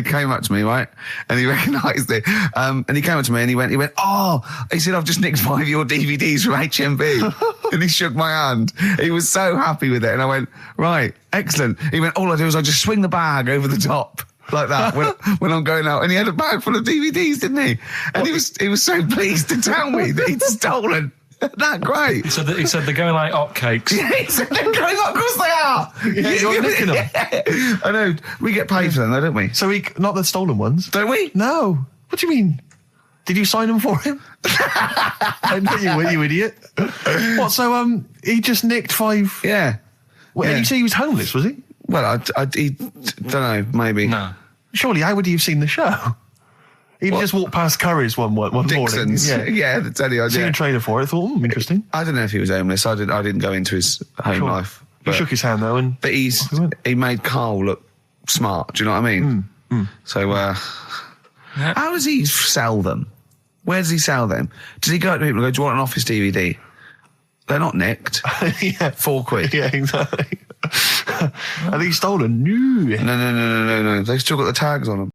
came up to me, right? And he recognised it. And he came up to me and he went, he said, I've just nicked 5 of your DVDs from HMV. And he shook my hand. He was so happy with it. And I went, right, excellent. He went, all I do is I just swing the bag over the top. Like that when I'm going out, and he had a bag full of DVDs, didn't he? And he was so pleased to tell me that he'd stolen. That great. He said they're going like hotcakes. Yeah, he said they're going up. Of course they are. Yeah, you're nicking them. Yeah. I know. We get paid for them, though, don't we? So not the stolen ones? Don't we? No. What do you mean? Did you sign them for him? I know you would, you idiot. What? So he just nicked 5. Yeah. Well, Yeah. you say he was homeless, was he? Well, I don't know. Maybe. No. Surely, how would he have seen the show? He just walked past Curry's one Dixon's. morning. Yeah, that's any Seen idea. a trailer for it. Thought, interesting. I don't know if he was homeless. I didn't go into his home Sure. life. He shook his hand though, and But he made Carl look smart. Do you know what I mean? So, how does he sell them? Where does he sell them? Does he go up to people and go, do you want an office DVD? They're not nicked. yeah, £4. yeah, exactly. Are these stolen? No. No. They've still got the tags on them.